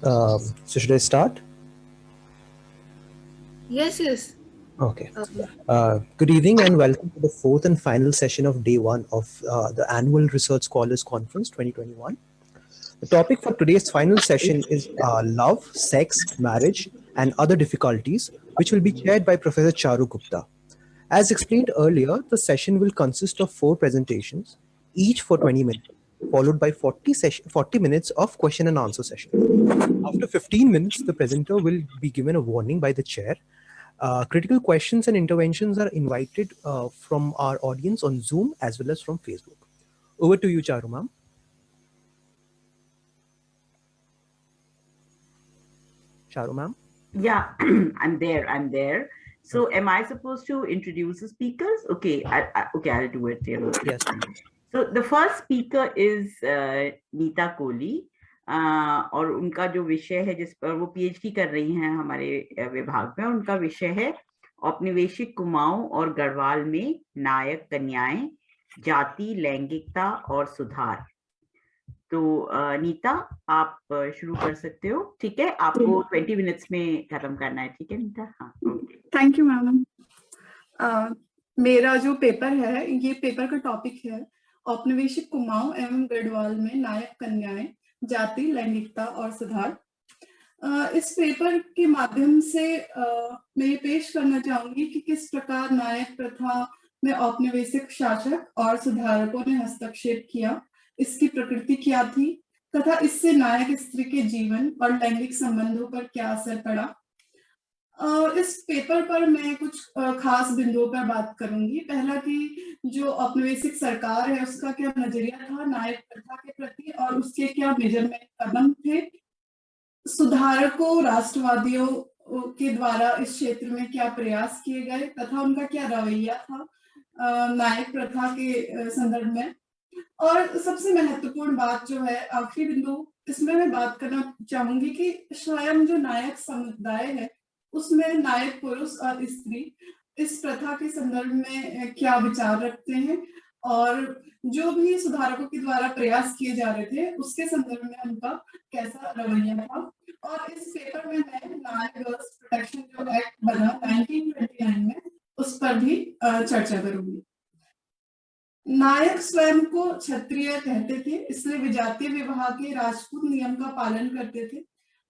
So should I start? Yes. Okay. Um, Good evening and welcome to the fourth and final session of day one of the annual Research Scholars Conference 2021. The topic for today's final session is love, sex, marriage, and other difficulties, which will be chaired by Professor Charu Gupta. As explained earlier, the session will consist of four presentations, each for 20 minutes, followed by 40 minutes of question and answer session. After 15 minutes, the presenter will be given a warning by the chair. Critical questions and interventions are invited from our audience on Zoom as well as from Facebook. Over to you, Charu ma'am. Charu ma'am. Yeah, I'm there. So Okay. am I supposed to introduce the speakers? Okay, okay, I'll do it. Yes, ma'am. So the first speaker is Nita Kohli और उनका जो विषय है जिस पर वो PhD कर रही हैं हमारे विभाग में, उनका विषय है औपनिवेशिक कुमाऊं और गढ़वाल में नायक कन्याएं, जाति, लैंगिकता और सुधार। तो नीता, आप शुरू कर सकते हो। ठीक है, आपको 20 मिनट्स में खत्म करना है। ठीक है नीता? हाँ, ओके। Thank you ma'am. मेरा जो पेपर है, ये पेपर का टॉपिक है औपनिवेशिक कुमाऊं एवं गढ़वाल में नायक कन्याएं, जाति, लैंगिकता और सुधार। इस पेपर के माध्यम से मैं ये पेश करना चाहूंगी कि किस प्रकार नायक प्रथा में औपनिवेशिक शासक और सुधारकों ने हस्तक्षेप किया, इसकी प्रकृति क्या थी तथा इससे नायक स्त्री के जीवन और लैंगिक संबंधों पर क्या असर पड़ा। इस पेपर पर मैं कुछ खास बिंदुओं पर बात करूंगी। पहला कि जो औपनिवेशिक सरकार है उसका क्या नजरिया था नायक प्रथा के प्रति और उसके क्या मेजरमेंट कदम थे। सुधारकों, राष्ट्रवादियों के द्वारा इस क्षेत्र में क्या प्रयास किए गए तथा उनका क्या रवैया था नायक प्रथा के संदर्भ में। और सबसे महत्वपूर्ण बात जो है, आखिरी बिंदु, इसमें मैं बात करना चाहूंगी कि स्वयं जो नायक समुदाय है उसमें नायक पुरुष और स्त्री इस प्रथा के संदर्भ में क्या विचार रखते हैं और जो भी सुधारकों के द्वारा प्रयास किए जा रहे थे उसके संदर्भ में उनका कैसा रवैया था। और इस पेपर में मैं नायक गर्ल्स प्रोटेक्शन जो एक्ट बना 1929 में उस पर भी चर्चा करूंगी। नायक स्वयं को क्षत्रिय कहते थे, इसलिए विजातीय विवाह के राजपूत नियम का पालन करते थे।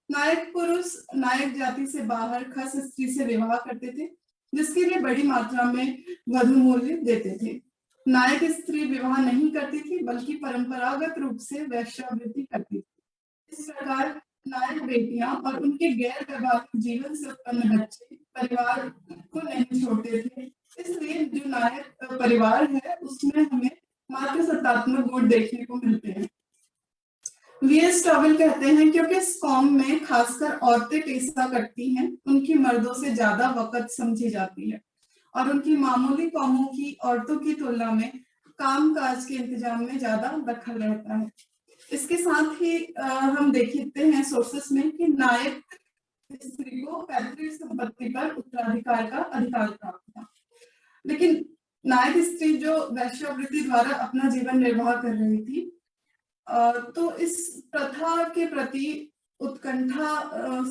नायक पुरुष नायक जाति से बाहर खस स्त्री से विवाह करते थे, जिसके लिए बड़ी मात्रा में वधु मूल्य देते थे। नायक स्त्री विवाह नहीं करती थी बल्कि परंपरागत रूप से वैश्यावृत्ति करती थी। इस प्रकार नायक बेटियां और उनके गैर वैवाहिक जीवन से उत्पन्न बच्चे परिवार को नहीं छोड़ते थे। इसलिए जो नायक परिवार है उसमें हमें मात्र सत्तात्मक गुण देखने को मिलते हैं। वीएस टॉवेल कहते हैं क्योंकि इस कौम में खासकर औरतें पेशा करती हैं, उनकी मर्दों से ज्यादा वक़्त समझी जाती है और उनकी मामूली कौमों की औरतों की तुलना में काम काज के इंतजाम में ज्यादा दखल रहता है। इसके साथ ही हम देखते हैं सोर्सेस में कि नायक स्त्री को पैतृक संपत्ति पर उत्तराधिकार का अधिकार प्राप्त था, लेकिन नायक स्त्री जो वैश्यावृत्ति द्वारा अपना जीवन निर्वाह कर रही थी, तो इस प्रथा के प्रति उत्कंठा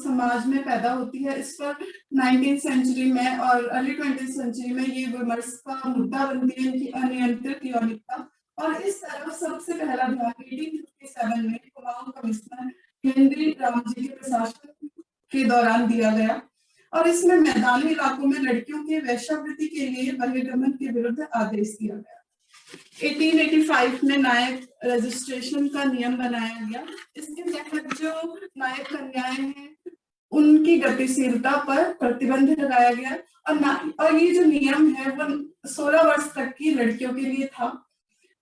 समाज में पैदा होती है। इस पर 19th सेंचुरी में और अर्ली 20th सेंचुरी में ये विमर्श का मुद्दा बनती है कि अनियंत्रित यौनिकता। और इस तरफ सबसे पहला ध्यान 1857 में कुमाऊं कमिश्नर हेनरी रामजी के प्रशासन के दौरान दिया गया और इसमें मैदानी इलाकों में लड़कियों के वैश्यावृत्ति के लिए बहिर्गमन के विरुद्ध आदेश दिया गया। 1885 में नायक रजिस्ट्रेशन का नियम बनाया गया। इसके तहत जो नायक कन्याएं हैं उनकी गतिशीलता पर प्रतिबंध लगाया गया और ये जो नियम है वो 16 वर्ष तक की लड़कियों के लिए था।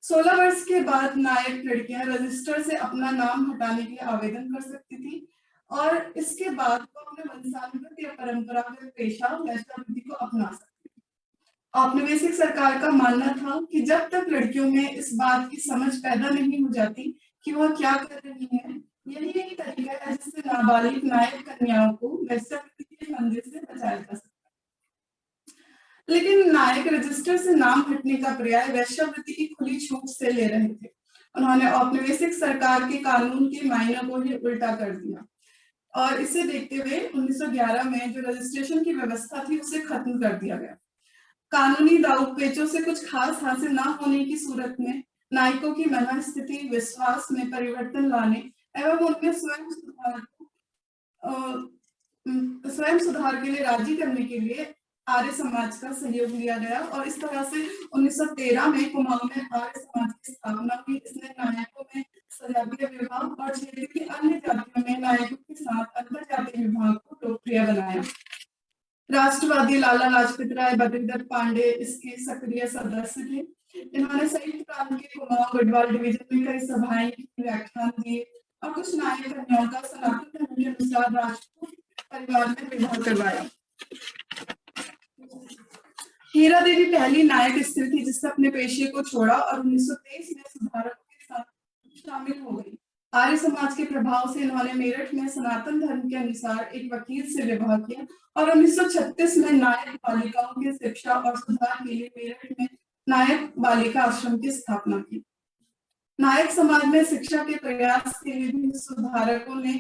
16 वर्ष के बाद नायक लड़कियां रजिस्टर से अपना नाम हटाने के लिए आवेदन कर सकती थी और इसके बाद वो अपने वंशानुगत या परंपरागत पेशा वैश्यावृत्ति को अपना सकती। औपनिवेशिक सरकार का मानना था कि जब तक लड़कियों में इस बात की समझ पैदा नहीं हो जाती कि वह क्या कर रही है, यही एक तरीका है जिससे नाबालिग नायक कन्याओं को वैश्यावृत्ति के फंदे से बचाया जा सकता है। लेकिन नायक रजिस्टर से नाम हटने का पर्याय वैश्यावृत्ति की खुली छूट से ले रहे थे। उन्होंने औपनिवेशिक सरकार के कानून के मायने को ही उल्टा कर दिया। और इसे देखते हुए 1911 में जो रजिस्ट्रेशन की व्यवस्था थी उसे खत्म कर दिया गया। कानूनी दांवपेचों से कुछ खास हासिल ना होने की सूरत में नायकों की मनःस्थिति विश्वास में परिवर्तन लाने एवं उनके स्वयं सुधार के लिए राजी करने के लिए आर्य समाज का सहयोग लिया गया और इस तरह से 1913 में कुमाऊं में आर्य समाज की स्थापना हुई। इसने नायकों में सजातीय विभाग और क्षेत्र की अन्य जातियों में नायकों के साथ अंतर जातीय विभाग को लोकप्रिय बनाया। राष्ट्रवादी लाला लाजपत राय बद्रीदत्त पांडे इसके सक्रिय सदस्य थे। इन्होंने संयुक्त क्रांति के कुमाऊं गढ़वाल डिवीजन में कई सभाएं की, व्याख्यान दिए और कुछ नायक कन्याओं का सनातन धर्म के अनुसार राजपूत परिवार में विवाह करवाया। हीरा देवी पहली नायक स्त्री थी जिसने अपने पेशे को छोड़ा और 1923 में सुधारकों के साथ शामिल हो गई। आर्य समाज के प्रभाव से इन्होंने मेरठ में सनातन धर्म के अनुसार एक वकील से विवाह किया और 1936 में नायक बालिकाओं की शिक्षा और सुधार के लिए मेरठ में नायक बालिका आश्रम की स्थापना की। नायक समाज में शिक्षा के प्रयास के लिए भी सुधारकों ने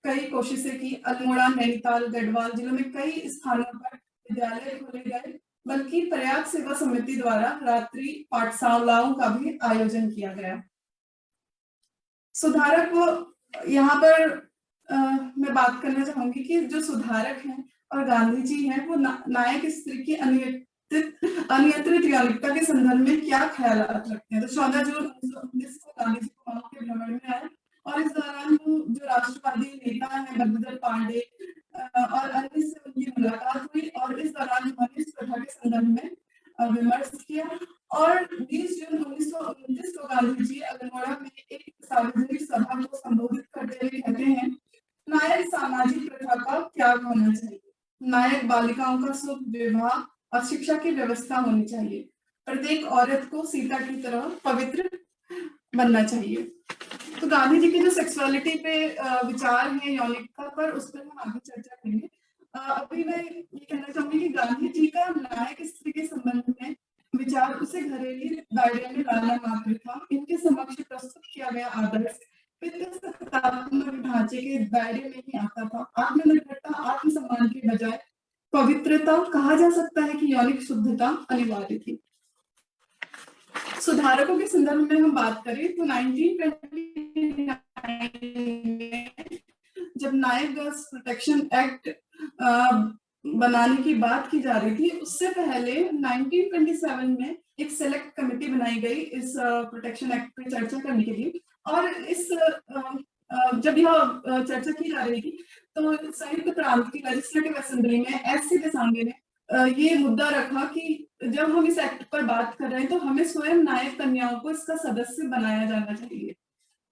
कई कोशिशें की। अल्मोड़ा, नैनीताल, गढ़वाल जिलों में कई स्थानों पर विद्यालय खोले गए, बल्कि प्रयाग सेवा समिति द्वारा रात्रि पाठशालाओं का भी आयोजन किया गया। सुधारक को यहाँ पर मैं बात करना चाहूंगी कि जो सुधारक हैं और गांधी जी हैं वो नायक स्त्री की अनियंत्रित यौनिकता के संदर्भ में क्या ख्याल रखते हैं। तो 14 जून 1919 को गांधी जी कुमाऊं के भ्रमण में आए और इस दौरान जो राष्ट्रवादी नेता हैं बद्रीदत्त पांडे और अन्य से उनकी मुलाकात हुई और इस दौरान उन्होंने इस प्रथा के संदर्भ में विमर्श किया और 20 जून 1929 को गांधी जी अल्मोड़ा में एक सार्वजनिक सभा को संबोधित करते हुए कहते हैं, नायक सामाजिक प्रथा का त्याग होना चाहिए, नायक बालिकाओं का शुभ विवाह और शिक्षा की व्यवस्था होनी चाहिए, प्रत्येक औरत को सीता की तरह पवित्र बनना चाहिए। तो गांधी जी के जो सेक्सुअलिटी पे विचार हैं, यौनिकता पर, उस पर हम आगे चर्चा करेंगे। अभी मैं ये कहना चाहूंगी कि गांधी जी का नायक स्त्री के संबंध में विचार उसे घरेलू दायरे में लाना मात्र था। इनके समक्ष प्रस्तुत किया गया आदर्श सत्तात्मक ढांचे के दायरे में ही आता था। आत्मनिर्भरता, आत्मसम्मान के बजाय पवित्रता, कहा जा सकता है कि यौनिक शुद्धता अनिवार्य थी। सुधारकों के संदर्भ में हम बात करें तो 1929 में जब नायक गर्ल्स प्रोटेक्शन एक्ट बनाने की बात की जा रही थी, उससे पहले 1927 में एक सेलेक्ट कमेटी बनाई गई इस प्रोटेक्शन एक्ट पे चर्चा करने के लिए। और इस जब यह चर्चा की जा रही थी तो संयुक्त प्रांत की लेजिस्लेटिव असेंबली में एस.सी. देसांगे ने ये मुद्दा रखा कि जब हम इस एक्ट पर बात कर रहे हैं तो हमें स्वयं नायक कन्याओं को इसका सदस्य बनाया जाना चाहिए।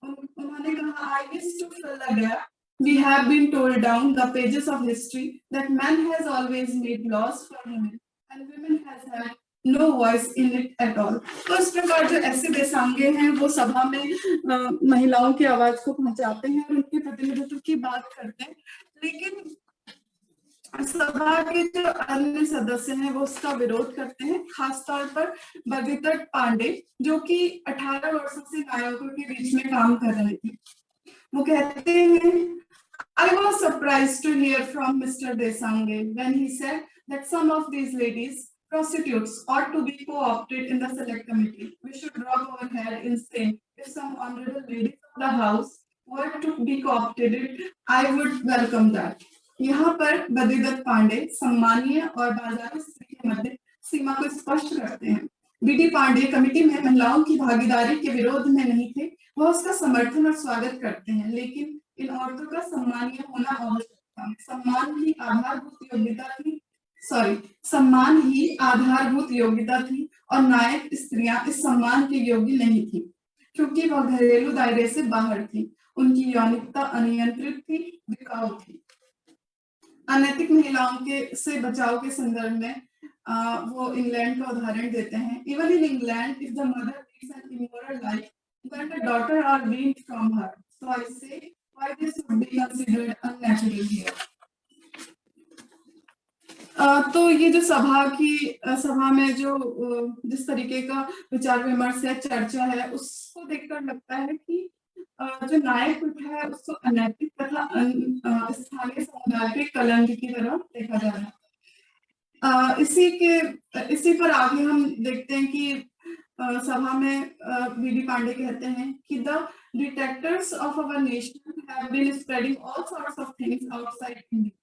उन्होंने कहा, I wish to fill the gap. We have been told down the pages of history that man has always made laws for women and women has had no voice in it at all. तो इस प्रकार जो SC. देसांगे हैं वो सभा में महिलाओं की आवाज को पहुंचाते हैं और उनके प्रतिनिधित्व की बात करते हैं, लेकिन सभा के जो अन्य सदस्य हैं वो उसका विरोध करते हैं, खासतौर पर बद्रीदत्त पांडे जो कि 18 वर्षों से नायकों के बीच में काम कर रहे थे। वो कहते हैं, I was surprised to hear from Mr. Desange when he said that some of these ladies, prostitutes, ought to be co-opted in the select committee. We should rub our head in saying if some honorable ladies of the house were to be co-opted, I would welcome that. यहाँ पर बद्रीदत्त पांडे सम्मानीय और बाजारू स्त्री के मध्य सीमा को स्पष्ट करते हैं। बीडी पांडे कमेटी में महिलाओं की भागीदारी के विरोध में नहीं थे, वह उसका समर्थन और स्वागत करते हैं, लेकिन इन औरतों का सम्मानीय होना आवश्यक था। सम्मान ही आधारभूत योग्यता थी और नायक स्त्रियां इस सम्मान के योग्य नहीं थी क्योंकि वह घरेलू दायरे से बाहर थी। उनकी यौनिकता अनियंत्रित थी, बिकाऊ थी। अनैतिक महिलाओं के से बचाव के संदर्भ में वो इंग्लैंड का उदाहरण देते हैं। Even in England, if the mother leads an immoral life, then the daughter are weaned from her. So I say, why this would be considered unnatural here? तो ये जो सभा में जो जिस तरीके का विचार विमर्श है, चर्चा है, उसको देखकर लगता है कि जो नायक प्रथा है उसको अनैतिक तथा स्थानीय समुदाय के कलंक की तरह देखा जा रहा है। इसी पर आगे हम देखते हैं कि सभा में वीडी पांडे कहते हैं कि the detectors of our nation have been spreading all sorts of things outside India.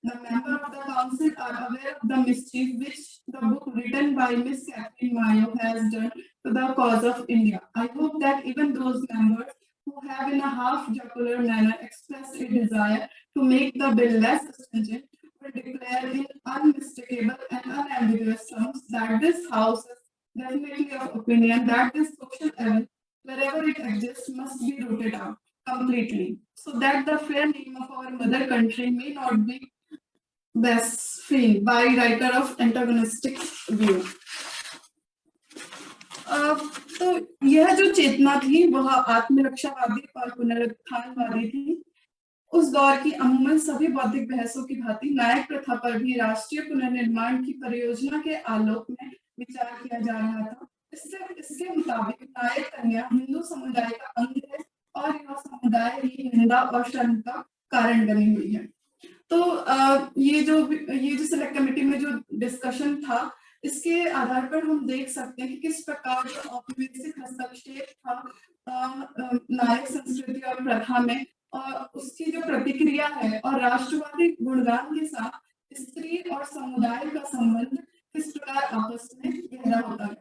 The members of the council are aware of the mischief which the book written by Miss Catherine Mayo has done to the cause of India. I hope that even those members who have in a half jocular manner expressed a desire to make the bill less stringent will declare in unmistakable and unambiguous terms that this House is definitely of opinion that this social evil, wherever it exists, must be rooted out completely, so that the fair name of our mother country may not be blasphemed by writer of antagonistic view. तो यह जो चेतना थी वह आत्मरक्षावादी और पुनरुत्थानवादी थी। उस दौर की अमूमन सभी बौद्धिक बहसों की भांति नायक प्रथा पर भी राष्ट्रीय पुनर्निर्माण की परियोजना के आलोक में विचार किया जा रहा था। इसके मुताबिक नायक कन्या हिंदू समुदाय का अंग है और यह समुदाय ही निंदा और शर्म का कारण बनी हुई है। तो ये जो सिलेक्ट कमेटी में जो डिस्कशन था, इसके आधार पर हम देख सकते हैं कि किस प्रकार जो औपनिवेशिक हस्तक्षेप था नायक संस्कृति और प्रथा में, और उसकी जो प्रतिक्रिया है और राष्ट्रवादी गुणगान के साथ स्त्री और समुदाय का संबंध किस प्रकार आपस में गहरा होता है।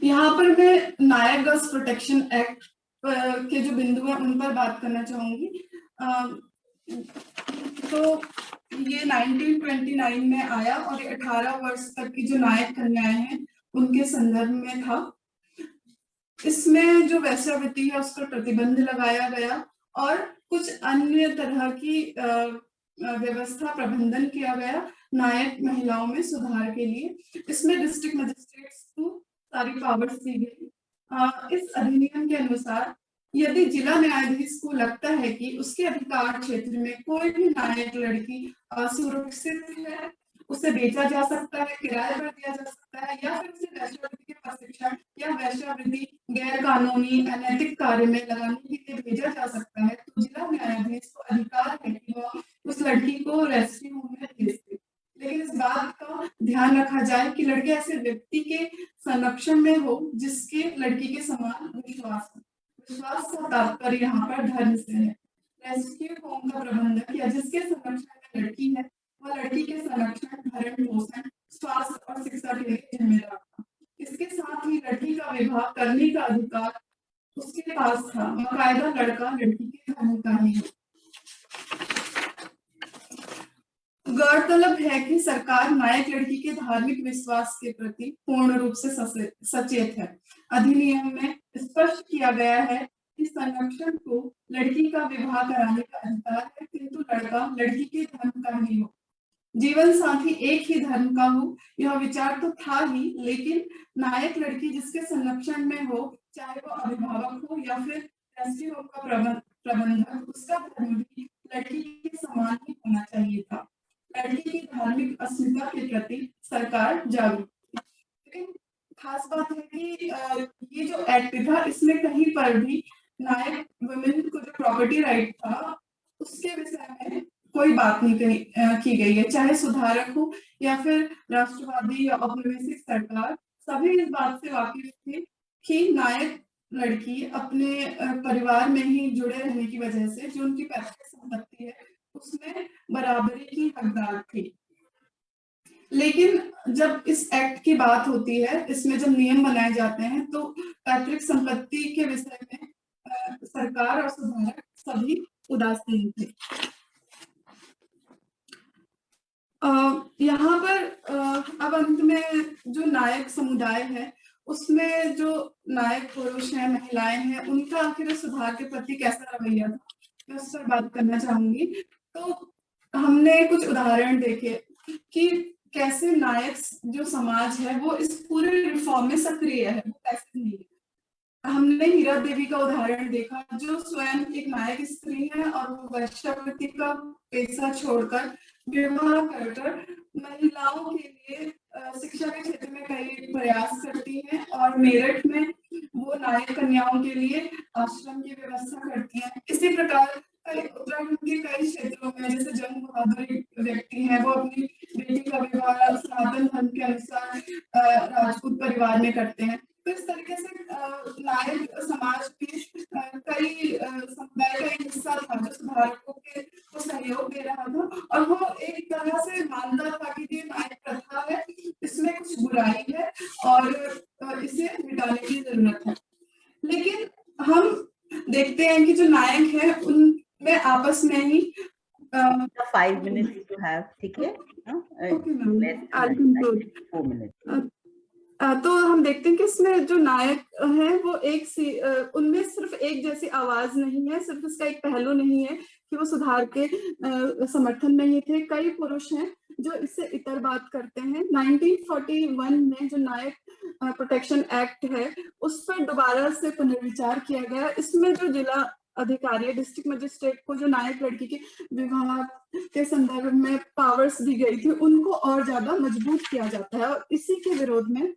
यहाँ पर मैं नायक गर्ल्स प्रोटेक्शन एक्ट के जो बिंदु है उन पर बात करना चाहूंगी। तो ये 1929 में आया और 18 वर्ष तक की जो नायक कन्याएं हैं उनके संदर्भ में था। इसमें जो वैश्यावृत्ति है उस पर प्रतिबंध लगाया गया और कुछ अन्य तरह की व्यवस्था प्रबंधन किया गया नायक महिलाओं में सुधार के लिए। इसमें डिस्ट्रिक्ट मजिस्ट्रेट्स को सारी पावर्स दी गई। इस अधिनियम के अनुसार यदि जिला न्यायाधीश को लगता है कि उसके अधिकार क्षेत्र में कोई भी नायक लड़की असुरक्षित है, उसे बेचा जा सकता है, किराए पर दिया जा सकता है, या फिर उसे वैश्यावृत्ति के प्रशिक्षण या वैश्यावृत्ति गैर कानूनी अनैतिक कार्य में लगाने के लिए भेजा जा सकता है, तो जिला न्यायाधीश को अधिकार है कि वह उस लड़की को रेस्क्यू होम में भेज दे। लेकिन इस बात का ध्यान रखा जाए कि लड़के ऐसे व्यक्ति के संरक्षण में हो जिसके लड़की के समान विश्वास हो। विश्वास का तात्पर्य यहाँ पर धर्म से है। रेस्क्यू होम का प्रबंधक या जिसके संरक्षण में लड़की है वह लड़की के संरक्षण, भरण पोषण, स्वास्थ्य और शिक्षा के लिए जिम्मेदार था। इसके साथ ही लड़की का विवाह करने का अधिकार उसके पास था। बाकायदा लड़का लड़की के धर्म का ही है। गौरतलब है कि सरकार नायक लड़की के धार्मिक विश्वास के प्रति पूर्ण रूप से सचेत है। अधिनियम में स्पष्ट किया गया है कि संरक्षण को लड़की का विवाह कराने का अधिकार है, किंतु लड़का लड़की के धर्म का ही हो। जीवन साथी एक ही धर्म का हो, यह विचार तो था ही, लेकिन नायक लड़की जिसके संरक्षण में हो, चाहे वो अभिभावक हो या फिर रेस्क्यू होम का प्रबंधक, उसका धर्म भी लड़की के समान ही होना चाहिए था। लड़की की धार्मिक अस्मिता के प्रति सरकार जागरूक थी। लेकिन खास बात है कि ये जो एक्ट था इसमें कहीं पर भी नायक वुमेन को जो प्रॉपर्टी राइट था उसके विषय में कोई बात नहीं की गई है। चाहे सुधारक हो या फिर राष्ट्रवादी या औपनिवेशिक सरकार, सभी इस बात से वाकिफ थे कि नायक लड़की अपने परिवार में ही जुड़े रहने की वजह से जो उनकी पैतृक संपत्ति है उसमें बराबरी की हकदार थी। लेकिन जब इस एक्ट की बात होती है, इसमें जब नियम बनाए जाते हैं, तो पैतृक संपत्ति के विषय में सरकार और सुधारक सभी उदासीन थे। यहाँ पर अब अंत में जो नायक समुदाय है उसमें जो नायक पुरुष हैं, महिलाएं हैं, उनका आखिर सुधार के प्रति कैसा रवैया था, मैं उस पर बात करना चाहूंगी। तो हमने कुछ उदाहरण देखे कि कैसे नायक जो समाज है वो इस पूरे रिफॉर्म में सक्रिय है, वो कैसे नहीं है। हमने हीरा देवी का उदाहरण देखा जो स्वयं एक नायक स्त्री है और वो वैश्यावृत्ति का पेशा छोड़कर विवाह कर महिलाओं के लिए शिक्षा के क्षेत्र में कई प्रयास करती हैं और मेरठ में वो नायक कन्याओं के लिए आश्रम की व्यवस्था करती हैं। इसी प्रकार उत्तराखंड के कई क्षेत्रों में जैसे जंग बहादुर व्यक्ति है, वो अपनी बेटी का विवाह सनातन धर्म के अनुसार राजपूत परिवार में करते हैं। तो इस तरीके से नायक समाज के कई समुदाय का एक हिस्सा था जो सुधारकों को सहयोग दे रहा था, और वो एक तरह से मानता था कि ये नायक प्रथा है, इसमें कुछ बुराई है और इसे मिटाने की जरूरत है। लेकिन हम देखते हैं कि जो नायक है उनमें आपस में ही 5 minutes you have, ठीक है? Okay, ma'am. Less than I'll that, conclude. 4 minutes. तो हम देखते हैं कि इसमें जो नायक है वो उनमें सिर्फ एक जैसी आवाज नहीं है, सिर्फ इसका एक पहलू नहीं है कि वो सुधार के समर्थन में ही थे। कई पुरुष हैं जो इससे इतर बात करते हैं। 1941 में जो नायक प्रोटेक्शन एक्ट है उस पर दोबारा से पुनर्विचार किया गया। इसमें जो जिला अधिकारी डिस्ट्रिक्ट मजिस्ट्रेट को जो नायक लड़की के विवाह के संदर्भ में पावर्स दी गई थी उनको और ज्यादा मजबूत किया जाता है, और इसी के विरोध में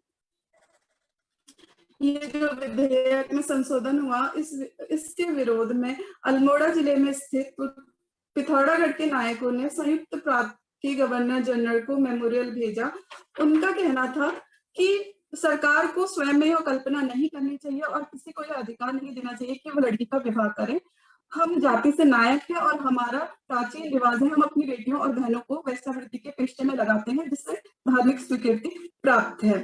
ये जो विधेयक में संशोधन हुआ, इसके विरोध में अल्मोड़ा जिले में स्थित पिथौरागढ़ के नायकों ने संयुक्त प्रांतीय गवर्नर जनरल को मेमोरियल भेजा। उनका कहना था कि सरकार को स्वयं में यह कल्पना नहीं करनी चाहिए और किसी को यह अधिकार नहीं देना चाहिए कि वो लड़की का विवाह करें। हम जाति से नायक है और हमारा प्राचीन रिवाज है, हम अपनी बेटियों और बहनों को वेश्यावृत्ति के पेशे में लगाते हैं जिससे धार्मिक स्वीकृति प्राप्त है।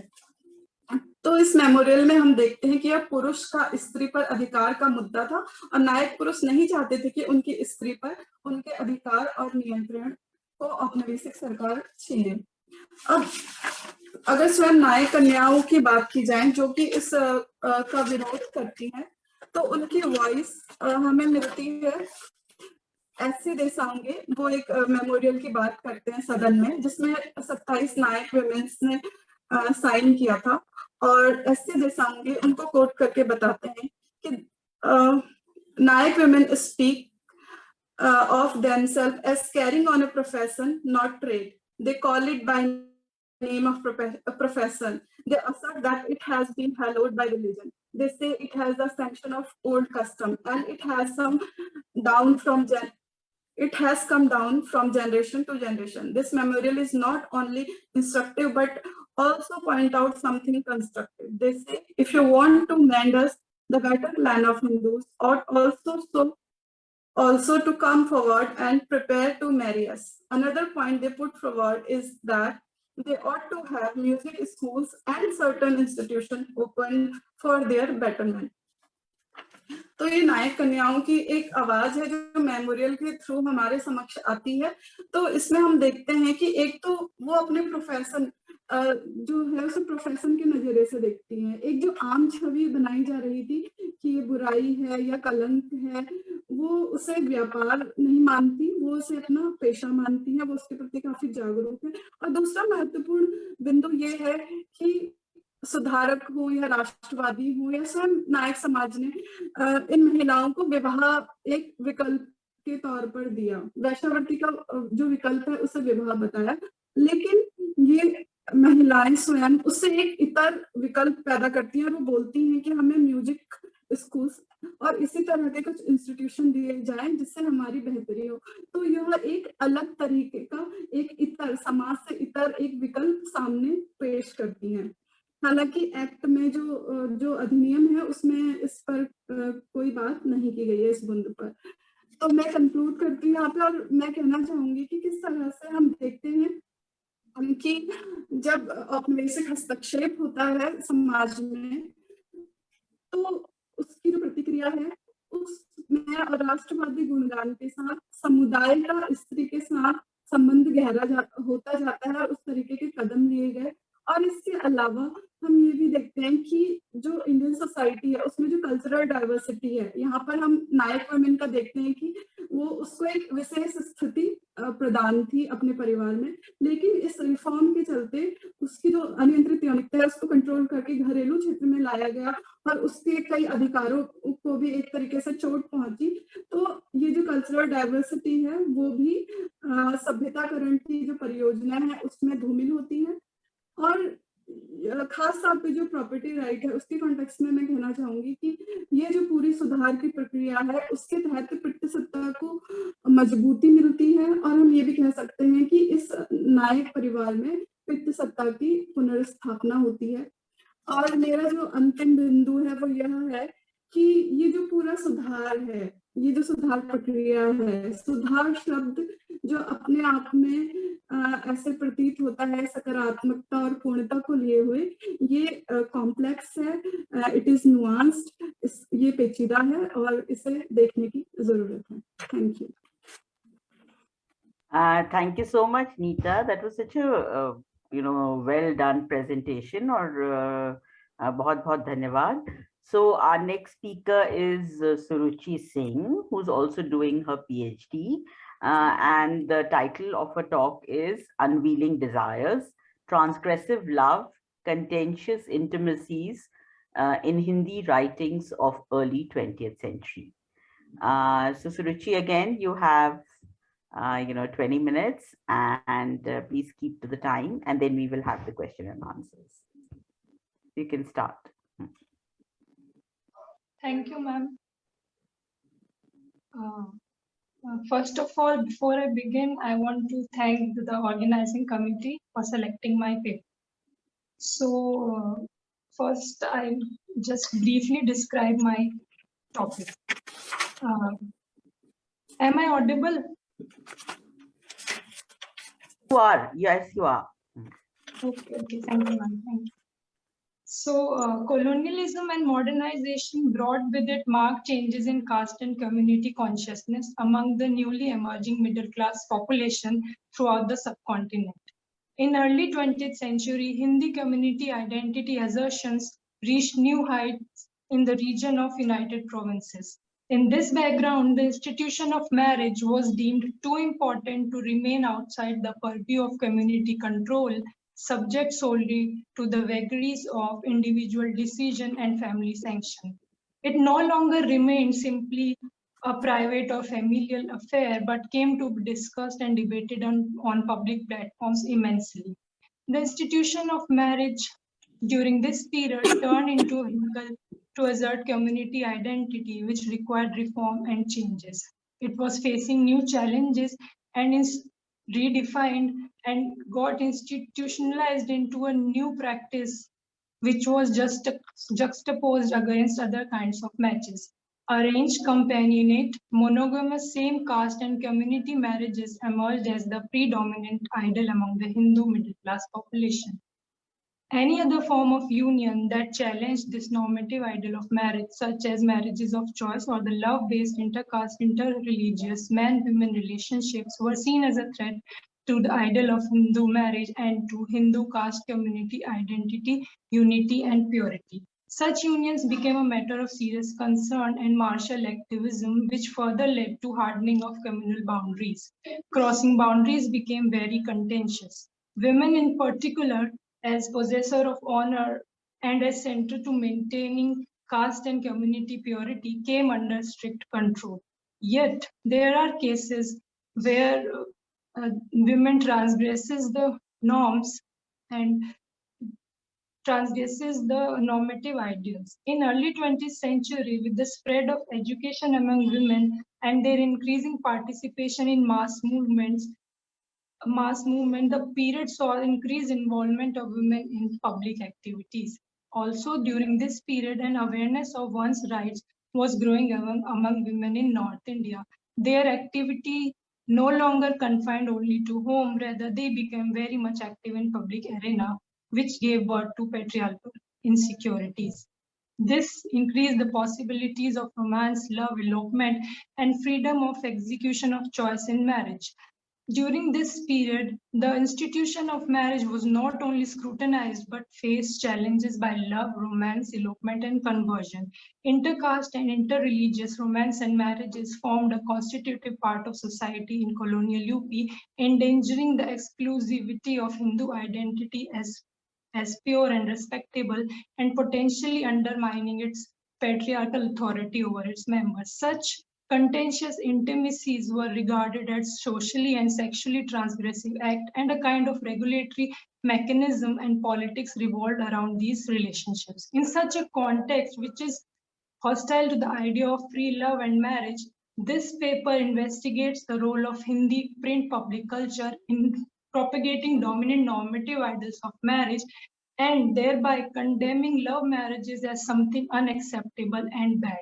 तो इस मेमोरियल में हम देखते हैं कि यह पुरुष का स्त्री पर अधिकार का मुद्दा था, और नायक पुरुष नहीं चाहते थे कि उनकी स्त्री पर उनके अधिकार और नियंत्रण को औपनिवेशिक सरकार छीने। अब अगर स्वयं नायक कन्याओं की बात की जाए जो कि इस का विरोध करती हैं, तो उनकी वॉइस हमें मिलती है एस.सी. देसांगे। वो एक मेमोरियल की बात करते हैं सदन में, जिसमें 27 नायक वुमेन्स ने साइन किया था, और एस.सी. देसांगे उनको कोट करके बताते हैं कि नायक women speak of themselves as carrying on a profession, not trade. They call it by name of profession. They assert that it has been hallowed by religion. They say it has a sanction of old custom, and it has come down from generation to generation. This memorial is not only instructive but also point out something constructive. They say if you want to mend us, the better land of Hindus ought also to come forward and prepare to marry us. Another point they put forward is that they ought to have music schools and certain institutions open for their betterment. तो ये नायक कन्याओं की एक आवाज है जो memorial के through हमारे समक्ष आती है। तो इसमें हम देखते हैं कि एक तो वो अपने प्रोफेशन जो है उसे प्रोफेशन के नजरिए से देखती हैं। एक जो आम छवि बनाई जा रही थी कि ये बुराई है या कलंक है, वो उसे व्यापार नहीं मानती, वो उसे अपना पेशा मानती है, वो उसके प्रति काफी जागरूक है। और दूसरा महत्वपूर्ण बिंदु ये है कि सुधारक हो या राष्ट्रवादी हो या स्वयं नायक समाज ने इन महिलाओं को विवाह एक विकल्प के तौर पर दिया। वैश्यावृत्ति का जो विकल्प है उसे विवाह बताया, लेकिन ये महिलाएं स्वयं उससे एक इतर विकल्प पैदा करती हैं और वो बोलती हैं कि हमें म्यूजिक स्कूल्स और इसी तरह के कुछ इंस्टीट्यूशन दिए जाएं जिससे हमारी बेहतरी हो। तो यह एक अलग तरीके का एक इतर समाज से इतर एक विकल्प सामने पेश करती हैं। हालांकि एक्ट में जो अधिनियम है उसमें इस पर कोई बात नहीं की गई है इस बिंदु पर। तो मैं कंक्लूड करती हूँ यहाँ पे, और मैं कहना चाहूंगी कि किस तरह से हम देखते हैं कि जब औपनिवेशिक हस्तक्षेप होता है समाज में तो उसकी जो प्रतिक्रिया है उसमें राष्ट्रवादी गुणगान के साथ समुदाय का स्त्री के साथ संबंध गहरा होता जाता है और उस तरीके के कदम लिए गए। और इसके अलावा हम ये भी देखते हैं कि जो इंडियन सोसाइटी है उसमें जो कल्चरल डाइवर्सिटी है, यहाँ पर हम नायक वुमेन का देखते हैं कि वो उसको एक विशेष स्थिति प्रदान थी अपने परिवार में, लेकिन इस रिफॉर्म के चलते उसकी जो अनियंत्रित यौनिकता है उसको कंट्रोल करके घरेलू क्षेत्र में लाया गया और उसके कई अधिकारों को भी एक तरीके से चोट पहुंची। तो ये जो कल्चरल डाइवर्सिटी है वो भी सभ्यताकरण की जो परियोजना है उसमें धूमिल होती है। और खास तौर पे जो प्रॉपर्टी राइट है उसके कॉन्टेक्स्ट में मैं कहना चाहूंगी कि ये जो पूरी सुधार की प्रक्रिया है उसके तहत पितृसत्ता को मजबूती मिलती है, और हम ये भी कह सकते हैं कि इस नायक परिवार में पितृसत्ता की पुनर्स्थापना होती है। और मेरा जो अंतिम बिंदु है वो यह है कि ये जो पूरा सुधार है, ये जो सुधार प्रक्रिया है, सुधार शब्द जो अपने आप में ऐसे प्रतीत होता है सकारात्मकता और पूर्णता को लिए हुए, ये कॉम्प्लेक्स है, इट इज नुआंस्ड, ये पेचीदा है और इसे देखने की जरूरत है। Thank you. Thank you so much, Neeta. That was such a well done presentation. और बहुत बहुत धन्यवाद. So our next speaker is Suruchi Singh, who's also doing her PhD. And the title of her talk is Unveiling Desires, Transgressive Love, Contentious Intimacies in Hindi Writings of Early 20th Century. So Suruchi, again, you have 20 minutes, and please keep to the time, and then we will have the question and answers. You can start. Thank you, ma'am. First of all, before I begin, I want to thank the organizing committee for selecting my paper. So first, I'll just briefly describe my topic. Am I audible? You are. Yes, you are. Okay, thank you, ma'am. Thank you. So colonialism and modernization brought with it marked changes in caste and community consciousness among the newly emerging middle class population throughout the subcontinent. In early 20th century, Hindi community identity assertions reached new heights in the region of United Provinces. In this background, the institution of marriage was deemed too important to remain outside the purview of community control, subject solely to the vagaries of individual decision and family sanction. It no longer remained simply a private or familial affair, but came to be discussed and debated on public platforms immensely. The institution of marriage during this period turned into a vehicle to assert community identity, which required reform and changes. It was facing new challenges and is redefined and got institutionalized into a new practice, which was just juxtaposed against other kinds of matches. Arranged companionate, monogamous same caste and community marriages emerged as the predominant ideal among the Hindu middle class population. Any other form of union that challenged this normative ideal of marriage, such as marriages of choice or the love-based intercaste, interreligious man-women relationships, were seen as a threat to the ideal of Hindu marriage and to Hindu caste community identity, unity, and purity. Such unions became a matter of serious concern and martial activism, which further led to hardening of communal boundaries. Crossing boundaries became very contentious. Women in particular, as possessor of honor and as center to maintaining caste and community purity, came under strict control. Yet, there are cases where women transgresses the norms and transgresses the normative ideals. In early 20th century, with the spread of education among women and their increasing participation in mass movement, the period saw increased involvement of women in public activities. Also, during this period, an awareness of one's rights was growing among women in North India. Their activity no longer confined only to home, rather they became very much active in public arena, which gave birth to patriarchal insecurities. This increased the possibilities of romance, love, elopement, and freedom of execution of choice in marriage. During this period, the institution of marriage was not only scrutinized but faced challenges by love, romance, elopement, and conversion. Intercaste and interreligious romance and marriages formed a constitutive part of society in colonial UP, endangering the exclusivity of Hindu identity as pure and respectable, and potentially undermining its patriarchal authority over its members. Such Contentious intimacies were regarded as socially and sexually transgressive act, and a kind of regulatory mechanism and politics revolved around these relationships. In such a context, which is hostile to the idea of free love and marriage, this paper investigates the role of Hindi print public culture in propagating dominant normative ideals of marriage and thereby condemning love marriages as something unacceptable and bad.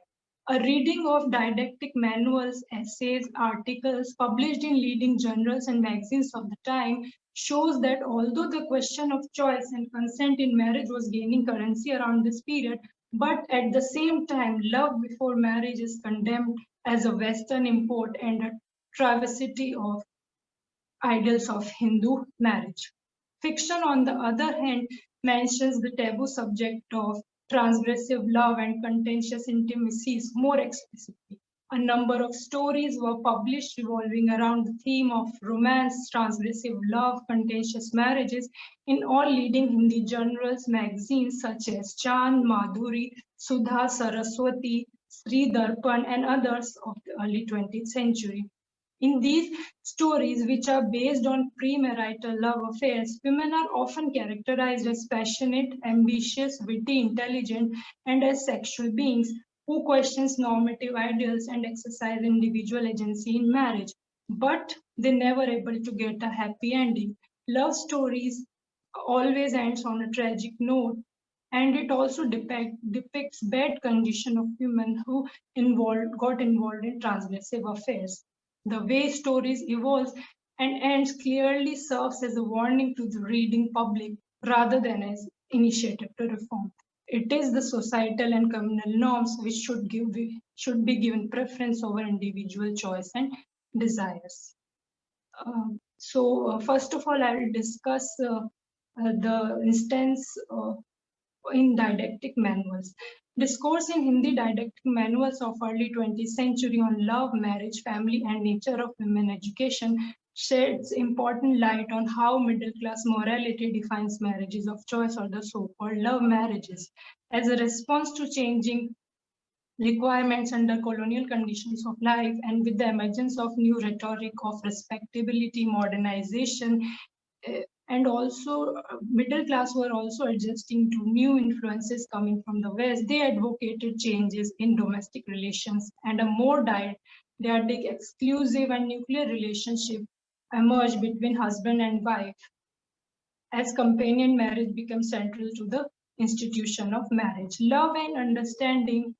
A reading of didactic manuals, essays, articles published in leading journals and magazines of the time shows that although the question of choice and consent in marriage was gaining currency around this period, but at the same time, love before marriage is condemned as a Western import and a travesty of ideals of Hindu marriage. Fiction, on the other hand, mentions the taboo subject of transgressive love and contentious intimacies more explicitly. A number of stories were published revolving around the theme of romance, transgressive love, contentious marriages in all leading Hindi journals, magazines such as Chand, Madhuri, Sudha, Saraswati, Sri Darpan, and others of the early 20th century. In these stories, which are based on premarital love affairs, women are often characterized as passionate, ambitious, witty, intelligent, and as sexual beings who questions normative ideals and exercise individual agency in marriage. But they never able to get a happy ending. Love stories always ends on a tragic note, and it also depicts bad condition of women who got involved in transgressive affairs. The way stories evolve and ends clearly serves as a warning to the reading public rather than as initiative to reform. It is the societal and communal norms which should be given preference over individual choice and desires. First of all, I will discuss the instance in didactic manuals. Discourse in Hindi didactic manuals of early 20th century on love, marriage, family, and nature of women education sheds important light on how middle-class morality defines marriages of choice, or the so-called love marriages. As a response to changing requirements under colonial conditions of life, and with the emergence of new rhetoric of respectability, modernization, and also middle class were also adjusting to new influences coming from the West. They advocated changes in domestic relations, and a more dyadic, exclusive, and nuclear relationship emerged between husband and wife as companion marriage became central to the institution of marriage. Love and understanding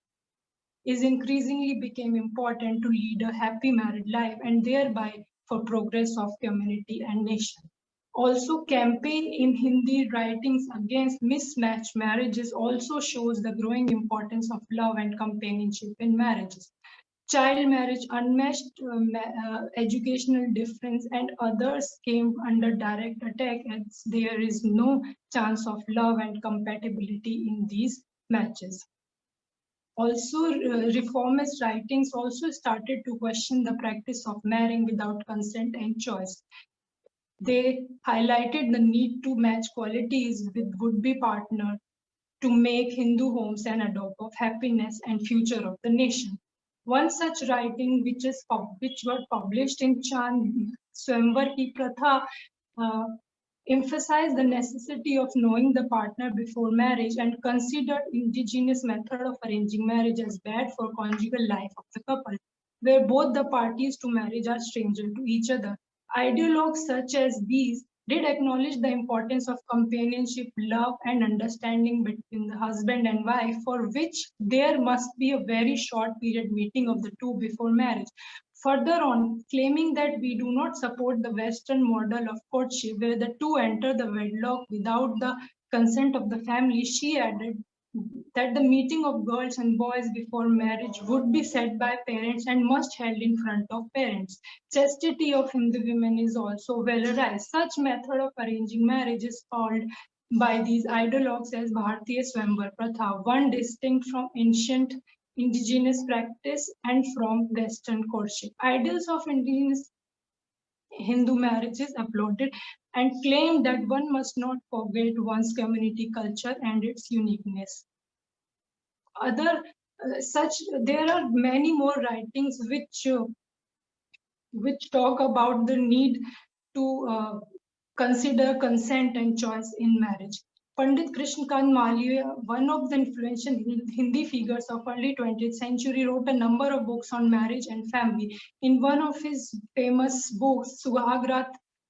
is increasingly became important to lead a happy married life and thereby for progress of community and nation. Also, campaign in Hindi writings against mismatched marriages also shows the growing importance of love and companionship in marriages. Child marriage, unmatched educational difference, and others came under direct attack as there is no chance of love and compatibility in these matches. Also, reformist writings also started to question the practice of marrying without consent and choice. They highlighted the need to match qualities with would-be partner to make Hindu homes an adobe of happiness and future of the nation. One such writing, which was published in Chand Swayamvar Ki Pratha, emphasized the necessity of knowing the partner before marriage and considered indigenous method of arranging marriage as bad for conjugal life of the couple, where both the parties to marriage are strangers to each other. Ideologues such as these did acknowledge the importance of companionship, love, and understanding between the husband and wife, for which there must be a very short period meeting of the two before marriage. Further on, claiming that we do not support the Western model of courtship, where the two enter the wedlock without the consent of the family, she added that the meeting of girls and boys before marriage would be set by parents and must held in front of parents. Chastity of Hindu women is also valorized. Such method of arranging marriage is called by these ideologues as Bharatiya Swayamvar Pratha, one distinct from ancient indigenous practice and from Western courtship. Ideals of indigenous Hindu marriages applauded and claimed that one must not forget one's community culture and its uniqueness. Other there are many more writings which talk about the need to consider consent and choice in marriage. Pandit Krishnakant Malviya, one of the influential Hindi figures of early 20th century, wrote a number of books on marriage and family. In one of his famous books, Suhagrat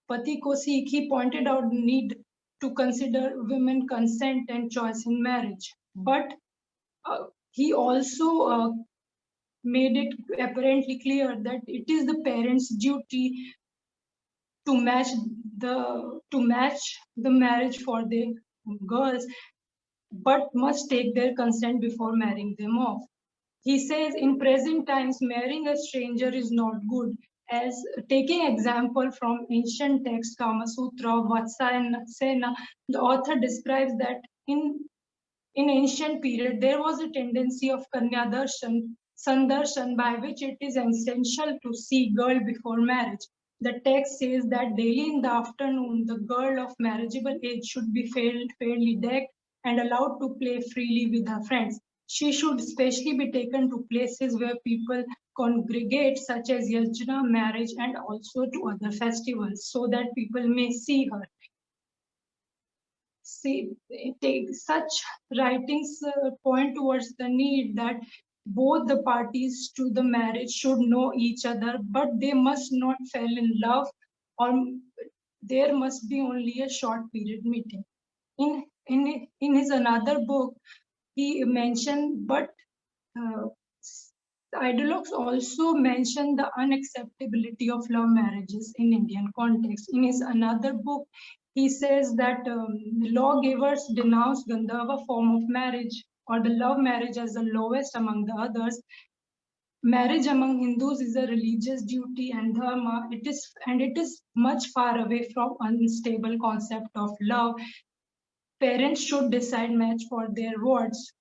Pati Ko Seek, he pointed out the need to consider women consent and choice in marriage. But he also made it apparently clear that it is the parents' duty to match the marriage for the girls, but must take their consent before marrying them off. He says in present times, marrying a stranger is not good. As taking example from ancient text Kama Sutra of Vatsayana, the author describes that in ancient period, there was a tendency of Kanya Darshan, Sandarshan, by which it is essential to see girl before marriage. The text says that daily in the afternoon, the girl of marriageable age should be fairly decked and allowed to play freely with her friends. She should especially be taken to places where people congregate, such as yajna, marriage, and also to other festivals, so that people may see her. Such writings point towards the need that both the parties to the marriage should know each other, but they must not fall in love, or there must be only a short period meeting. In his another book, he mentioned, but ideologues also mention the unacceptability of love marriages in Indian context. In his another book, he says that lawgivers denounce Gandharva form of marriage or the love marriage as the lowest among the others. Marriage among Hindus is a religious duty and dharma. It is much far away from unstable concept of love. Parents should decide match for their wards.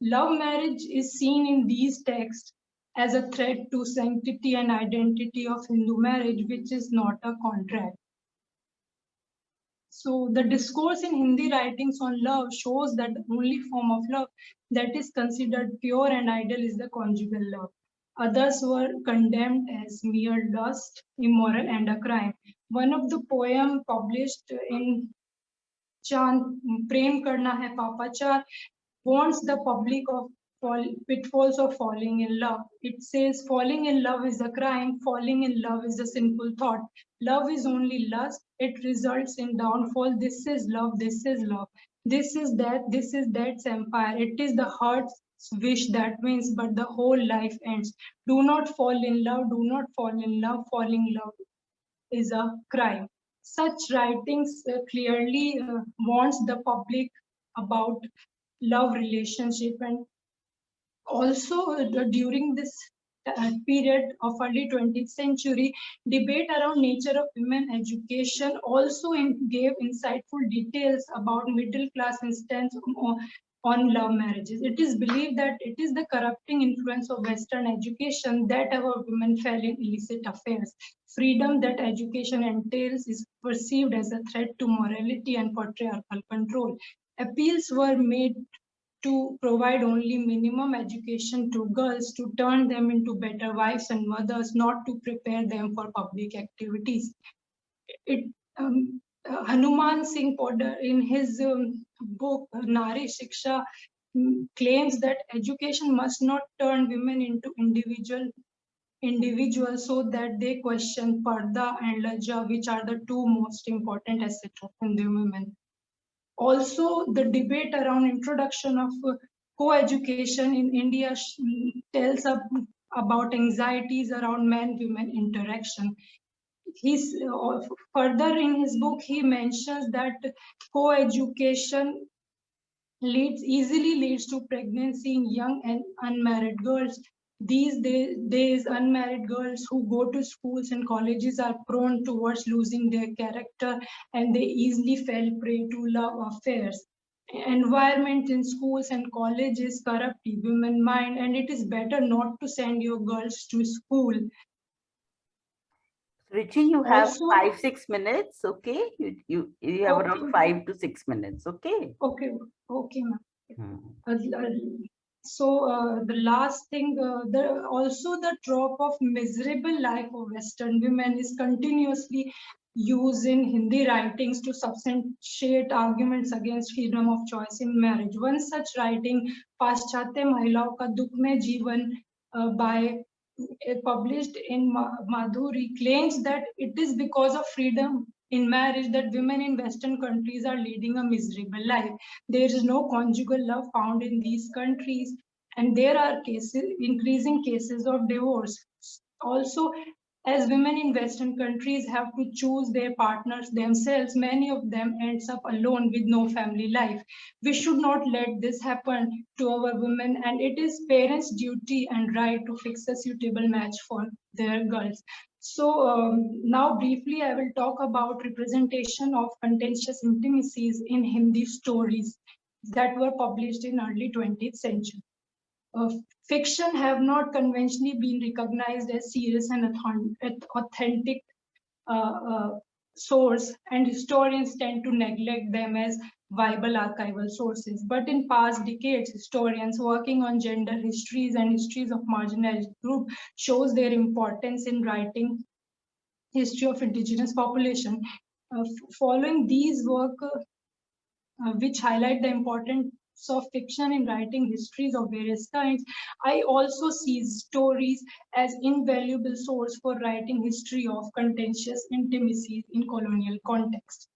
Love marriage is seen in these texts as a threat to sanctity and identity of Hindu marriage, which is not a contract. So the discourse in Hindi writings on love shows that the only form of love that is considered pure and ideal is the conjugal love. Others were condemned as mere lust, immoral, and a crime. One of the poems published in Chand, Prem Karna Hai Papachar, warns the public of pitfalls of falling in love. It says falling in love is a crime, falling in love is a sinful thought. Love is only lust, it results in downfall. This is love, this is love. This is death, this is death's empire. It is the heart's wish that wins, but the whole life ends. Do not fall in love, do not fall in love. Falling in love is a crime. Such writings clearly warns the public about love relationship, and also during this period of early 20th century, debate around nature of women education also gave insightful details about middle class instance on love marriages. It is believed that it is the corrupting influence of Western education that our women fell in illicit affairs. Freedom that education entails is perceived as a threat to morality and patriarchal control. Appeals were made to provide only minimum education to girls, to turn them into better wives and mothers, not to prepare them for public activities. Hanuman Singh Podder, in his book Nari Shiksha, claims that education must not turn women into individuals so that they question parda and lajja, which are the two most important assets of Hindu women. Also, the debate around introduction of co-education in India tells about anxieties around man-women interaction. Further in his book, he mentions that co-education easily leads to pregnancy in young and unmarried girls. These days, unmarried girls who go to schools and colleges are prone towards losing their character, and they easily fell prey to love affairs. Environment in schools and colleges corrupt the women mind, and it is better not to send your girls to school. Richi, you have Also, 5-6 minutes, okay? You have Okay. around 5 to 6 minutes, okay? Okay, ma'am. The last thing, also the trope of miserable life of Western women is continuously used in Hindi writings to substantiate arguments against freedom of choice in marriage. One such writing, पाश्चात्य महिलाओं का दुखमय जीवन, by published in Madhuri, claims that it is because of freedom in marriage that women in Western countries are leading a miserable life. There is no conjugal love found in these countries, and there are increasing cases of divorce. Also, as women in Western countries have to choose their partners themselves, many of them ends up alone with no family life. We should not let this happen to our women, and it is parents' duty and right to fix a suitable match for their girls. Now briefly, I will talk about representation of contentious intimacies in Hindi stories that were published in early 20th century. Fiction have not conventionally been recognized as serious and authentic source, and historians tend to neglect them as viable archival sources. But in past decades, historians working on gender histories and histories of marginalized group shows their importance in writing history of indigenous population. Following these work, which highlight the importance of fiction in writing histories of various kinds, I also see stories as invaluable source for writing history of contentious intimacies in colonial context.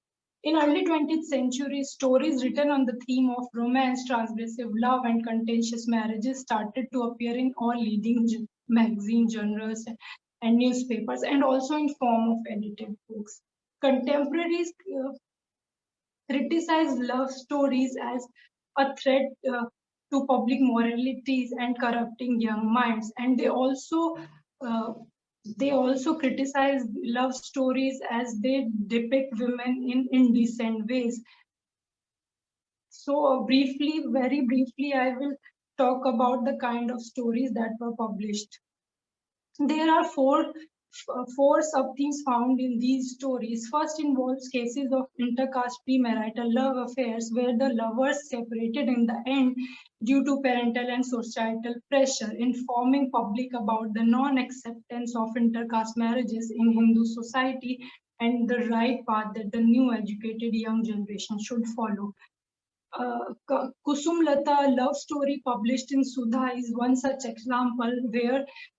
In early 20th century, stories written on the theme of romance, transgressive love, and contentious marriages started to appear in all leading magazine genres and newspapers, and also in form of edited books. Contemporaries criticize love stories as a threat to public moralities and corrupting young minds, and they also criticize love stories as they depict women in indecent ways. So very briefly, I will talk about the kind of stories that were published. There are four sub-themes found in these stories. First involves cases of intercaste premarital love affairs where the lovers separated in the end due to parental and societal pressure, informing public about the non-acceptance of intercaste marriages in Hindu society and the right path that the new educated young generation should follow. Kusum Lata love story published in Sudha is one such example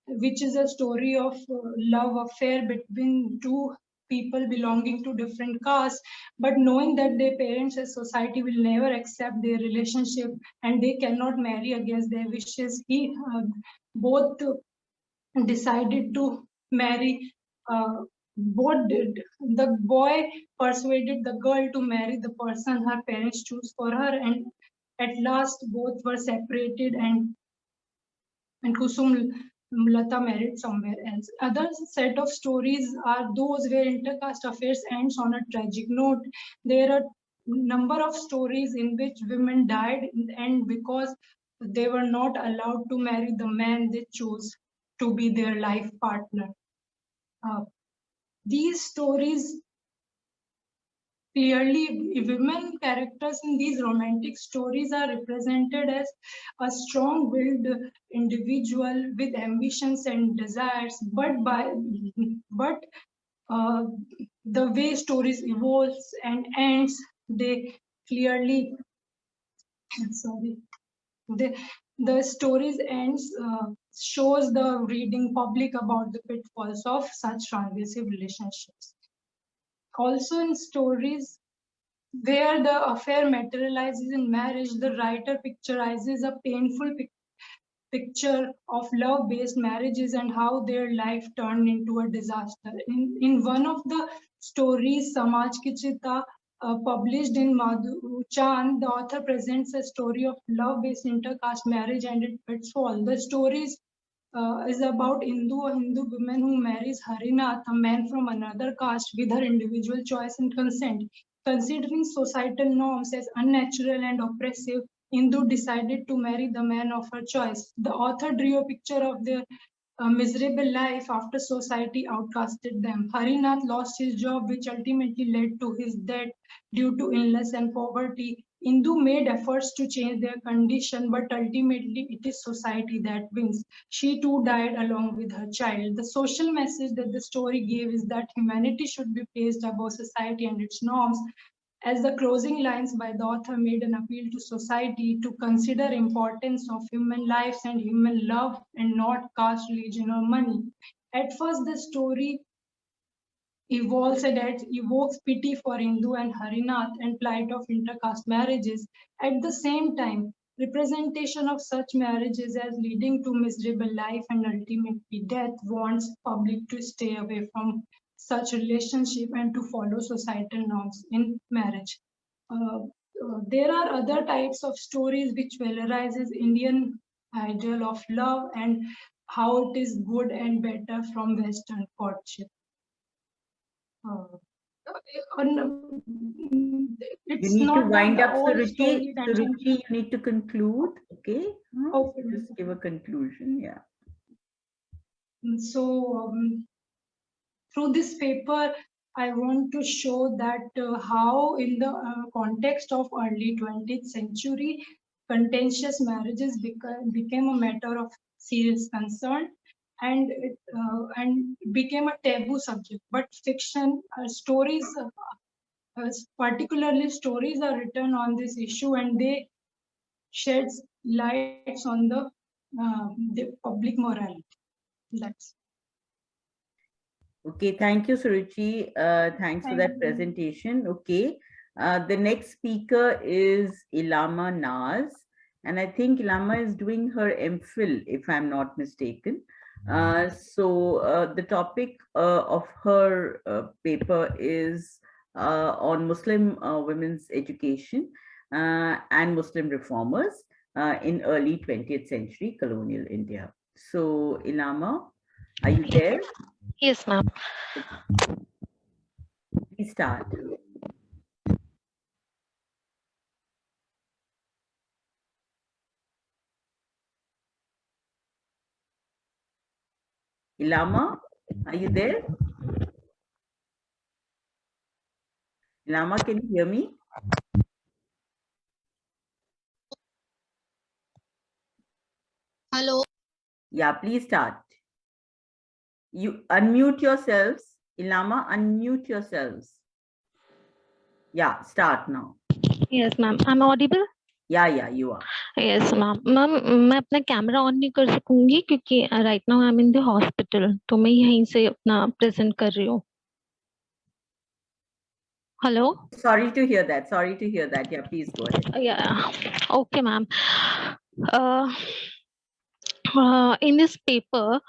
which is a story of love affair between two people belonging to different castes, but knowing that their parents and society will never accept their relationship and they cannot marry against their wishes, both decided to marry. The boy persuaded the girl to marry the person her parents choose for her, and at last both were separated, and Kusum Lata married somewhere else. Other set of stories are those where intercaste affairs ends on a tragic note. There are number of stories in which women died in the end because they were not allowed to marry the man they chose to be their life partner. These stories clearly, women characters in these romantic stories are represented as a strong-willed individual with ambitions and desires, but the way stories evolves and ends, they clearly the stories ends shows the reading public about the pitfalls of such transgressive relationships. Also in stories where the affair materializes in marriage, the writer picturizes a painful picture of love-based marriages and how their life turned into a disaster. In one of the stories, Samaj Ki Chita, published in Madhu Chand, the author presents a story of love-based intercaste marriage and its pitfall. The story is about a Hindu woman who marries Harinath, a man from another caste, with her individual choice and consent. Considering societal norms as unnatural and oppressive, Hindu decided to marry the man of her choice. The author drew a picture of their miserable life after society outcasted them. Harinath lost his job, which ultimately led to his death due to illness and poverty. Hindu made efforts to change their condition, but ultimately it is society that wins. She too died along with her child. The social message that the story gave is that humanity should be placed above society and its norms. As the closing lines by the author made an appeal to society to consider importance of human lives and human love and not caste, religion, or money. At first, the story evolves and it evokes pity for Hindu and Harinath and plight of intercaste marriages. At the same time, representation of such marriages as leading to miserable life and ultimately death wants public to stay away from such relationship and to follow societal norms in marriage. There are other types of stories which valorizes Indian ideal of love and how it is good and better from Western courtship. You It's need to not that wind the up, whole Suruchi. story Suruchi, you need to conclude. Okay. Okay. Just give a conclusion. Yeah. So through this paper, I want to show that how in the context of early 20th century, contentious marriages became a matter of serious concern and became a taboo subject. But fiction stories, particularly stories, are written on this issue and they sheds lights on the public morality. That's Okay, thank you, Suruchi. Thanks for Thank that you. presentation. Okay, the next speaker is Ilama Naz, and I think Ilama is doing her MPhil, if I'm not mistaken. So the topic of her paper is on Muslim women's education and Muslim reformers in early 20th century colonial India. So Ilama, are you there? Yes, ma'am. Please start. Ilama, are you there? Ilama, can you hear me? Hello. Yeah, please start. You unmute yourselves. Ilama, unmute yourselves. Yeah, start now. Yes, ma'am. I'm audible? Yeah, you are. Yes, ma'am. Ma'am मैं अपना camera on नहीं कर सकूंगी क्योंकि right now I am in the hospital, तो मैं यहीं से अपना प्रेजेंट कर रही हूँ. Hello. Sorry to hear that. Sorry to hear that. Yeah, please go ahead. Yeah. Okay, ma'am. In this paper,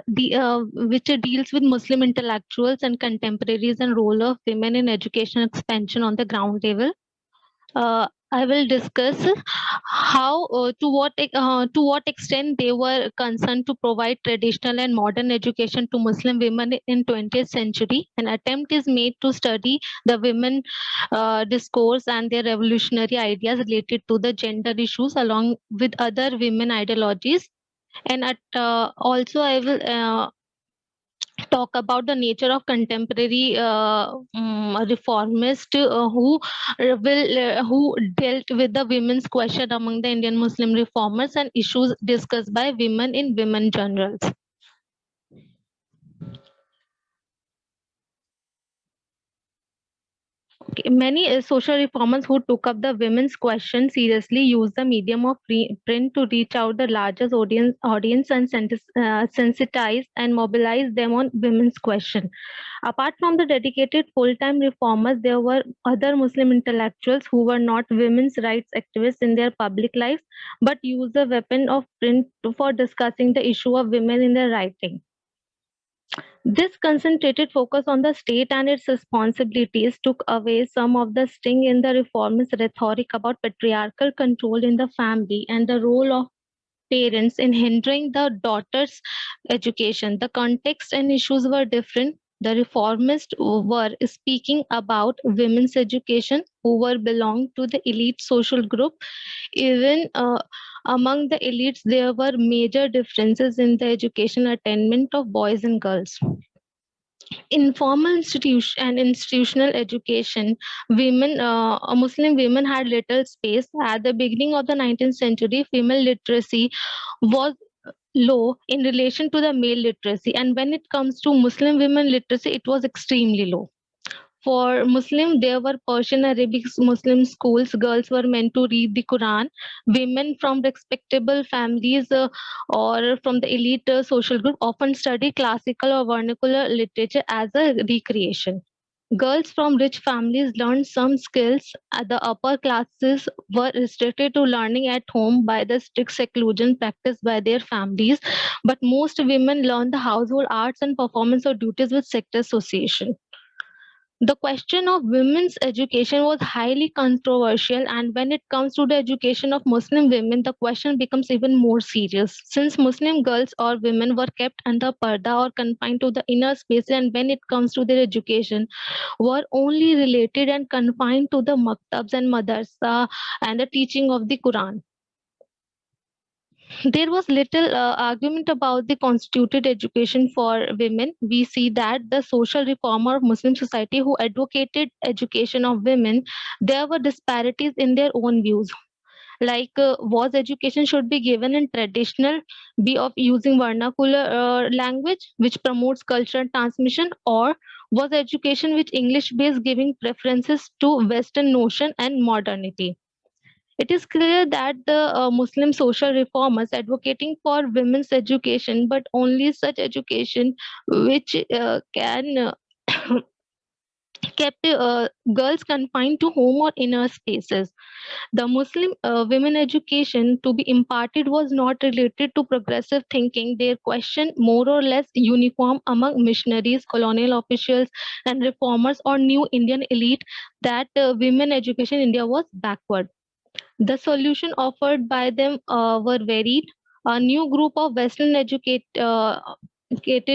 which deals with Muslim intellectuals and contemporaries and role of women in education expansion on the ground level, I will discuss how to what extent they were concerned to provide traditional and modern education to Muslim women in 20th century. An attempt is made to study the women discourse and their revolutionary ideas related to the gender issues along with other women ideologies. And also I will talk about the nature of contemporary reformists who dealt with the women's question among the Indian Muslim reformers and issues discussed by women in women journals. Okay. Many social reformers who took up the women's question seriously used the medium of print to reach out the largest audience and sensitize and mobilize them on women's question. Apart from the dedicated full-time reformers, there were other Muslim intellectuals who were not women's rights activists in their public lives, but used the weapon of print for discussing the issue of women in their writing. This concentrated focus on the state and its responsibilities took away some of the sting in the reformist rhetoric about patriarchal control in the family and the role of parents in hindering the daughter's education. The context and issues were different. The reformists were speaking about women's education who were belonged to the elite social group. Even among the elites, there were major differences in the education attainment of boys and girls. informal institution and institutional education, Muslim women had little space. At the beginning of the 19th century, female literacy was low in relation to the male literacy, and when it comes to Muslim women literacy, it was extremely low. For Muslim, there were Persian Arabic Muslim schools. Girls were meant to read the Quran. Women from respectable families or from the elite social group often study classical or vernacular literature as a recreation. Girls from rich families learned some skills. The upper classes were restricted to learning at home by the strict seclusion practiced by their families. But most women learned the household arts and performance of duties with sector association. The question of women's education was highly controversial, and when it comes to the education of Muslim women, the question becomes even more serious. Since Muslim girls or women were kept under parda or confined to the inner space, and when it comes to their education, were only related and confined to the maktabs and madrasa and the teaching of the Quran. There was little argument about the constituted education for women. We see that the social reformer of Muslim society who advocated education of women, there were disparities in their own views. Like, was education should be given in traditional way of using vernacular language, which promotes cultural transmission, or was education with English based giving preferences to Western notion and modernity? It is clear that the Muslim social reformers advocating for women's education, but only such education which can kept girls confined to home or inner spaces. The Muslim women education to be imparted was not related to progressive thinking. Their question more or less uniform among missionaries, colonial officials, and reformers or new Indian elite that women education in India was backward. The solution offered by them were varied. A new group of educated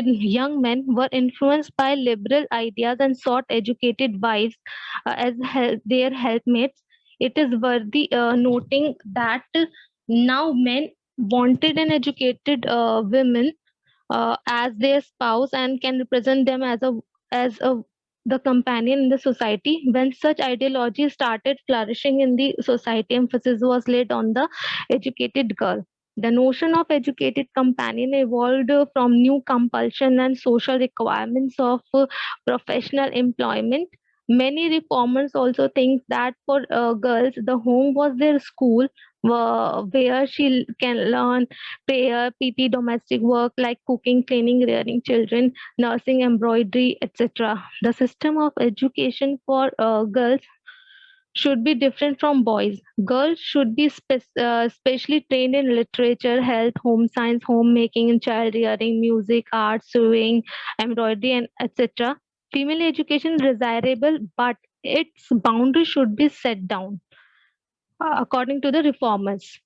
young men were influenced by liberal ideas and sought educated wives as their helpmates. It is worthy noting that now men wanted an educated women as their spouse and can represent them as a the companion in the society. When such ideology started flourishing in the society, emphasis was laid on the educated girl. The notion of educated companion evolved from new compulsion and social requirements of professional employment. Many reformers also think that for girls, the home was their school, where she can learn prayer, PT, domestic work like cooking, cleaning, rearing children, nursing, embroidery, etc. The system of education for girls should be different from boys. Girls should be specially trained in literature, health, home science, homemaking, child rearing, music, art, sewing, embroidery, and etc. Female education is desirable, but its boundary should be set down according to the reformers.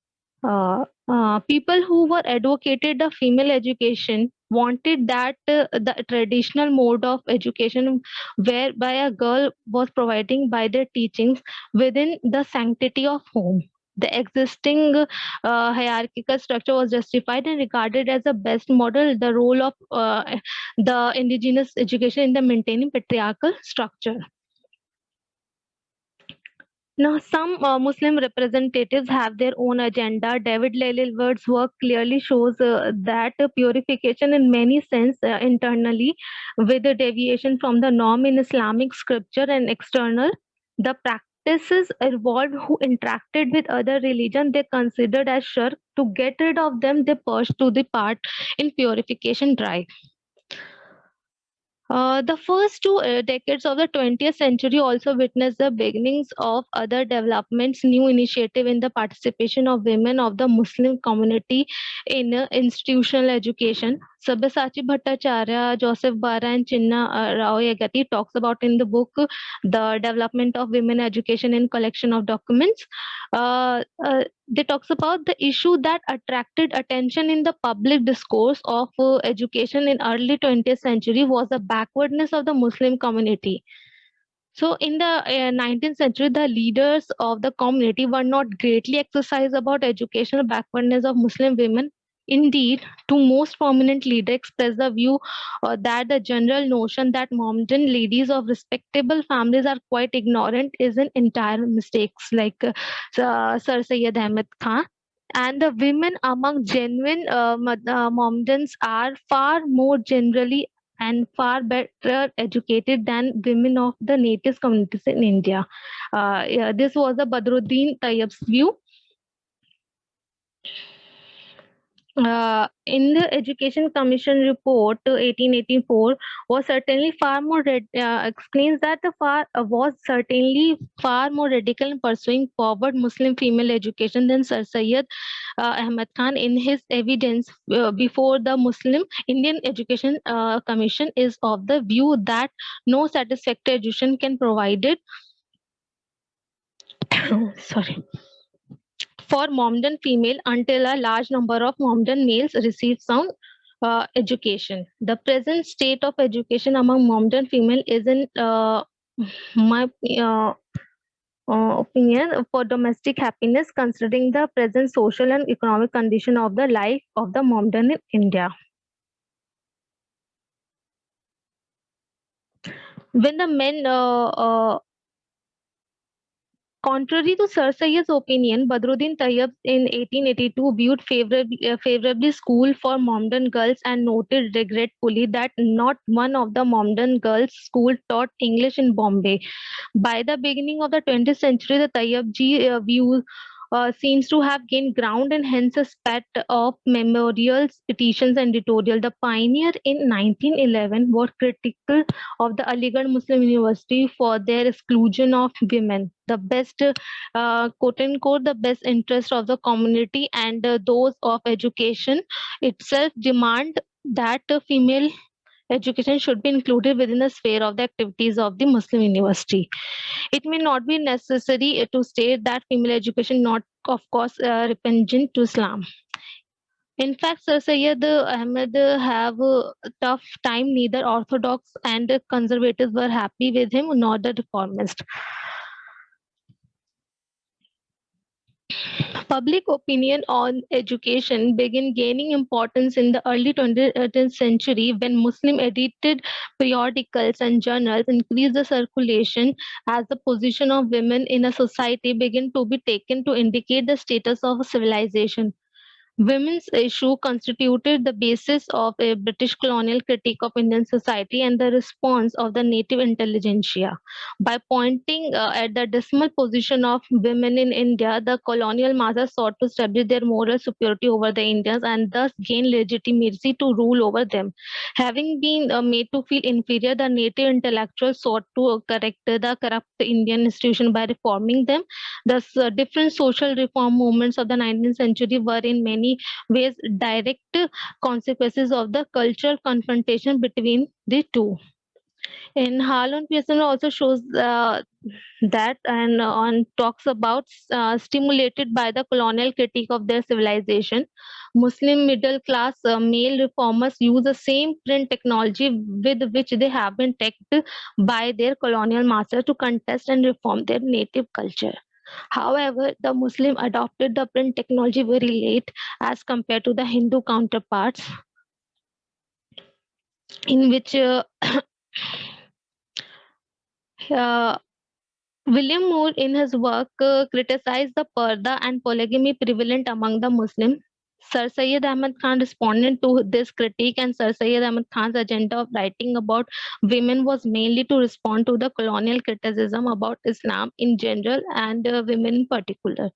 People who were advocated the female education wanted that the traditional mode of education whereby a girl was providing by their teachings within the sanctity of home. The existing hierarchical structure was justified and regarded as the best model. The role of the indigenous education in the maintaining patriarchal structure. Now, some Muslim representatives have their own agenda. David Lilward's work clearly shows that purification, in many sense, internally, with a deviation from the norm in Islamic scripture and external, the practices involved who interacted with other religion, they considered as shirk. To get rid of them, they purged to the part in purification drive. The first two decades of the 20th century also witnessed the beginnings of other developments, new initiative in the participation of women of the Muslim community in institutional education. Sabyasachi Bhattacharya, Joseph Bara, and Chinna Rao Yagati talks about in the book The Development of Women Education in Collection of Documents. They talks about the issue that attracted attention in the public discourse of education in early 20th century was the backwardness of the Muslim community. So in the 19th century, the leaders of the community were not greatly exercised about educational backwardness of Muslim women. Indeed, two most prominent leaders expressed the view that the general notion that Mohammedan ladies of respectable families are quite ignorant is an entire mistake, like Sir Syed Ahmed Khan. And the women among genuine Mohammedans are far more generally and far better educated than women of the native communities in India. Yeah, this was the Badruddin Tayyib's view. In the Education Commission report 1884 was certainly far more explains that the was certainly far more radical in pursuing forward Muslim female education than Sir Syed Ahmed Khan. In his evidence before the Muslim Indian Education Commission is of the view that no satisfactory education can provided sorry for Mohammedan female until a large number of Mohammedan males receive sound education. The present state of education among Mohammedan female is in my opinion for domestic happiness, considering the present social and economic condition of the life of the Mohammedan in India. When the men contrary to Sir Syed's opinion, Badruddin Tayyib in 1882 viewed favorably school for Mohammedan girls and noted regretfully that not one of the Mohammedan girls' school taught English in Bombay. By the beginning of the 20th century, the Tayyibji view seems to have gained ground and hence a spat of memorials, petitions, and editorial. The pioneer in 1911 was critical of the Aligarh Muslim University for their exclusion of women. The best, quote unquote, the best interest of the community and those of education itself demand that female education should be included within the sphere of the activities of the Muslim university. It may not be necessary to state that female education not, of course, repugnant to Islam. In fact, Sir Syed Ahmed have a tough time. Neither orthodox and conservatives were happy with him, nor the reformists. Public opinion on education began gaining importance in the early 20th century when Muslim edited periodicals and journals increased the circulation as the position of women in a society began to be taken to indicate the status of a civilization. Women's issue constituted the basis of a British colonial critique of Indian society and the response of the native intelligentsia. By pointing at the dismal position of women in India, the colonial masters sought to establish their moral superiority over the Indians and thus gain legitimacy to rule over them. Having been made to feel inferior, the native intellectuals sought to correct the corrupt Indian institution by reforming them. Thus, different social reform movements of the 19th century were in many ways direct consequences of the cultural confrontation between the two. In Harlan Pearson also shows that and on talks about stimulated by the colonial critique of their civilization, Muslim middle class male reformers use the same print technology with which they have been tagged by their colonial masters to contest and reform their native culture. However, the Muslim adopted the print technology very late as compared to the Hindu counterparts, in which William Moore, in his work, criticized the parda and polygamy prevalent among the Muslims. Sir Syed Ahmed Khan responded to this critique, and Sir Syed Ahmed Khan's agenda of writing about women was mainly to respond to the colonial criticism about Islam in general and women in particular.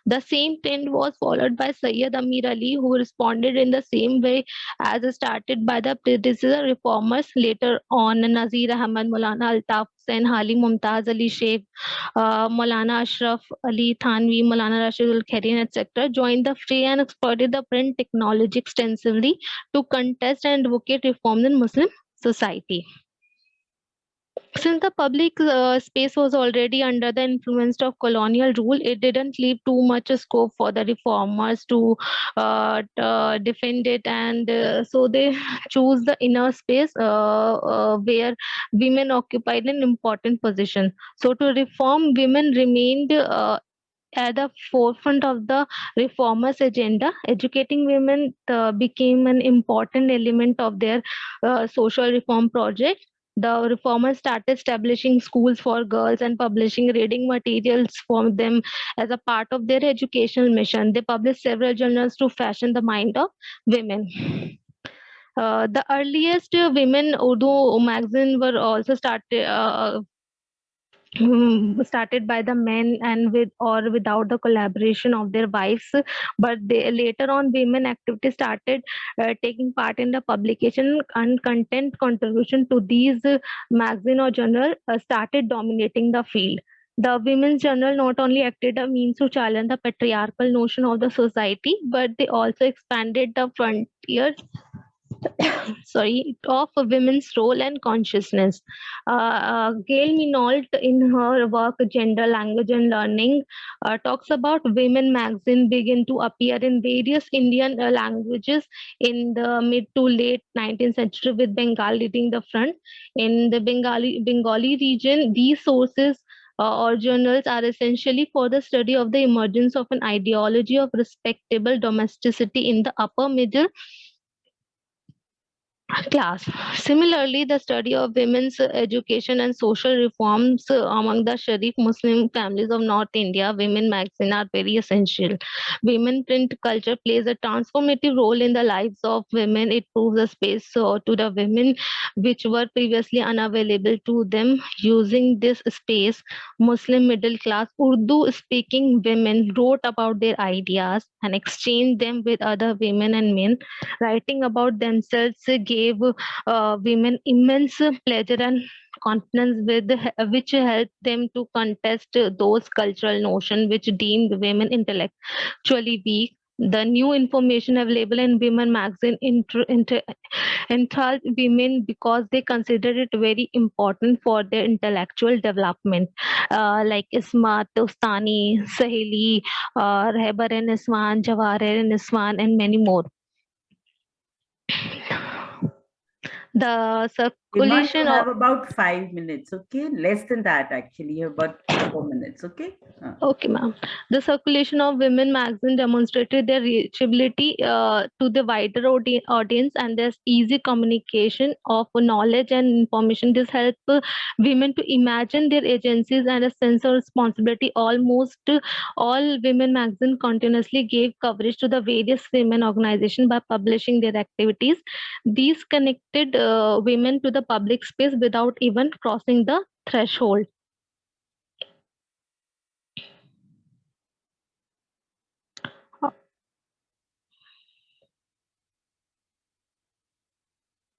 The same trend was followed by Sayyid Amir Ali, who responded in the same way as started by the predecessor reformers later on Nazir Ahmad, Maulana Altaf Hussain, Hali Mumtaz Ali Sheikh, Maulana Ashraf Ali Thanvi, Maulana Rashidul Kharin, etc., joined the fray and exploited the print technology extensively to contest and advocate reforms in Muslim society. Since the public space was already under the influence of colonial rule, it didn't leave too much scope for the reformers to defend it, and so they choose the inner space where women occupied an important position. So to reform, women remained at the forefront of the reformers' agenda. Educating women became an important element of their social reform project. The reformers started establishing schools for girls and publishing reading materials for them as a part of their educational mission. They published several journals to fashion the mind of women. The earliest women Urdu magazine were also started by the men and with or without the collaboration of their wives, but later on women activities started taking part in the publication and content contribution to these magazine or journal started dominating the field. The women's journal not only acted a means to challenge the patriarchal notion of the society, but they also expanded the frontiers of women's role and consciousness. Gail Minault, in her work Gender, Language and Learning, talks about women magazine begin to appear in various Indian languages in the mid to late 19th century, with Bengal leading the front. In the Bengali region, these sources or journals are essentially for the study of the emergence of an ideology of respectable domesticity in the upper middle class. Similarly, the study of women's education and social reforms among the Sharif Muslim families of North India, women magazine are very essential. Women print culture plays a transformative role in the lives of women. It proves a space to the women which were previously unavailable to them. Using this space, Muslim middle class Urdu speaking women wrote about their ideas and exchanged them with other women and men. Writing about themselves gave women immense pleasure and confidence, which helped them to contest those cultural notions which deemed women intellectually weak. The new information available in women magazine enthralled women because they considered it very important for their intellectual development, like Ismat Ustani, Saheli, Rehbar and Iswan, Jawahir and Iswan, and many more. The Rima, you circulation have of about 5 minutes, okay? Less than that, actually. You have about 4 minutes, okay? Okay, ma'am. The circulation of women magazine demonstrated their reachability to the wider audience, and there's easy communication of knowledge and information. This helped women to imagine their agencies and a sense of responsibility. Almost all women magazine continuously gave coverage to the various women organizations by publishing their activities. These connected women to the public space without even crossing the threshold.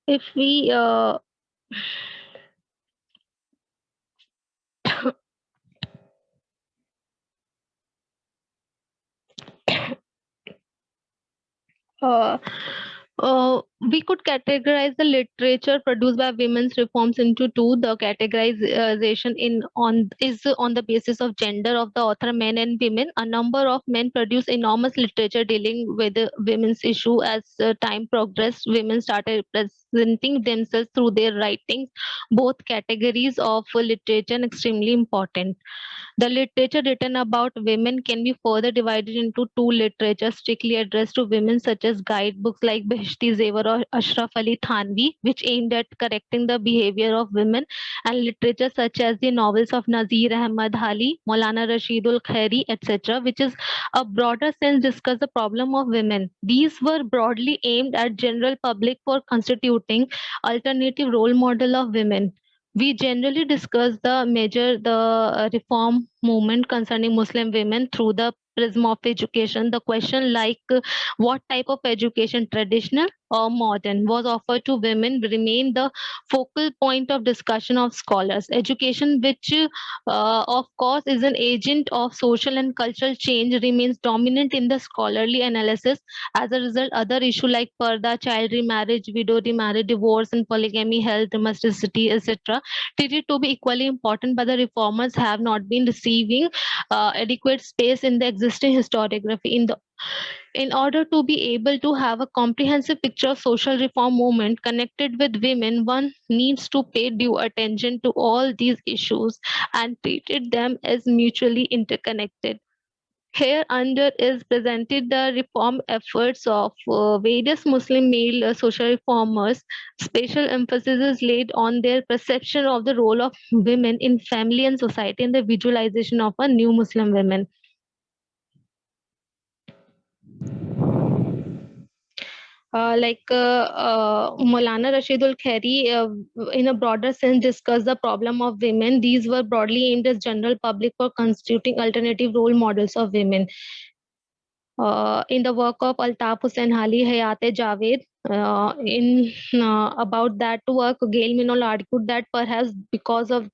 If we uh, we could categorize the literature produced by women's reforms into two. The categorization is on the basis of gender of the author, men and women. A number of men produce enormous literature dealing with the women's issue. As time progressed, women started representing themselves through their writings. Both categories of literature are extremely important. The literature written about women can be further divided into two: literature strictly addressed to women, such as guidebooks like Behishti Zevar or Ashraf Ali Thanvi, which aimed at correcting the behavior of women, and literature such as the novels of Nazir Ahmad Ali, Maulana Rashidul Khairi, etc., which is a broader sense discuss the problem of women. These were broadly aimed at general public for constituting alternative role model of women. We generally discuss the reform movement concerning Muslim women through the prism of education. The question like what type of education, traditional or modern, was offered to women remain the focal point of discussion of scholars. Education, which of course is an agent of social and cultural change, remains dominant in the scholarly analysis. As a result, other issues like parda, child remarriage, widow remarriage, divorce and polygamy, health, domesticity, etc., treated to be equally important by the reformers, have not been receiving adequate space in the existing historiography. In order to be able to have a comprehensive picture of social reform movement connected with women, one needs to pay due attention to all these issues and treated them as mutually interconnected. Here under is presented the reform efforts of various Muslim male social reformers. Special emphasis is laid on their perception of the role of women in family and society and the visualization of a new Muslim women. Maulana Rashidul Khairi, in a broader sense, discussed the problem of women. These were broadly aimed at general public for constituting alternative role models of women. In the work of Altaf Hussain Hali, Hayate Javed, in about that work, Gail Minol argued that perhaps because of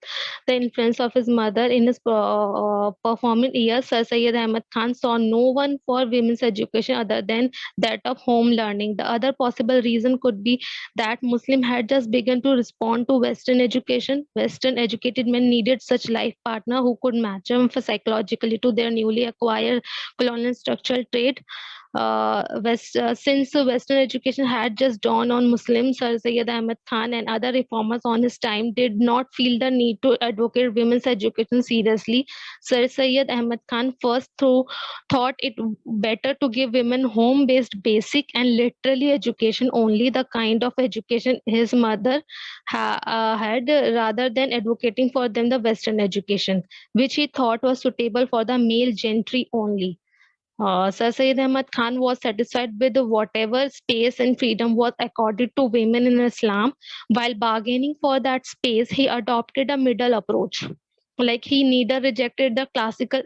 the influence of his mother in his performing years, Sir Syed Ahmad Khan saw no one for women's education other than that of home learning. The other possible reason could be that Muslim had just begun to respond to Western education. Western educated men needed such life partner who could match them psychologically to their newly acquired colonial structural trade. Since Western education had just dawned on Muslims, Sir Syed Ahmad Khan and other reformers on his time did not feel the need to advocate women's education seriously. Sir Syed Ahmad Khan first thought it better to give women home-based basic and literary education, only the kind of education his mother had, rather than advocating for them the Western education, which he thought was suitable for the male gentry only. Sir Syed Ahmad Khan was satisfied with whatever space and freedom was accorded to women in Islam. While bargaining for that space, he adopted a middle approach. Like he neither rejected the classical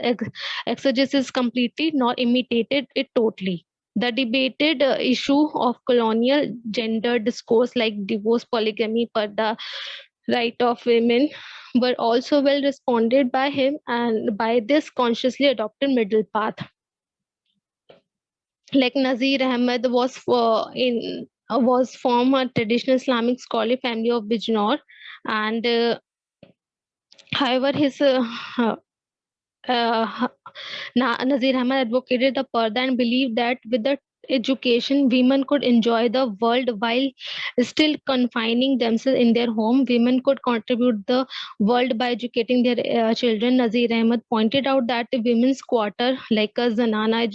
exegesis completely nor imitated it totally. The debated issue of colonial gender discourse like divorce, polygamy, parda, right of women were also well responded by him, and by this consciously adopted middle path. Like Nazir Ahmed was from a traditional Islamic scholarly family of Bijnor, and however his Nazir Ahmed advocated the Parda and believed that with the education, women could enjoy the world while still confining themselves in their home. Women could contribute the world by educating their children. Nazir Ahmed pointed out that the women's quarter, like a Zanana,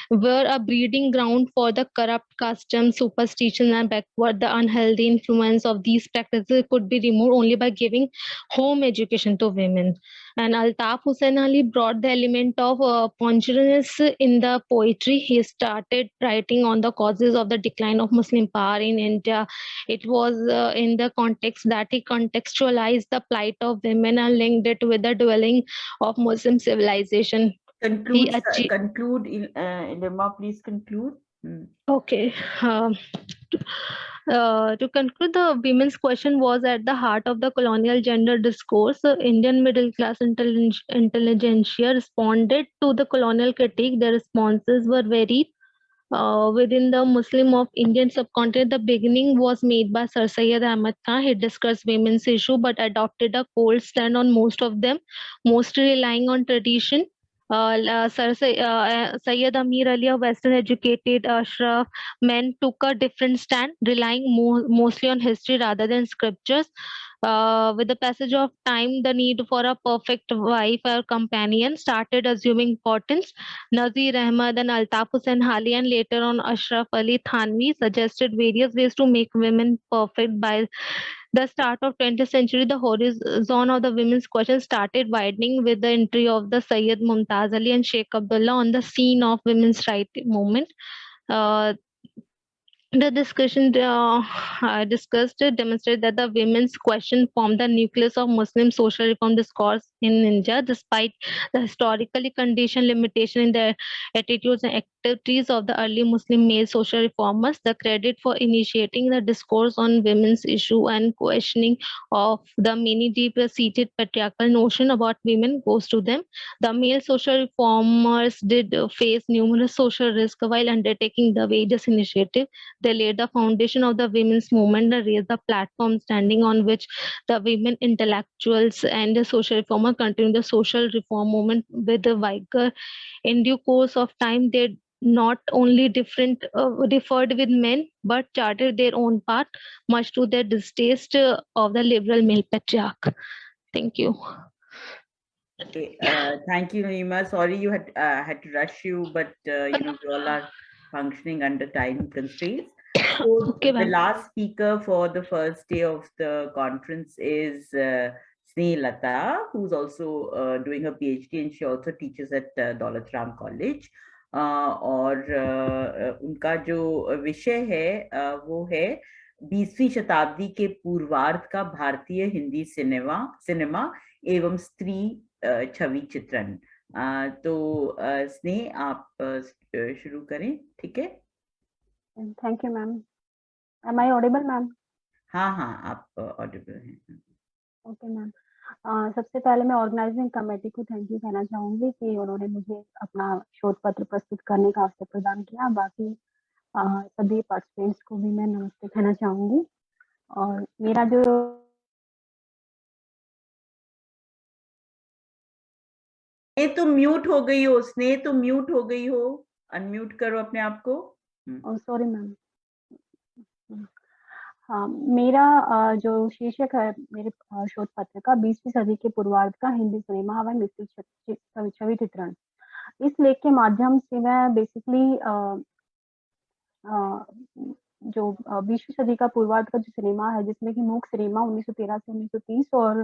were a breeding ground for the corrupt customs, superstitions, and backward. The unhealthy influence of these practices could be removed only by giving home education to women. And Altaf Hussain Ali brought the element of ponderous in the poetry. He started writing on the causes of the decline of Muslim power in India. It was in the context that he contextualized the plight of women and linked it with the dwelling of Muslim civilization. Conclude, achieved- conclude, Ilma, please conclude. Okay. To conclude, the women's question was at the heart of the colonial gender discourse. The Indian middle class intelligentsia responded to the colonial critique. Their responses were varied. Within the Muslim of Indian subcontinent, the beginning was made by Sir Syed Ahmad Khan. He discussed women's issue but adopted a cold stand on most of them, mostly relying on tradition. Syed Amir Ali, a Western educated Ashraf men, took a different stand, relying mostly on history rather than scriptures. With the passage of time, the need for a perfect wife or companion started assuming importance. Nazir Ahmad and Altaf Hussain Hali and later on Ashraf Ali Thanvi suggested various ways to make women perfect. By the start of 20th century, the horizon of the women's question started widening with the entry of the Sayyid Mumtaz Ali and Sheikh Abdullah on the scene of women's rights movement. The discussion discussed demonstrated that the women's question formed the nucleus of Muslim social reform discourse in India, despite the historically conditioned limitation in the attitudes and activities of the early Muslim male social reformers. The credit for initiating the discourse on women's issue and questioning of the many deep-seated patriarchal notion about women goes to them. The male social reformers did face numerous social risks while undertaking the various initiatives. They laid the foundation of the women's movement and raised the platform standing on which the women intellectuals and the social reformer continued the social reform movement with the vigor. In due course of time, they not only differed with men but charted their own path, much to the distaste of the liberal male patriarch. Thank you. Okay, thank you, Naeema. Sorry you had to rush you, but you know, we all are functioning under time constraints. So Okay, the ma'am. last speaker for the first day of the conference is Snehlata, who's also doing her PhD, and she also teaches at Daulat Ram College. और उनका जो विषय है वो है 20वीं शताब्दी के पूर्वार्ध का भारतीय हिंदी सिनेमा एवं स्त्री छवि चित्रण। तो स्नेह आप शुरू करें, ठीक है? Thank you ma'am. Am I audible ma'am? हाँ हाँ, आप ऑडिबल हैं। Okay ma'am. सबसे पहले मैं ऑर्गेनाइजिंग कमेटी को थैंक यू कहना चाहूँगी कि उन्होंने मुझे अपना शोध पत्र प्रस्तुत करने का अवसर प्रदान किया। बाकी सभी पार्टिसिपेंट्स को भी मैं नमस्ते कहना चाहूँगी। और मेरा जो स्नेह तुम म्यूट हो गई हो, स्नेह तुम म्यूट हो गई हो, अनम्यूट करो अपने आप को। Sorry ma'am. हाँ, मेरा जो शीर्षक है मेरे शोध पत्र का 20वीं सदी के पूर्वार्ध का हिंदी सिनेमा व मिश्रित छवि चित्रण। इस लेख के माध्यम से मैं बेसिकली जो 20वीं सदी का पूर्वार्ध का जो सिनेमा है, जिसमें कि मूक सिनेमा 1913 से 1930 और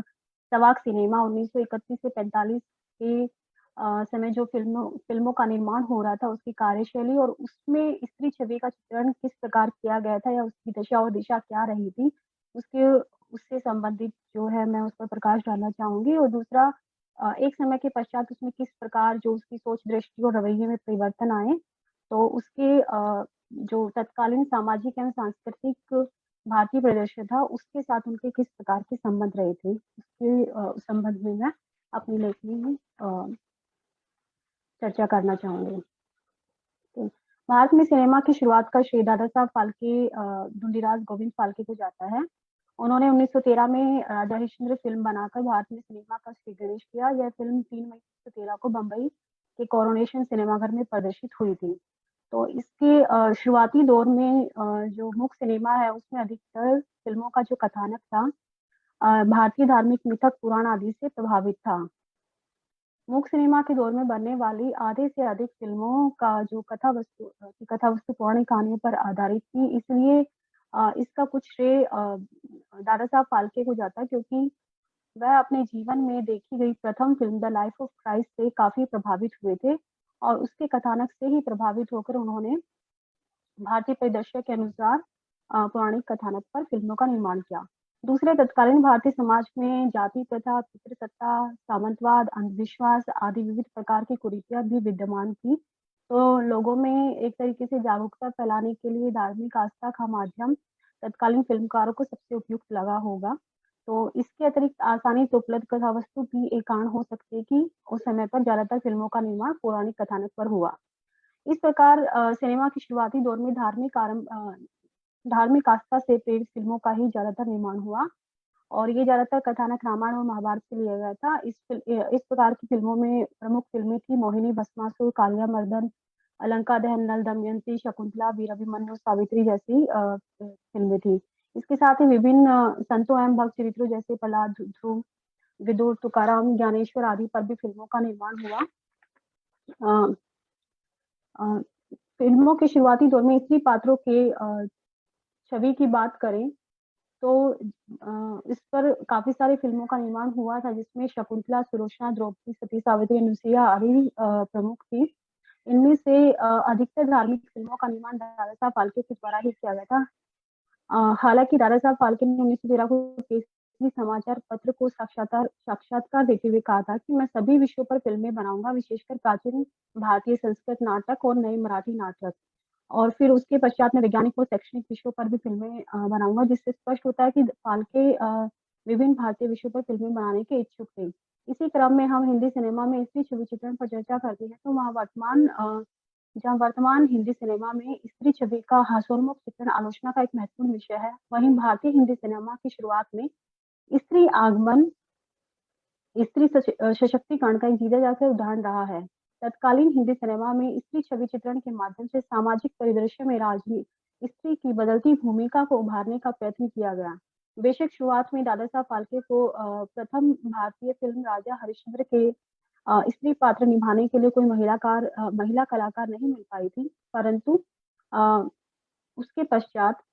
सवाक सिनेमा 1931 से 45 के समय जो फिल्मों का निर्माण हो रहा था, उसकी कार्यशैली और उसमें स्त्री छवि का चित्रण किस प्रकार किया गया था या उसकी दशा और दिशा क्या रही थी, उससे संबंधित जो है मैं उस पर प्रकाश डालना चाहूँगी। और दूसरा एक समय के पश्चात उसमें किस प्रकार जो उसकी सोच, दृष्टि और रवैये में परिवर्तन आए, तो उसके जो तत्कालीन सामाजिक एवं सांस्कृतिक भारतीय परिदृश्य था, उसके साथ उनके किस प्रकार के संबंध रहे थे, उसके संबंध में मैं अपनी लेखनी में चर्चा करना चाहूँगी। तो भारत में सिनेमा की शुरुआत का श्रेय दादा साहब फाल्के, ढूंढीराज गोविंद फाल्के को जाता है। उन्होंने 1913 में राजा हरिश्चंद्र फिल्म बनाकर भारत में सिनेमा का श्री गणेश किया। यह फिल्म 3 मई 1913 को बम्बई के कोरोनेशन सिनेमाघर में प्रदर्शित हुई थी। तो इसके शुरुआती दौर में जो मुख्य सिनेमा है, उसमें अधिकतर फिल्मों का जो कथानक था भारतीय धार्मिक मिथक, पुराण आदि से प्रभावित था। मुख्य सिनेमा के दौर में बनने वाली आधे से अधिक फिल्मों का जो कथा वस्तु पौराणिक कहानियों पर आधारित थी, इसलिए इसका कुछ श्रेय दादा साहब फाल्के को जाता है, क्योंकि वह अपने जीवन में देखी गई प्रथम film the life of Christ से काफी प्रभावित हुए थे और उसके कथानक से ही प्रभावित होकर उन्होंने भारतीय परिदृश्य के अनुसार पौराणिक कथानक पर फिल्मों का निर्माण किया। दूसरे, तत्कालीन भारतीय समाज में जाति प्रथा, पितृसत्ता, सामंतवाद, अंधविश्वास आदि विविध प्रकार की कुरीतियां भी विद्यमान थी। तो लोगों में एक तरीके से जागरूकता फैलाने के लिए धार्मिक आस्था का माध्यम तत्कालीन फिल्मकारों को सबसे उपयुक्त लगा होगा। तो इसके अतिरिक्त आसानी से उपलब्ध कथा वस्तु भी एक कारण हो सकती है कि उस समय पर ज्यादातर फिल्मों का निर्माण पौराणिक कथानक पर हुआ। इस प्रकार सिनेमा के शुरुआती दौर में धार्मिक आस्था से प्रेरित फिल्मों का ही ज्यादातर निर्माण हुआ और ये ज्यादातर कथानक रामायण और महाभारत से लिया गया था। इस प्रकार की फिल्मों में प्रमुख फिल्में थी मोहिनी, भस्मासुर, कालिया मर्दन, अलंका दहन, नल दमयंती, शकुंतला, वीर अभिमन्यु, सावित्री जैसी फिल्में थी। इसके साथ ही विभिन्न संतों एवं भक्त चरित्रों जैसे प्रहलाद, ध्रुव, विदुर, तुकाराम, ज्ञानेश्वर आदि पर भी फिल्मों का निर्माण हुआ। फिल्मों के शुरुआती दौर में स्त्री पात्रों के छवि की बात करें तो इस पर काफी सारी फिल्मों का निर्माण हुआ था, जिसमें शकुंतला, सुलोचना, द्रौपदी, सती सावित्री, अनुसुईया आदि प्रमुख थी। इनमें से अधिकतर धार्मिक फिल्मों का निर्माण दादा साहब फाल्के के द्वारा ही किया गया था। हालांकि दादा साहब फाल्के ने 1913 को केसरी समाचार पत्र को साक्षात्कार देते हुए कहा था कि मैं सभी विषयों पर फिल्में बनाऊंगा, विशेषकर प्राचीन भारतीय संस्कृत नाटक और नए मराठी नाटक, और फिर उसके पश्चात में वैज्ञानिक और शैक्षणिक विषयों पर भी फिल्में बनाऊंगा। जिससे स्पष्ट होता है कि फाल्के विभिन्न भारतीय विषयों पर फिल्में बनाने के इच्छुक थे। इसी क्रम में हम हिंदी सिनेमा में स्त्री छवि चित्रण पर चर्चा करते हैं, तो जहाँ वर्तमान हिंदी सिनेमा में स्त्री छवि का हास्योन्मुख चित्रण आलोचना का एक महत्वपूर्ण विषय है, वहीं भारतीय हिंदी सिनेमा की शुरुआत में स्त्री आगमन स्त्री सशक्तिकरण का एक जीता जाता उदाहरण रहा है। तत्कालीन हिंदी सिनेमा में स्त्री छवि चित्रण के माध्यम से सामाजिक परिदृश्य में स्त्री की बदलती भूमिका को उभारने का प्रयत्न किया गया। बेशक शुरुआत में दादा साहब फाल्के को प्रथम भारतीय फिल्म राजा हरिश्चंद्र के स्त्री पात्र निभाने के लिए कोई महिला कलाकार नहीं मिल पाई थी, परंतु उसके पश्चात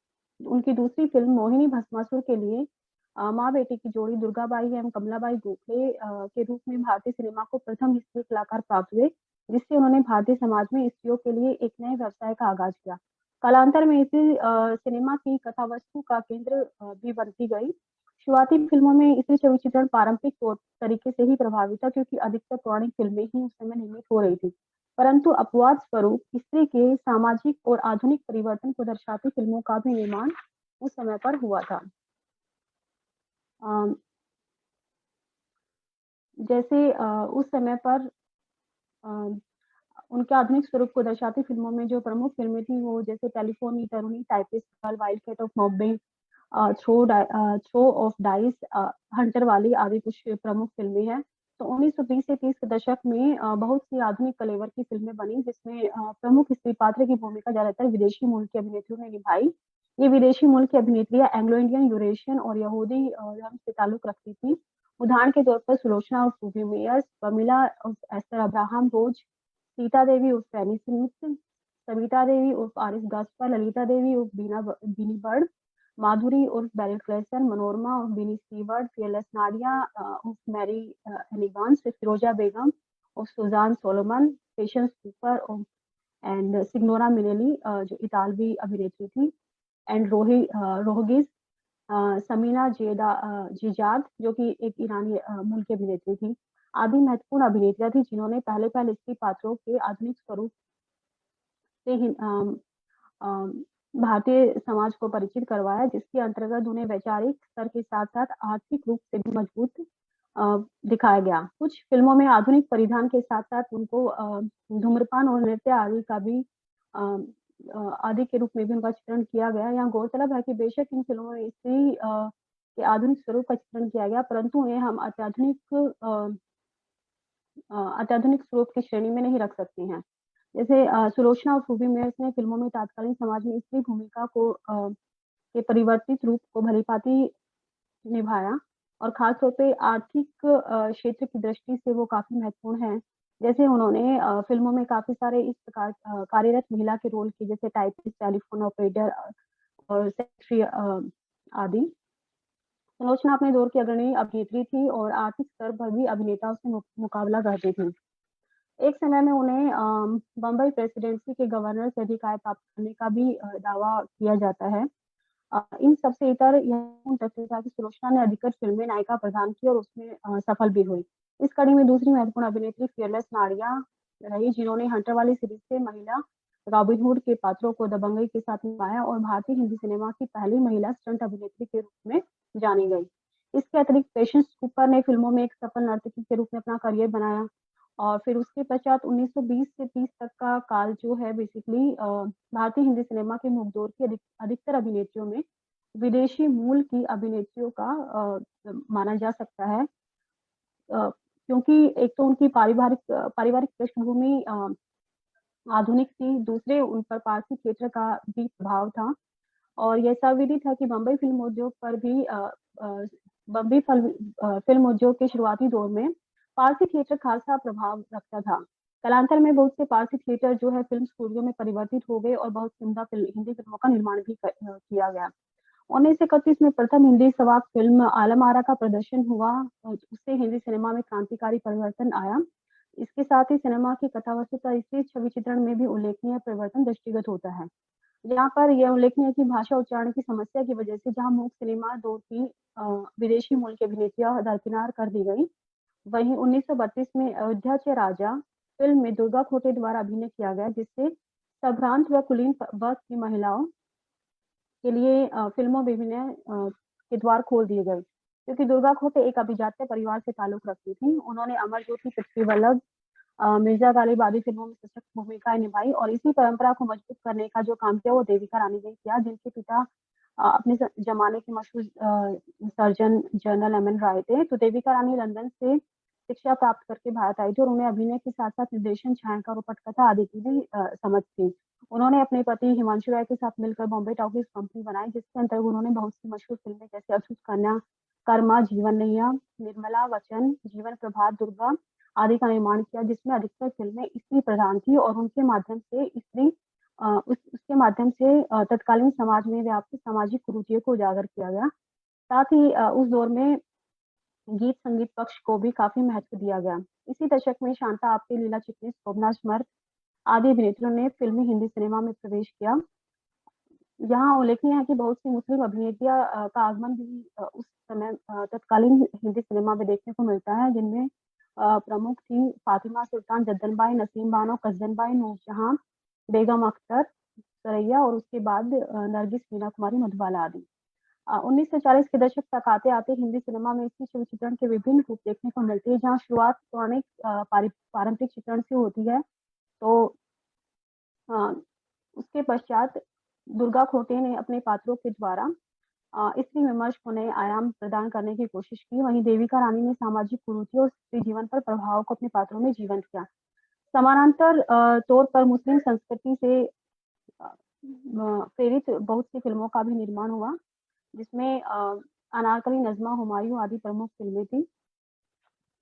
उनकी दूसरी फिल्म मोहिनी भस्मासुर के लिए माँ बेटी की जोड़ी दुर्गाबाई एवं कमलाबाई गोखले के रूप में भारतीय सिनेमा को प्रथम स्त्री कलाकार प्राप्त हुए, जिससे उन्होंने भारतीय समाज में स्त्रियों के लिए एक नए व्यवसाय का आगाज किया। कालांतर में इसी सिनेमा की कथा वस्तु का केंद्र भी बनती गई। शुरुआती फिल्मों में स्त्री छवि चित्रण पारंपरिक तौर तरीके से ही प्रभावित था, क्योंकि अधिकतर पौराणिक फिल्में ही उस समय निर्मित हो रही थी, परंतु अपवाद स्वरूप स्त्री के सामाजिक और आधुनिक परिवर्तन को दर्शाती फिल्मों का भी निर्माण उस समय पर हुआ था। जैसे उस समय पर उनके आधुनिक स्वरूप को दर्शाती फिल्मों में जो प्रमुख फिल्में थी वो जैसे telephone, Taruni, typist girl, wild cat of Bombay, throw of dice, hunter वाली आदि कुछ प्रमुख फिल्में हैं। तो 1920 से 30 के दशक में बहुत सी आधुनिक कलेवर की फिल्में बनी, जिसमें प्रमुख स्त्री पात्र की भूमिका ज्यादातर विदेशी मूल की अभिनेत्रियों ने निभाई। ये विदेशी मूल की अभिनेत्रियां एंग्लो इंडियन, यूरेशियन और यहूदी धर्म से ताल्लुक रखती थी। उदाहरण के तौर पर सुलोचना उर्फ रूबी मेयर्स, पमीला उर्फ एस्टर अब्राहम रोज, सीता देवी उर्फ फैनी स्मिथ, सविता देवी उर्फ आरिस गास्पर, ललिता देवी उर्फ बीनी बर्ड, माधुरी उर्फ बेरिल क्लेसन, मनोरमा उर्फ बीनी स्टीवर्ट, फियरलेस नाडिया उर्फ मैरी एलिगांस, फिरोजा बेगम उर्फ Susan Solomon, Patience Cooper and Signora Minelli जो इतालवी अभिनेत्री थी, एंड रोहगिस, समीना जिजाद जो कि एक ईरानी मूल की अभिनेत्री थी, आदि महत्वपूर्ण अभिनेत्रियां थी जिन्होंने पहले स्त्री पात्रों के आधुनिक स्वरूप से भारतीय समाज को परिचित करवाया, जिसके अंतर्गत उन्हें वैचारिक स्तर के साथ साथ आर्थिक रूप से भी मजबूत दिखाया गया। कुछ फिल्मों में आधुनिक परिधान के साथ साथ उनको धूम्रपान और नृत्य आदि का भी आदि के रूप में भी उनका चित्रण किया गया। यहाँ गौरतलब है कि बेशक इन फिल्मों में स्त्री के आधुनिक स्वरूप का चित्रण किया गया, परंतु उन्हें हम अत्याधुनिक स्वरूप की श्रेणी में नहीं रख सकते हैं। जैसे सुलोचना और रूबी मेयर्स ने फिल्मों में तत्कालीन समाज में स्त्री भूमिका को के परिवर्तित रूप को भलीभांति निभाया, और खासतौर पे आर्थिक क्षेत्र की दृष्टि से वो काफी महत्वपूर्ण है। जैसे उन्होंने फिल्मों में काफी सारे इस प्रकार कार्यरत महिला के रोल किए, जैसे टाइपिस्ट, टेलीफोन ऑपरेटर और सेक्रेटरी आदि। सुलोचना अपने दौर की अग्रणी अभिनेत्री थी और आर्थिक स्तर पर भी अभिनेताओं से मुकाबला करती थी। एक समय में उन्हें बम्बई प्रेसिडेंसी के गवर्नर से अधिक आय प्राप्त करने का भी दावा किया जाता है। इन सबसे इतर यह तथ्य था कि सुलोचना ने अधिकतर फिल्में नायिका प्रदान की और उसमें सफल भी हुई। इस कड़ी में दूसरी महत्वपूर्ण अभिनेत्री फियरलेस नाडिया रही, जिन्होंने हंटर वाली सीरीज से महिला रॉबिन हुड के पात्रों को दबंगई के साथ निभाया और भारतीय हिंदी सिनेमा की पहली महिला स्टंट अभिनेत्री के रूप में जानी गई। इसके अतिरिक्त पेशेंस कूपर ने फिल्मों में एक सफल नर्तकी के रूप में अपना करियर बनाया, और फिर उसके पश्चात 1920 से 30 तक का काल जो है बेसिकली भारतीय हिंदी सिनेमा के मुगदौर की अधिकतर अभिनेत्रियों में विदेशी मूल की अभिनेत्रियों का माना जा सकता है, क्योंकि एक तो उनकी पारिवारिक पृष्ठभूमि आधुनिक थी, दूसरे उन पर पारसी थिएटर का भी प्रभाव था, और यह साविदित है कि बम्बई फिल्म उद्योग पर भी बम्बई फिल्म उद्योग के शुरुआती दौर में पारसी थिएटर खासा प्रभाव रखता था। कालांतर में बहुत से पारसी थिएटर जो है फिल्म स्टूडियो में परिवर्तित हो गए और बहुत उम्दा हिंदी फिल्मों का निर्माण भी किया गया। 1931 में प्रथम हिंदी सवाक फिल्म आलम आरा का प्रदर्शन हुआ, उससे हिंदी सिनेमा में क्रांतिकारी परिवर्तन आया। इसके साथ ही सिनेमा की कथा वस्तु का स्त्री छवि चित्रण में भी उल्लेखनीय परिवर्तन दृष्टिगत होता है। यहाँ पर यह उल्लेखनीय है कि भाषा उच्चारण की समस्या की वजह से जहाँ मूक सिनेमा दौर की विदेशी मूल की अभिनेत्रियां दरकिनार कर दी गई, वहीं 1932 में अयोध्या के राजा फिल्म में दुर्गा खोटे द्वारा अभिनय किया गया, जिससे संभ्रांत व कुलीन वर्ग की महिलाओं के लिए फिल्मों में अभिनय के द्वार खोल दिए गए, क्योंकि दुर्गा खोटे एक अभिजात्य परिवार से ताल्लुक रखती थी। उन्होंने अमर ज्योति, पृथ्वी वल्लभ, मिर्जा गालिब आदि फिल्मों में सशक्त भूमिकाएं निभाई, और इसी परंपरा को मजबूत करने का जो काम किया वो देविका रानी ने किया, जिनके पिता अपने जमाने के मशहूर सर्जन जनरल एम एन राय थे। तो देविका रानी लंदन से शिक्षा प्राप्त करके भारत आई थी और उन्हें अभिनय के साथ साथ निर्देशन, छायांकन और पटकथा आदि की भी समझ थी। उन्होंने अपने पति हिमांशु राय के साथ मिलकर बॉम्बे टॉकीज कंपनी बनाई, जिसके अंतर्गत उन्होंने बहुत सी मशहूर फिल्में जैसे अछूत कन्या, कर्मा, जीवन नैया, निर्मला, वचन, जीवन प्रभात, दुर्गा आदि का निर्माण किया, जिसमें अधिकतर फिल्में स्त्री प्रधान थी और उनके माध्यम से उसके माध्यम से तत्कालीन समाज में व्याप्त सामाजिक कुरीतियों को उजागर किया गया। साथ ही उस दौर में गीत संगीत पक्ष को भी काफी महत्व दिया गया। इसी दशक में शांता आप्टे, लीला चिटनिस, शोभना स्मर्त आदि अभिनेत्रियों ने फिल्मी हिंदी सिनेमा में प्रवेश किया। यहाँ उल्लेखनीय है कि बहुत सी मुस्लिम अभिनेत्रियां का आगमन भी उस समय तत्कालीन हिंदी सिनेमा में देखने को मिलता है, जिनमें प्रमुख थी फातिमा सुल्तान, जद्दनबाई, नसीम बानो, कसदनबाई, नूरजहां, बेगम अख्तर, सरैया और उसके बाद नरगिस, मीना कुमारी, मधुबाला आदि। 1940 के दशक तक आते आते हिंदी सिनेमा में स्त्री छवि चित्रण के विभिन्न रूप देखने को मिलते हैं, जहाँ शुरुआत पौराणिक पारंपरिक चित्रण से होती है। तो उसके पश्चात दुर्गा खोटे ने अपने पात्रों के द्वारा स्त्री विमर्श को नए आयाम प्रदान करने की कोशिश की। वहीं देविका रानी ने सामाजिक कुरीतियों और स्त्री जीवन पर प्रभाव को अपने पात्रों में जीवंत किया। समानांतर तौर पर मुस्लिम संस्कृति से प्रेरित बहुत सी फिल्मों का भी निर्माण हुआ, जिसमें अनारकली, नजमा, हुमायूं आदि प्रमुख फिल्में थी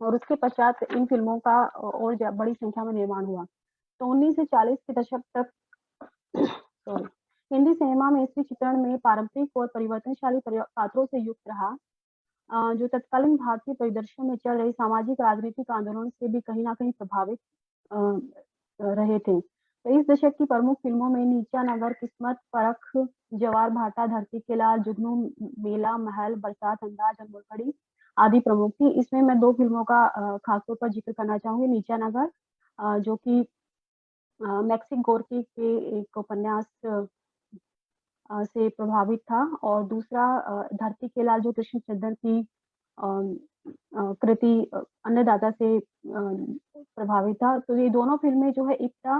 और उसके पश्चात इन फिल्मों का और बड़ी संख्या में निर्माण हुआ। तो 1940 के दशक तक हिंदी सिनेमा में स्त्री चित्रण में पारंपरिक और परिवर्तनशाली पात्रों से युक्त रहा, जो तत्कालीन भारतीय परिदृश्य में चल रही सामाजिक राजनीतिक आंदोलन से भी कहीं ना कहीं प्रभावित रहे थे। तो इस दशक की प्रमुख फिल्मों में नीचा नगर, किस्मत, परख, जवार भाटा, धरती के लाल, जुगनू, मेला, महल, बरसात, अंदाज और मुरखड़ी आदि प्रमुख थी। इसमें मैं दो फिल्मों का खासतौर पर जिक्र करना चाहूंगी। नीचा नगर, जो कि मैक्सिम गोर्की के एक उपन्यास से प्रभावित था, और दूसरा धरती के लाल, जो कृष्णचंद्र की कृति अन्नदाता से प्रभावित था। तो ये दोनों फिल्में जो है इप्टा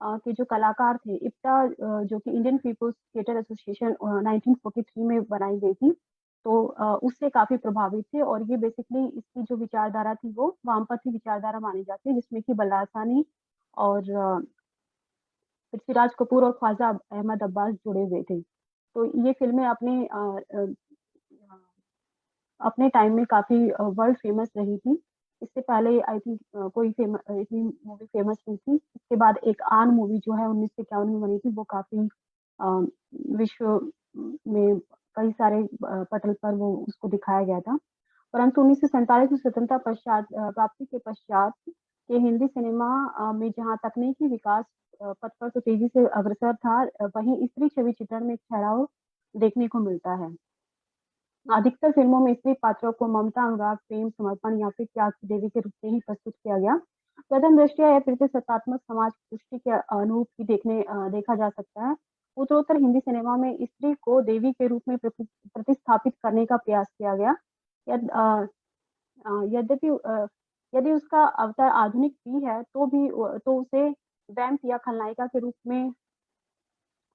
के जो कलाकार थे, इप्टा जो कि इंडियन पीपुल्स थिएटर एसोसिएशन 1943 में बनाई गई थी, तो उससे काफी प्रभावित थे। और ये बेसिकली इसकी जो विचारधारा थी वो वामपंथी विचारधारा मानी जाती है, जिसमें कि बल्लाल सानी और पृथ्वीराज कपूर और ख्वाजा अहमद अब्बास जुड़े हुए थे। तो ये फिल्में अपने टाइम में काफी वर्ल्ड फेमस रही थी। इससे पहले आई थिंक कोई इतनी मूवी फेमस नहीं थी। इसके बाद एक आन मूवी जो है 1951 में बनी थी, वो काफी विश्व में कई सारे पटल पर वो उसको दिखाया गया था। परंतु 1947 में स्वतंत्रता प्राप्ति के पश्चात के हिंदी सिनेमा में जहाँ तकनीकी विकास पथ पर तो तेजी से अग्रसर था, वहीं स्त्री छवि चित्रण में एक ठहराव देखने को मिलता है। अधिकतर फिल्मों में स्त्री पात्रों को ममता, अनुराग, प्रेम, समर्पण या फिर त्याग की देवी के रूप में ही प्रस्तुत किया गया। प्रथम दृष्टया यह प्रतिसत्तात्मक समाज दृष्टि के अनुरूप ही देखा जा सकता है। उत्तरोत्तर हिंदी सिनेमा में स्त्री को देवी के रूप में प्रतिस्थापित करने का प्रयास किया गया। यदि उसका अवतार आधुनिक भी है, तो उसे वैम्प या खलनायिका के रूप में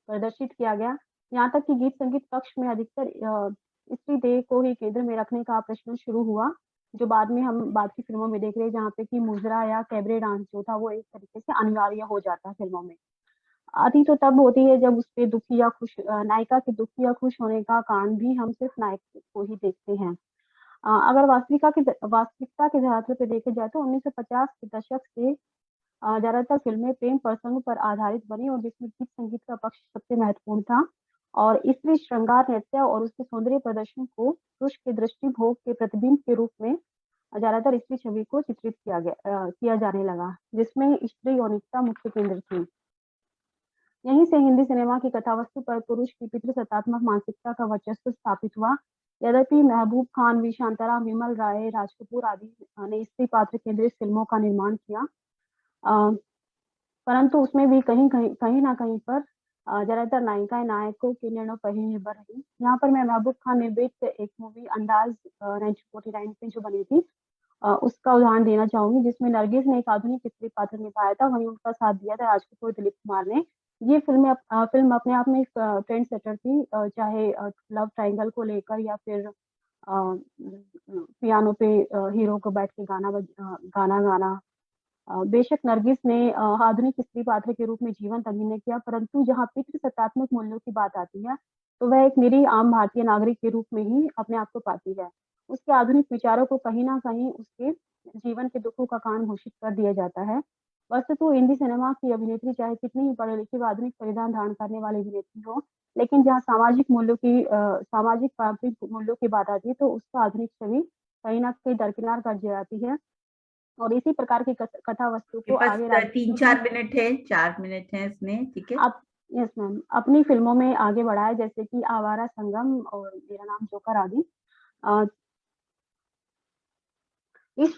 प्रदर्शित किया गया। यहाँ तक कि गीत संगीत पक्ष में अधिकतर स्त्री देह को ही केंद्र में रखने का प्रश्न शुरू हुआ, जो बाद में हम बाद की फिल्मों में देख रहे हैं, जहाँ पे कि मुजरा या कैबरे डांस जो था वो एक तरीके से अनिवार्य हो जाता है फिल्मों में। आती तो तब होती है जब उसपे दुखी या खुश नायिका के दुखी या खुश होने का कारण भी हम सिर्फ नायक को ही देखते हैं। अगर वास्तविकता के धरातल पे देखे जाए तो 1950 के दशक से ज्यादातर फिल्में प्रेम प्रसंग पर आधारित बनी, और जिसमें गीत संगीत का पक्ष सबसे महत्वपूर्ण था, और स्त्री श्रृंगार, नृत्य और उसके सौंदर्य प्रदर्शन को पुरुष के दृष्टिभोग के प्रतिबिंब के रूप में ज्यादातर स्त्री छवि को चित्रित किया जाने लगा, जिसमें स्त्री यौनिकता मुख्य केंद्र थी। यहीं से हिंदी सिनेमा की कथावस्तु पर पुरुष की पितृसत्तात्मक मानसिकता का वर्चस्व स्थापित हुआ। यद्यपि महबूब खान, वी शांताराम, विमल राय, राज कपूर आदि ने स्त्री पात्र केंद्रित फिल्मों का निर्माण किया, परंतु उसमें भी कहीं ना कहीं पर ज्यादातर नायिकाएं नायकों के निर्णय पर ही निर्भर रही। यहाँ पर मैं महबूब खान निर्मित एक मूवी अंदाज 1949 में जो बनी थी, उसका उदाहरण देना चाहूंगी, जिसमें नरगिस ने एक आधुनिक स्त्री पात्र निभाया था। वहीं उनका साथ दिया था राज कपूर, दिलीप कुमार ने। ये फिल्म अपने आप में एक ट्रेंड सेटर थी, चाहे लव ट्रायंगल को लेकर या फिर पियानो पे हीरो को बैठ के गाना गाना बेशक नरगिस ने आधुनिक स्त्री पात्र के रूप में जीवंत अभिनय किया, परंतु जहाँ पितृसत्तात्मक मूल्यों की बात आती है तो वह एक निरीह आम भारतीय नागरिक के रूप में ही अपने आप को पाती है। उसके आधुनिक विचारों को कहीं ना कहीं उसके जीवन के दुखों का कारण घोषित कर दिया जाता है। वस्तुतः हिंदी सिनेमा की अभिनेत्री चाहे कितनी ही पढ़े लिखी व आधुनिक परिधान धारण करने वाली अभिनेत्री हो, लेकिन जहाँ सामाजिक पारंपरिक मूल्यों की बात आती है तो उसका आधुनिक छवि कहीं ना कहीं दरकिनार कर दी जाती है। और इसी प्रकार की कथा वस्तु को बस आगे 3-4 मिनट है, 4 मिनट है इसमें, ठीक है। आप यस मैम अपनी फिल्मों में आगे बढ़ाया, जैसे कि आवारा संगम और मेरा नाम जोकर आदि। अ, इस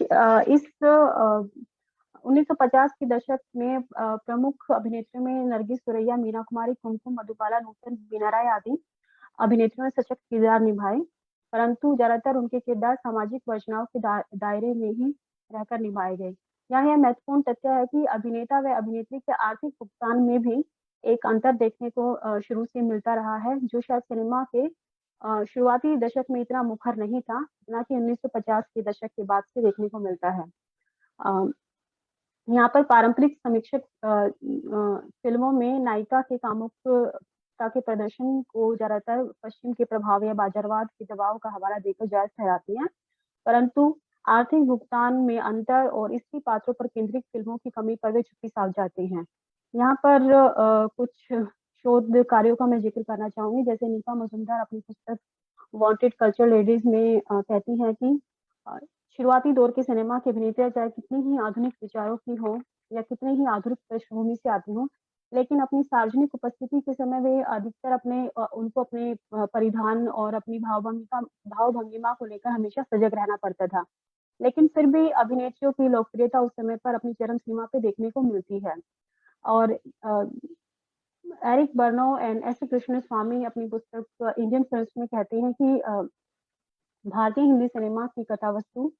1950 के दशक में प्रमुख अभिनेत्रियों में नरगिस सुरैया, मीना कुमारी, कुमकुम, मधुबाला, नूतन, बीना राय आदि अभिनेत्रियों ने सशक्त किरदार निभाए, परंतु ज्यादातर उनके किरदार सामाजिक वर्चनाओं के दायरे में ही रहकर निभाए गए। यहाँ यह महत्वपूर्ण तथ्य है कि अभिनेता व अभिनेत्री के आर्थिक भुगतान में भी एक अंतर देखने को शुरू से मिलता रहा है, जो शायद सिनेमा के शुरुआती दशक में इतना मुखर नहीं था, ना कि 1950 के दशक के बाद से देखने को मिलता है। यहाँ पर पारंपरिक समीक्षक फिल्मों में नायिका के कामुकता के प्रदर्शन को ज्यादातर पश्चिम के प्रभाव या बाजारवाद के दबाव का हवाला देकर जायज ठहराती हैं, परंतु आर्थिक भुगतान में अंतर और स्त्री पात्रों पर केंद्रित फिल्मों की कमी पर वे चुप्पी साध जाते हैं। यहाँ पर कुछ शोध कार्यों का मैं जिक्र करना चाहूंगी, जैसे नीता मजुमदार अपनी पुस्तक वांटेड कल्चरल लेडीज में कहती हैं कि शुरुआती दौर के सिनेमा की अभिनेत्रियां चाहे कितनी ही आधुनिक विचारों की हो या कितनी ही आधुनिक पृष्ठभूमि से आती हो, लेकिन अपनी सार्वजनिक उपस्थिति के समय वे अधिकतर उनको अपने परिधान और अपनी भाव भंगिमा को लेकर हमेशा सजग रहना पड़ता था। लेकिन फिर भी अभिनेत्रियों की लोकप्रियता उस समय पर अपनी चरम सीमा पे देखने को मिलती है। और एरिक बर्नो एंड एस कृष्ण स्वामी अपनी पुस्तक इंडियन फिल्म्स में कहते हैं कि भारतीय हिंदी सिनेमा की कथा वस्तु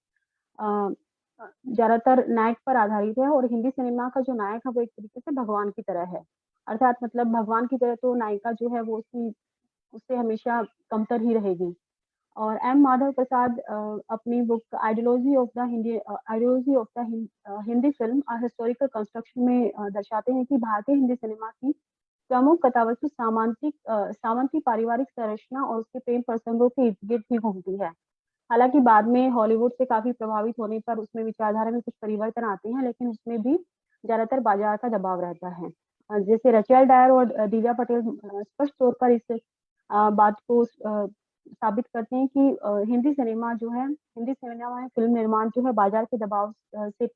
ज्यादातर नायक पर आधारित है और हिंदी सिनेमा का जो नायक है वो एक तरीके से भगवान की तरह है, अर्थात मतलब भगवान की तरह तो नायिका जो है वो उससे हमेशा कमतर ही रहेगी। और एम माधव प्रसाद अपनी book ideology of the Hindi film historical construction में दर्शाते हैं कि भारतीय हिंदी सिनेमा की प्रमुख कथावस्तु सामंती पारिवारिक संरचना और उसके प्रेम प्रसंगों के इर्द गिर्द ही घूमती है। हालांकि बाद में हॉलीवुड से काफी प्रभावित होने पर उसमें विचारधारा में कुछ परिवर्तन आते हैं, लेकिन उसमें भी ज्यादातर बाजार का दबाव रहता है। जैसे रचेल डायर और दिव्या पटेल स्पष्ट तौर पर इस बात को साबित करते हैं कि हिंदी सिनेमा में फिल्म निर्माण जो है बाजार के दबाव से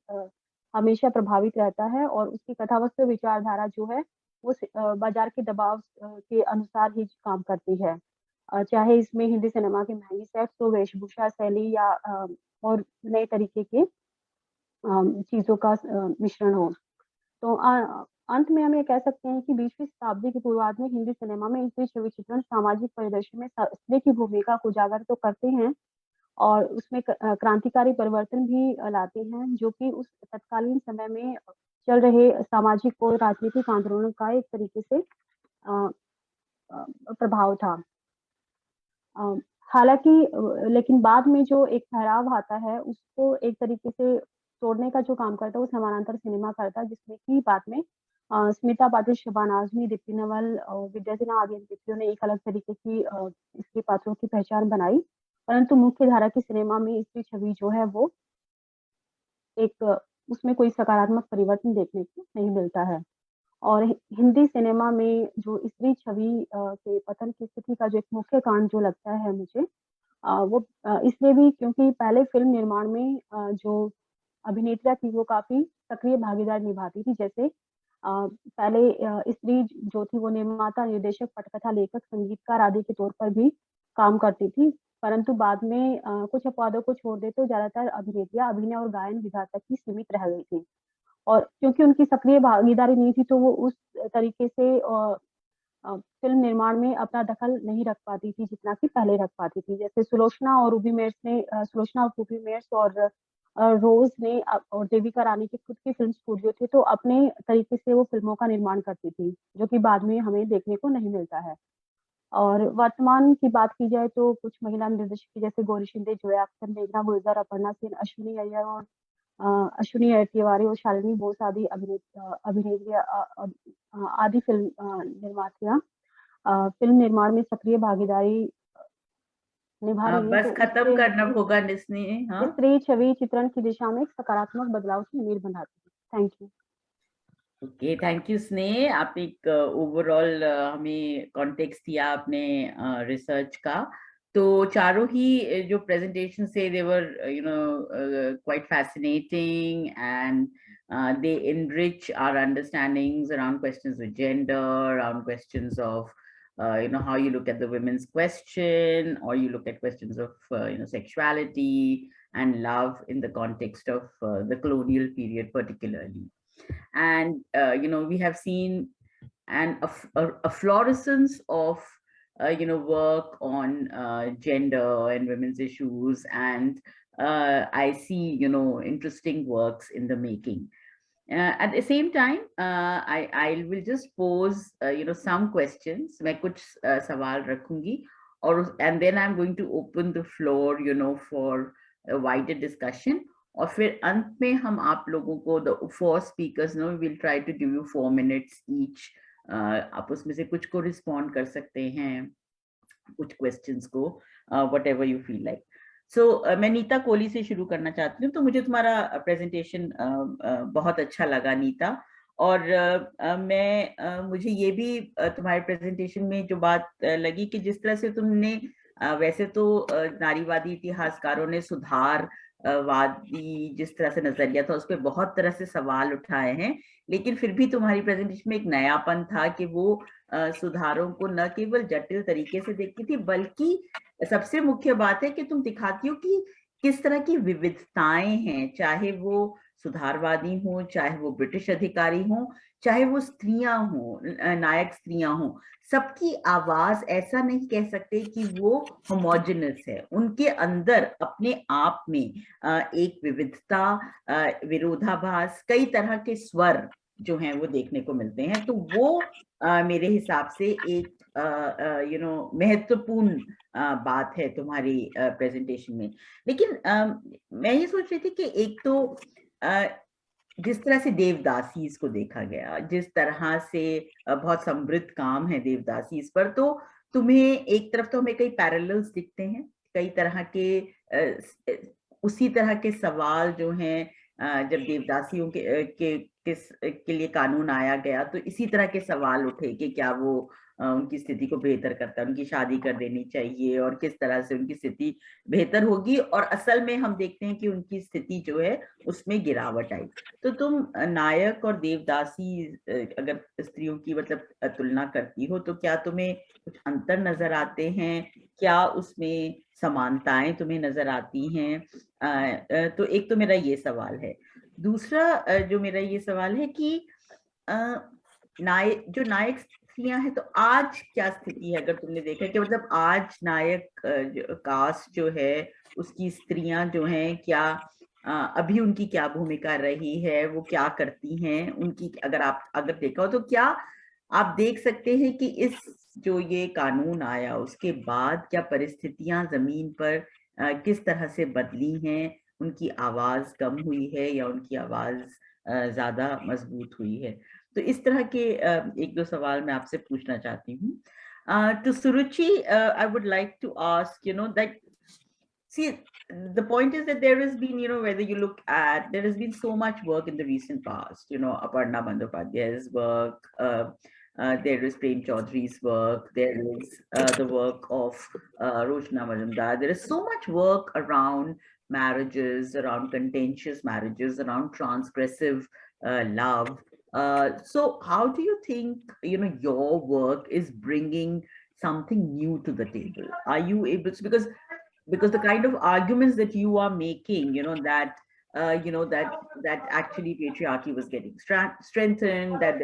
हमेशा प्रभावित रहता है और उसकी कथावस्तु विचारधारा जो है वो बाजार के दबाव के अनुसार ही काम करती है। चाहे इसमें हिंदी सिनेमा के महंगी सेट्स हो, वेशभूषा शैली या और नए तरीके के चीजों का मिश्रण हो। तो अंत में हम ये कह सकते हैं कि 20वीं शताब्दी के पूर्वार्ध में हिंदी सिनेमा में स्त्री छवि चित्रण सामाजिक परिदृश्य में स्त्री की भूमिका को उजागर तो करते हैं और उसमें क्रांतिकारी परिवर्तन भी लाते हैं, जो कि उस तत्कालीन समय में चल रहे सामाजिक और राजनीतिक आंदोलनों का एक तरीके से प्रभाव था। हालांकि लेकिन बाद में जो एक ठहराव आता है उसको एक तरीके से तोड़ने का जो काम करता है वो समानांतर सिनेमा करता है, जिसमें कि बाद में स्मिता पाटिल, शबाना आजमी, दीप्ति नवल और विद्या सिन्हा आदि अभिनेत्रियों ने एक अलग तरीके की स्त्री पात्रों की पहचान बनाई, परंतु मुख्य धारा की सिनेमा में स्त्री छवि जो है वो उसमें कोई सकारात्मक परिवर्तन देखने को नहीं मिलता है। और हिंदी सिनेमा में जो स्त्री छवि के पतन की स्थिति का जो एक मुख्य कारण जो लगता है मुझे वो इसलिए भी क्योंकि पहले फिल्म निर्माण में जो अभिनेत्रियां थी वो काफी सक्रिय भागीदारी निभाती थी। जैसे पहले स्त्री जो थी वो निर्माता, निर्देशक, पटकथा लेखक, संगीतकार आदि के तौर पर भी काम करती थी, परंतु बाद में कुछ अपवादों को छोड़ दे तो ज्यादातर अभिनेत्रियां अभिनय और गायन विधा तक ही सीमित रह गई थी और क्योंकि उनकी सक्रिय भागीदारी नहीं थी तो वो उस तरीके से फिल्म निर्माण में अपना दखल नहीं रख पाती थी जितना कि पहले रख पाती थी। जैसे सुलोचना और रूबी मेयर्स और रोज ने और देविका रानी के खुद की फिल्म स्टूडियो थे, तो अपने तरीके से वो फिल्मों का निर्माण करती थी, जो कि बाद में हमें देखने को नहीं मिलता है। और वर्तमान की बात की जाए तो कुछ महिला निर्देशक जैसे गौरी शिंदे, जोया अख्तर, मेघना गुलजार, अपर्णा सेन, अश्विनी अय्यर और अश्विनी तिवारी और शालिनी बोस आदि आदि फिल्म निर्मात्रियां फिल्म निर्माण में सक्रिय भागीदारी निभा रही हैं, बस तो खत्म इससे करना होगा निस्नी। हाँ, स्त्री छवि चित्रण की दिशा में एक सकारात्मक बदलाव की उम्मीद बनाती है। Thank you. Okay, thank you स्नेह। आपने एक ओवरऑल हमें कॉन्टेक्स्ट दिया अपने रिसर्च का। तो चारों ही जो प्रेजेंटेशन से they were quite fascinating and they enrich our understandings around questions of gender, around questions of how you look at the women's question, or you look at questions of sexuality and love in the context of the colonial period particularly. And we have seen a florescence of work on gender and women's issues, and I see interesting works in the making. At the same time, I will just pose some questions. मैं कुछ सवाल रखूंगी, and then I'm going to open the floor for a wider discussion. और फिर अंत में हम आप लोगों को, the 4 speakers, we'll try to give you 4 minutes each. आप उसमें से कुछ को respond कर सकते हैं, कुछ questions को, whatever you feel like. So मैं नीता कोहली से शुरू करना चाहती हूँ। तो मुझे तुम्हारा प्रेजेंटेशन बहुत अच्छा लगा नीता, और मुझे ये भी तुम्हारे प्रेजेंटेशन में जो बात लगी कि जिस तरह से तुमने वैसे तो नारीवादी इतिहासकारों ने सुधार वादी जिस तरह से नजरिया था उस पर बहुत तरह से सवाल उठाए हैं, लेकिन फिर भी तुम्हारी प्रेजेंटेशन में एक नयापन था कि वो सुधारों को न केवल जटिल तरीके से देखती थी, बल्कि सबसे मुख्य बात है कि तुम दिखाती हो कि किस तरह की विविधताएं हैं, चाहे वो सुधारवादी हो, चाहे वो ब्रिटिश अधिकारी हो, चाहे वो स्त्रियां हो, नायक स्त्रियां हो, सबकी आवाज ऐसा नहीं कह सकते कि वो होमोजेनस है। उनके अंदर अपने आप में एक विविधता, विरोधाभास, कई तरह के स्वर जो हैं वो देखने को मिलते हैं। तो वो मेरे हिसाब से एक महत्वपूर्ण बात है तुम्हारी प्रेजेंटेशन में। लेकिन मैं ये सोच रही थी कि एक तो जिस तरह से देवदासीज को देखा गया, जिस तरह से बहुत समृद्ध काम है देवदासीज पर, तो तुम्हें एक तरफ तो हमें कई पैरेलल्स दिखते हैं, कई तरह के उसी तरह के सवाल जो हैं जब देवदासियों के लिए कानून आया गया तो इसी तरह के सवाल उठे कि क्या वो उनकी स्थिति को बेहतर करता है, उनकी शादी कर देनी चाहिए और किस तरह से उनकी स्थिति बेहतर होगी, और असल में हम देखते हैं कि उनकी स्थिति जो है उसमें गिरावट आई। तो तुम नायक और देवदासी अगर स्त्रियों की मतलब तुलना करती हो तो क्या तुम्हें कुछ अंतर नजर आते हैं, क्या उसमें समानताएं तुम्हें नजर आती हैं? तो एक तो मेरा ये सवाल है। दूसरा जो मेरा ये सवाल है कि नायक स्त्रियां हैं तो आज क्या स्थिति है? अगर तुमने देखा कि मतलब आज नायक कास्ट जो है उसकी स्त्रियां जो हैं, क्या अभी उनकी क्या भूमिका रही है, वो क्या करती हैं उनकी, अगर देखा हो तो क्या आप देख सकते हैं कि इस जो ये कानून आया उसके बाद क्या परिस्थितियां जमीन पर किस तरह से बदली हैं, उनकी आवाज कम हुई है या उनकी आवाज ज्यादा मजबूत हुई है? तो इस तरह के एक दो सवाल मैं आपसे पूछना चाहती हूँ। To Suruchi, I would like to ask, that, see, the point is that there has been, whether you look at, there has been so much work in the recent past, Aparna Bandyopadhyay's work, there is Prem Chaudhary's work, there is the work of Roshna Majumdar. There is so much work around marriages, around contentious marriages, around transgressive love. So how do you think, your work is bringing something new to the table? Are you able to, because the kind of arguments that you are making, that actually patriarchy was getting strengthened, that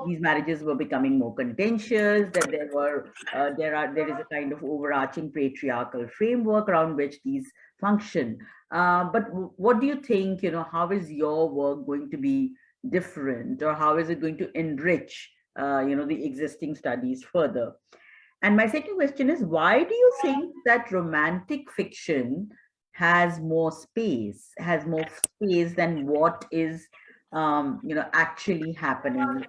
these marriages were becoming more contentious, that there is a kind of overarching patriarchal framework around which these function. But what do you think, how is your work going to be different, or how is it going to enrich the existing studies further? And my second question is, why do you think that romantic fiction has more space than what is, actually happening,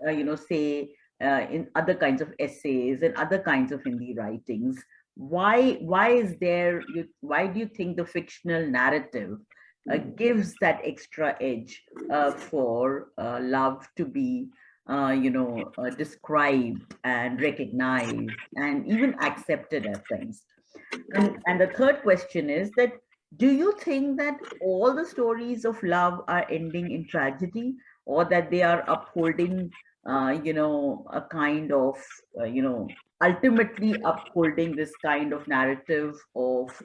say, in other kinds of essays and other kinds of Hindi writings. Why do you think the fictional narrative gives that extra edge for love to be, described and recognized and even accepted at times? And the third question is that, do you think that all the stories of love are ending in tragedy, or that they are upholding, a kind of, ultimately upholding this kind of narrative of,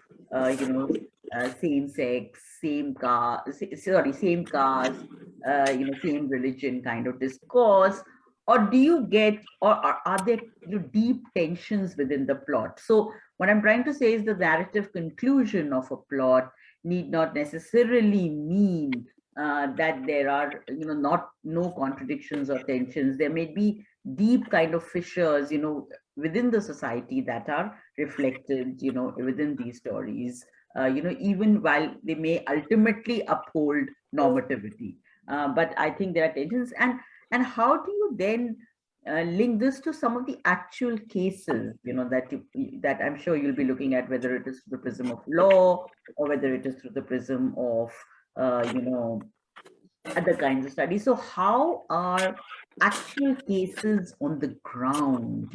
same sex, same caste, same religion kind of discourse? Or do you get, or are there, deep tensions within the plot? So what I'm trying to say is the narrative conclusion of a plot need not necessarily mean that there are, no contradictions or tensions. There may be deep kind of fissures, within the society that are reflected, within these stories, even while they may ultimately uphold normativity. But I think there are tensions. And how do you then link this to some of the actual cases, that I'm sure you'll be looking at, whether it is through the prism of law or whether it is through the prism of, other kinds of studies. So how are actual cases on the ground,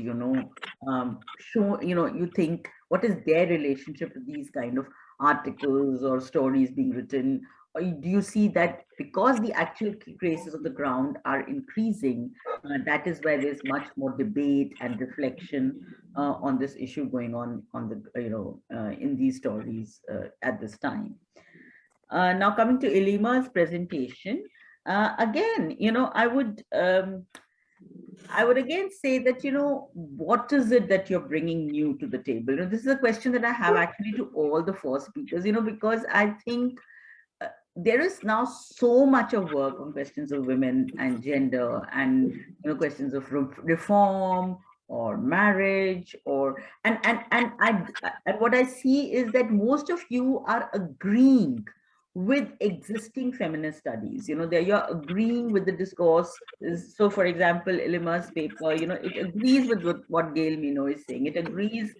show, you think, what is their relationship to these kind of articles or stories being written? Or do you see that because the actual cases on the ground are increasing, that is where there's much more debate and reflection on this issue going on the, in these stories at this time? Now coming to Ilima's presentation, again, I would again say that, what is it that you're bringing new to the table? This is a question that I have actually to all the four speakers, because I think there is now so much of work on questions of women and gender, and questions of reform or marriage, or and what I see is that most of you are agreeing with existing feminist studies. You're agreeing with the discourse. So for example, Ilima's paper, it agrees with what Gail Mino is saying. It agrees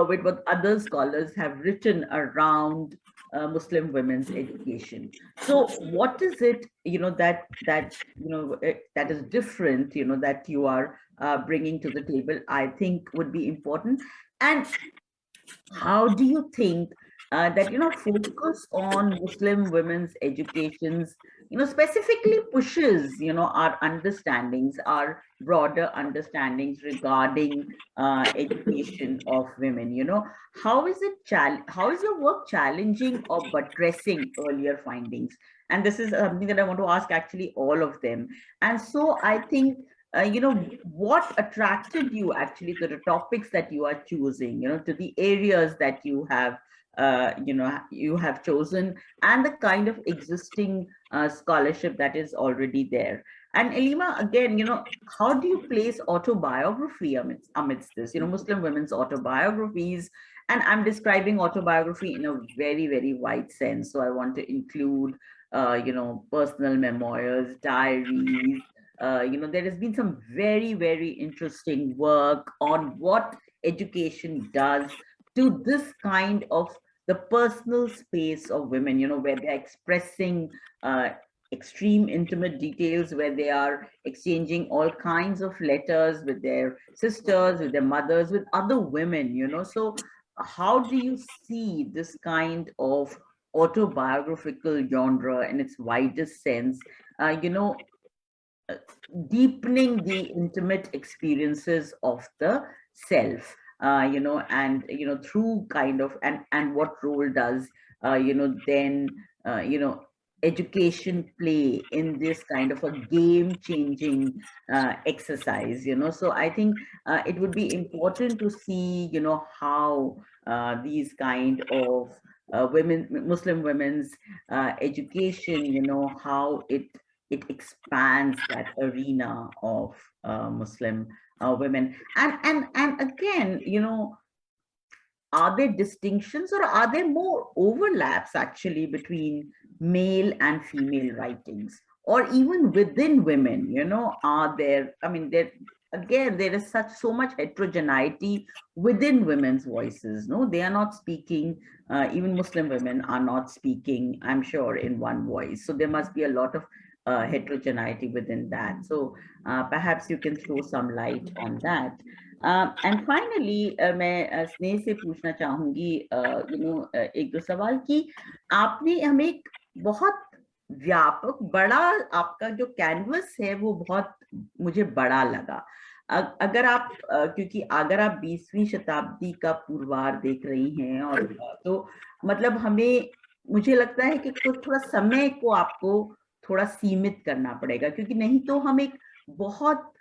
with what other scholars have written around Muslim women's education. So what is it, that is different, that you are bringing to the table, I think would be important. And how do you think that, focus on Muslim women's educations, specifically pushes, our understandings, our broader understandings regarding education of women? How is how is your work challenging or buttressing earlier findings? And this is something that I want to ask actually all of them. And so I think, what attracted you actually to the topics that you are choosing, to the areas that you have, you have chosen, and the kind of existing scholarship that is already there. And Ilima, again, how do you place autobiography amidst this, Muslim women's autobiographies? And I'm describing autobiography in a very, very wide sense. So I want to include, personal memoirs, diaries. There has been some very, very interesting work on what education does to this kind of the personal space of women, where they're expressing extreme intimate details, where they are exchanging all kinds of letters with their sisters, with their mothers, with other women, So how do you see this kind of autobiographical genre in its widest sense, deepening the intimate experiences of the self, and, through kind of, and what role does, then, education play in this kind of a game-changing exercise, So I think it would be important to see, how these kind of Muslim women's education, how it expands that arena of Muslim women. And again, are there distinctions or are there more overlaps actually between male and female writings, or even within women? You know, are there, I mean, there is so much heterogeneity within women's voices. No, they are not speaking, even Muslim women are not speaking, I'm sure, in one voice. So there must be a lot of heterogeneity within that. So perhaps you can throw some light on that. And finally, मैं स्नेह से पूछना चाहूंगी, एक दो सवाल कि आपने हमें एक बहुत व्यापक बड़ा, आपका जो कैनवस है वो बहुत मुझे बड़ा लगा. अगर आप क्योंकि अगर आप 20वीं शताब्दी का पूर्वार्ध देख रही हैं, और तो मतलब हमें, मुझे लगता है कि थोड़ा समय को आपको थोड़ा सीमित करना पड़ेगा, क्योंकि नहीं तो हम एक बहुत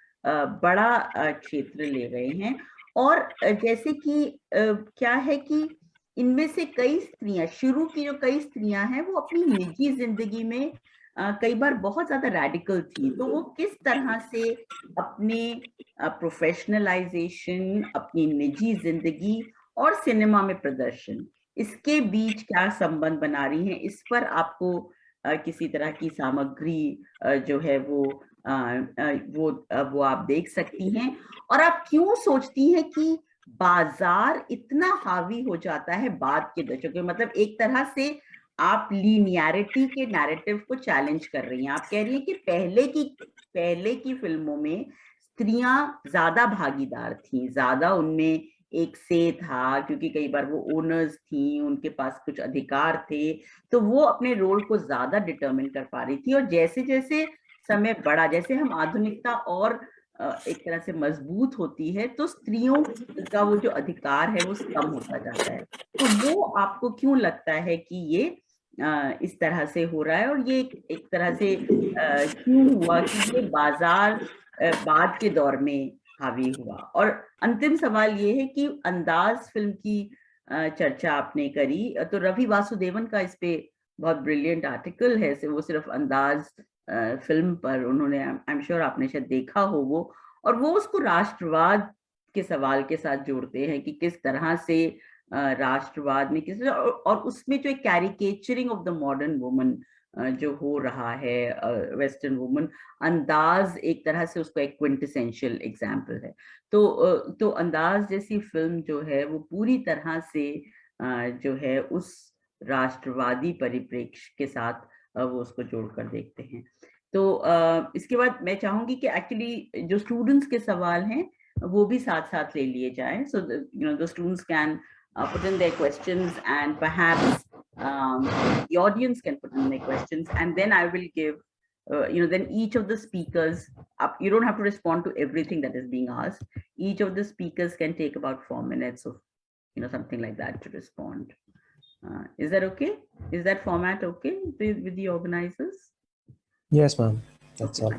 बड़ा क्षेत्र ले रहे हैं. और जैसे कि क्या है कि इनमें से कई स्त्रियां, शुरू की जो कई स्त्रियां हैं, वो अपनी निजी जिंदगी में कई बार बहुत ज्यादा रैडिकल थी. तो वो किस तरह से अपने प्रोफेशनलाइजेशन, अपनी निजी जिंदगी और सिनेमा में प्रदर्शन, इसके बीच क्या संबंध बना रही हैं, इस पर आपको किसी तरह की सामग्री जो है वो आप देख सकती हैं. और आप क्यों सोचती हैं कि बाजार इतना हावी हो जाता है बाद के दशकों में? मतलब एक तरह से आप लीनियरिटी के नैरेटिव को चैलेंज कर रही हैं. आप कह रही हैं कि पहले की फिल्मों में स्त्रियां ज्यादा भागीदार थी, ज्यादा उनमें एक से था, क्योंकि कई बार वो ओनर्स थी, उनके पास कुछ अधिकार थे, तो वो अपने रोल को ज्यादा डिटरमिन कर पा रही थी. और जैसे जैसे समय बढ़ा, जैसे हम आधुनिकता और एक तरह से मजबूत होती है, तो स्त्रियों का वो जो अधिकार है वो कम होता जाता है. तो वो आपको क्यों लगता है कि ये इस तरह से हो रहा है, और ये एक तरह से क्यों हुआ कि ये बाजार बाद के दौर में हावी हुआ? और अंतिम सवाल ये है कि अंदाज फिल्म की चर्चा आपने करी, तो रवि वासुदेवन का इस पे बहुत ब्रिलियंट आर्टिकल है. वो सिर्फ अंदाज फिल्म पर उन्होंने, आई एम श्योर आपने शायद देखा हो वो, और वो उसको राष्ट्रवाद के सवाल के साथ जोड़ते हैं कि किस तरह से राष्ट्रवाद में किस, और उसमें जो एक कैरिकेचरिंग ऑफ द मॉडर्न वुमन जो हो रहा है, वेस्टर्न वुमन, अंदाज एक तरह से उसको एक क्विंटेसेंशियल एग्जाम्पल है. तो अंदाज जैसी फिल्म जो है वो पूरी तरह से जो है उस राष्ट्रवादी परिप्रेक्ष्य के साथ वो उसको जोड़कर देखते हैं. तो इसके बाद मैं चाहूंगी कि एक्चुअली जो स्टूडेंट्स के सवाल हैं वो भी साथ साथ ले लिए जाएं, so the students can put in their questions, and perhaps the audience can put in their questions, and then I will give then each of the speakers, you don't have to respond to everything that is being asked. Each of the speakers can take about 4 minutes of something like that to respond. Is that okay? Is that format okay with the organizers? Yes, ma'am. That's all.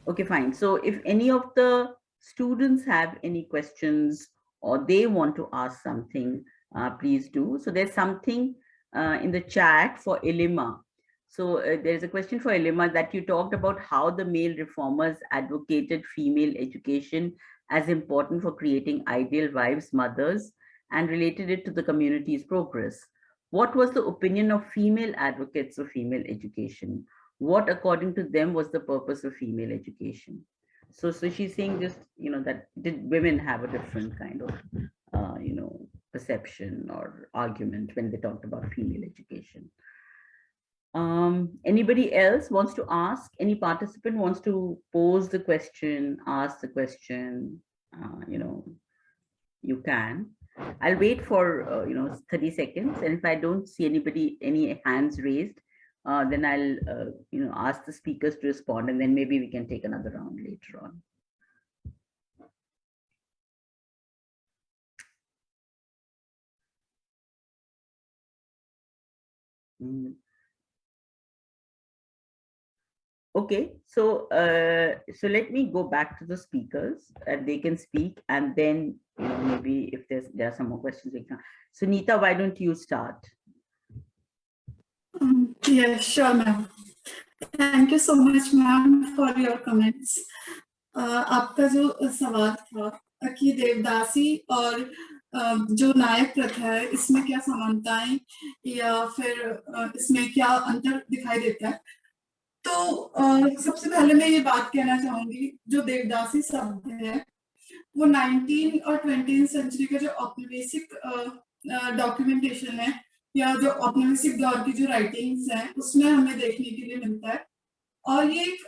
Okay, fine. So if any of the students have any questions or they want to ask something, please do. So there's something in the chat for Ilima. So there's a question for Ilima, that you talked about how the male reformers advocated female education as important for creating ideal wives, mothers, and related it to the community's progress. What was the opinion of female advocates of female education? What, according to them, was the purpose of female education? So she's saying just, that did women have a different kind of, perception or argument when they talked about female education? Anybody else wants to ask? Any participant wants to pose the question, ask the question? You can. I'll wait for 30 seconds, and if I don't see any hands raised, then I'll ask the speakers to respond, and then maybe we can take another round later on. Okay, so let me go back to the speakers and they can speak, and then maybe if there are some more questions we can. Sunita, why don't you start? Yes, sure, ma'am. Thank you so much, ma'am, for your comments. आपका जो सवाल था कि देवदासी और जो नायक प्रथा है इसमें क्या समानताएं या फिर इसमें क्या अंतर दिखाई देता है। तो सबसे पहले मैं ये बात कहना चाहूंगी, जो देवदासी शब्द है वो 19 और 20वीं सेंचुरी का जो औपनिवेशिक डॉक्यूमेंटेशन है या जो औपनिवेशिक दौर की जो राइटिंग्स हैं उसमें हमें देखने के लिए मिलता है। और ये एक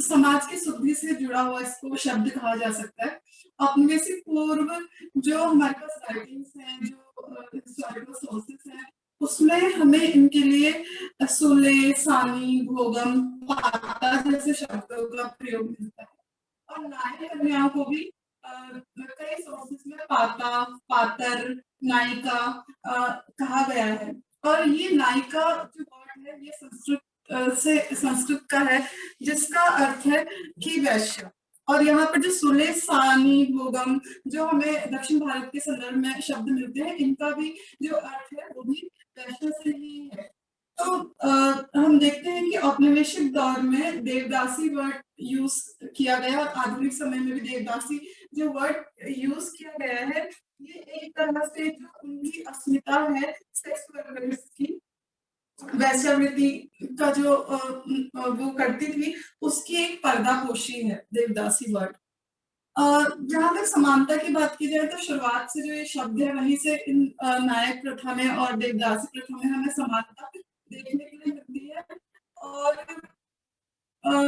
समाज की शुद्धि से जुड़ा हुआ इसको शब्द कहा जा सकता है। औपनिवेशिक पूर्व जो हमारे पास राइटिंग्स हैं, जो हिस्टोरिकल सोर्सेस हैं, उसमें हमें इनके लिए सुले, सानी, भोगम, पाता जैसे शब्दों का प्रयोग मिलता है। और नायक कन्याओं को भी कई सोर्सेस में पाता, पातर, नायिका कहा गया है। और ये नायिका जो वर्ड है ये संस्कृत का है, जिसका अर्थ है कि वैश्य। और यहाँ पर जो सुले, सानी, भोगम जो हमें दक्षिण भारत के संदर्भ में शब्द मिलते हैं, इनका भी जो अर्थ है वो भी वैश्य से ही है। तो हम देखते हैं कि औपनिवेशिक दौर में देवदासी वर्ड यूज किया गया और आधुनिक समय में भी देवदासी जो वर्ड यूज किया गया है, ये एक तरह से जो उनकी अस्मिता है सेक्स वर्कर्स की, वैश्यावृत्ति का जो वो करती थी, उसकी एक पर्दापोशी है देवदासी वर्ड। जहां तक समानता की बात की जाए तो शुरुआत से जो ये शब्द है वहीं से इन नायक प्रथा में और देवदासी प्रथा में हमें समानता देखने के लिए मिलती है। और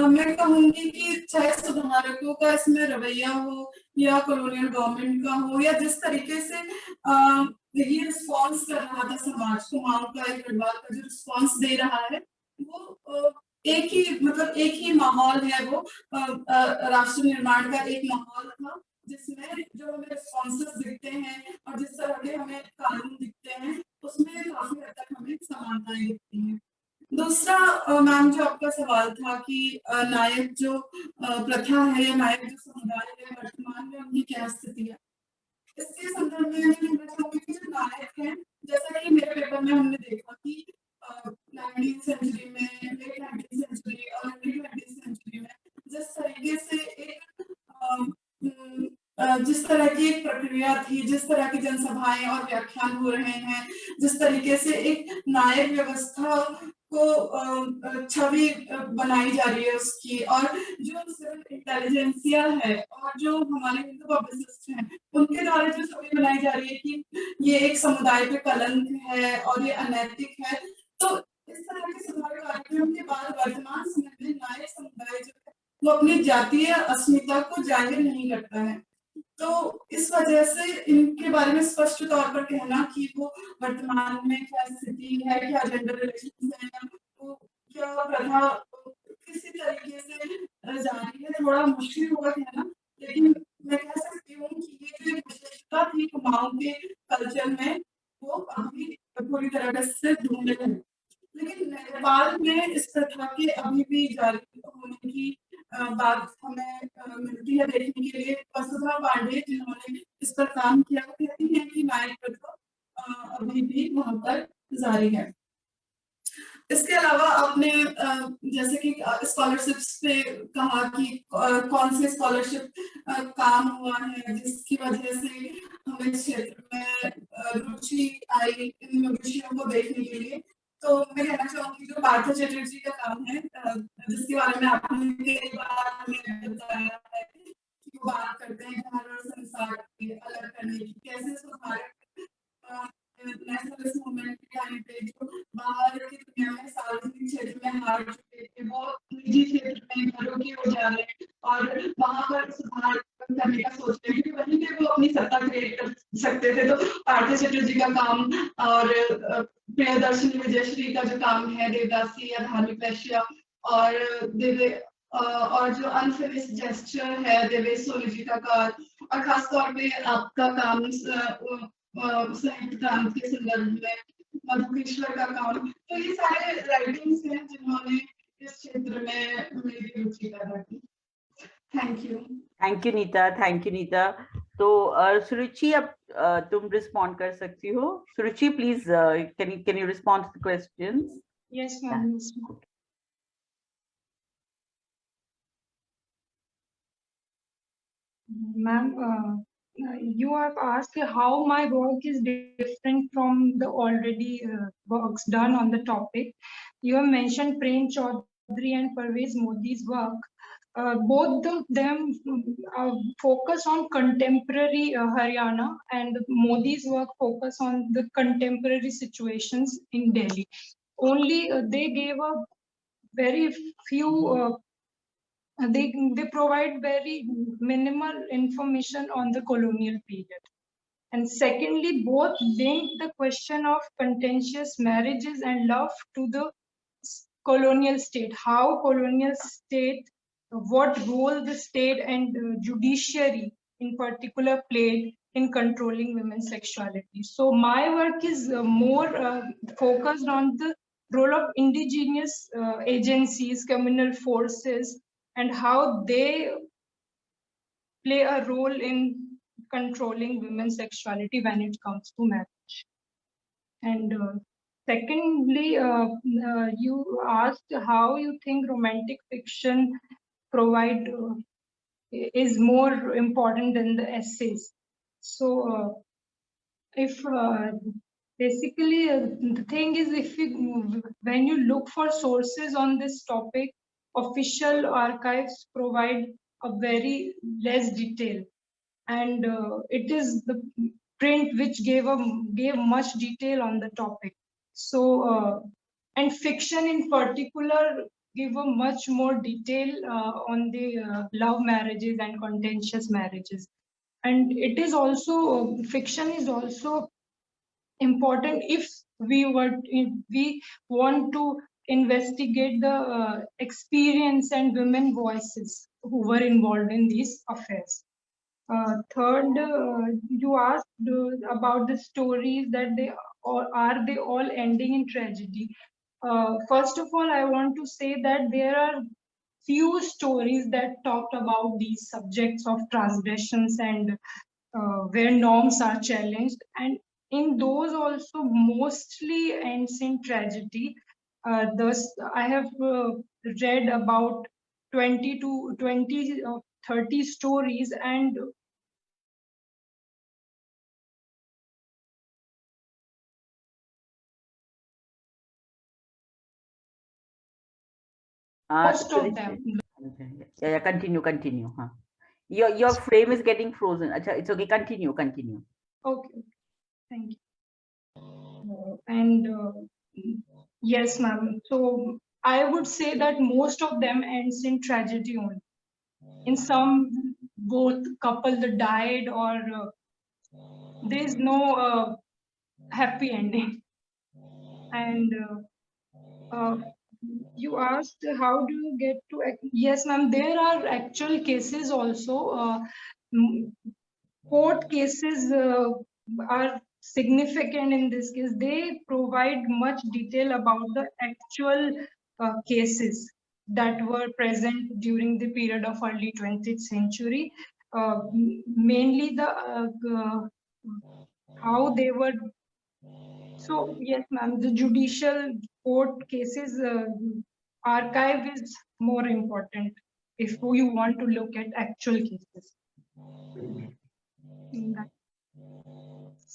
मैं कहूंगी कि चाहे सुधारकों का इसमें रवैया हो या कॉलोनियल गवर्नमेंट का हो या जिस तरीके से ये रिस्पॉन्स कर रहा था समाज, कुमाऊं का एक गढ़वाल का जो रिस्पॉन्स दे रहा है वो एक ही मतलब एक ही माहौल है, वो राष्ट्र निर्माण का एक माहौल था जिसमें जो हमें रिस्पॉन्सेस दिखते हैं और जिस तरह के हमें कानून दिखते हैं उसमें काफी हद तक हमें समानताएं दिखती हैं। दूसरा मैम जो आपका सवाल था कि नायक जो प्रथा है या नायक जो समुदाय है वर्तमान में उनकी क्या स्थिति है, इसके संदर्भ में मैं कहना चाहूंगी कि जो नायक है, जैसा कि मेरे पेपर में हमने देखा कि 19वीं सेंचुरी में, लेट 19वीं सेंचुरी और अर्ली 20वीं सेंचुरी में जिस तरीके से जिस तरह की एक प्रक्रिया थी, जिस तरह की जनसभाएं और व्याख्यान हो रहे हैं, जिस तरीके से एक नायक व्यवस्था को छवि बनाई जा रही है उसकी, और जो सिविल इंटेलिजेंसिया है और जो हमारे हिंदू पब्लिसिस्ट हैं उनके द्वारा जो छवि बनाई जा रही है कि ये एक समुदाय पे कलंक है और ये अनैतिक है, तो इस तरह के सुधार कार्यक्रम के बाद वर्तमान समय में नायक समुदाय जो है वो अपनी जातीय अस्मिता को जाहिर नहीं करता है। तो इस वजह से इनके बारे में स्पष्ट तौर पर कहना कि वो वर्तमान में क्या स्थिति है, क्या जेंडर रिलेशंस है, वो क्या प्रथा किसी तरीके से जारी है, थोड़ा मुश्किल होगा कहना, लेकिन मैं कह सकती हूँ कि ये जो एक विशेषता थी कुमाऊं के कल्चर में वो अभी पूरी तरह से ढूंढे हैं। लेकिन नेपाल में इस प्रथा के अभी भी जारी होने की बात हमें मिलती है देखने के लिए। वसुधा पांडे जिन्होंने इस पर काम किया कहती है कि नायक प्रथा अभी भी वहां पर जारी है। इसके अलावा आपने जैसे कि स्कॉलरशिप्स पे कहा कि कौन से स्कॉलरशिप काम हुआ है जिसकी वजह से हमें क्षेत्र में रुचि आई इन विषयों को देखने के लिए, तो मैं कहना चाहूंगी जो पार्थ चटर्जी का काम है जिसके बारे में आपने कई बार हमें बताया है कि वो बात करते हैं घर और संसार के अलग करने की, कैसे सुधार नेशनलिस्ट मूवमेंट के टाइम पे जो बाहर की दुनिया में सार्वजनिक क्षेत्र में हार चुके थे वो निजी क्षेत्र में घरों की ओर जा रहे हैं और वहां पर सुधार करने का सोच रहे हैं क्योंकि वहीं पे वो अपनी सत्ता क्रिएट कर सकते थे। तो पार्थ चटर्जी का काम और प्रियदर्शनी विजयश्री का जो काम है देवदासी या धार्मिक वैश्य और जो अनफिनिश्ड जेस्चर है देवेश सोनी जी का और खासतौर पे आपका काम साहित्य क्रांति के संदर्भ में मधुकेश्वर का काम, तो ये सारे राइटिंग्स हैं जिन्होंने इस क्षेत्र में मेरी रुचि पैदा की। Thank you Nita, thank you Nita. तो सुरुचि अब तुम रिस्पॉन्ड कर सकती हो। Suruchi please can you respond to the questions? Yes ma'am. Ma'am you have asked how my work is different from the already works done on the topic. You have mentioned Prem Chaudhary and Parvez Modi's work. Both of them focus on contemporary Haryana, and Modi's work focus on the contemporary situations in Delhi. Only they gave a very few they provide very minimal information on the colonial period. And secondly, both link the question of contentious marriages and love to the colonial state, how colonial state, what role the state and judiciary in particular played in controlling women's sexuality. So my work is more focused on the role of indigenous agencies, communal forces, and how they play a role in controlling women's sexuality when it comes to marriage. And secondly, you asked how you think romantic fiction provide is more important than the essays. So if basically the thing is, if you when you look for sources on this topic, official archives provide a very less detail, and it is the print which gave much detail on the topic. So and fiction in particular give a much more detail on the love marriages and contentious marriages. And it is also fiction is also important if we want to investigate the experience and women voices who were involved in these affairs. Third, you asked about the stories that are they all ending in tragedy. First of all, I want to say that there are few stories that talked about these subjects of transgressions and where norms are challenged, and in those also mostly ends in tragedy. Thus, I have read about 20 to 20 or 30 stories, and most of them. Yeah, continue. Huh? Your frame is getting frozen. Achha, it's okay. Continue. Okay, thank you. And yes, ma'am. So I would say that most of them ends in tragedy only. In some, both couple that died, or there is no happy ending. And you asked how do you get to, yes ma'am, there are actual cases also. Court cases are significant in this case. They provide much detail about the actual cases that were present during the period of early 20th century. Mainly the how they were. So yes, ma'am, the judicial court cases archive is more important if you want to look at actual cases.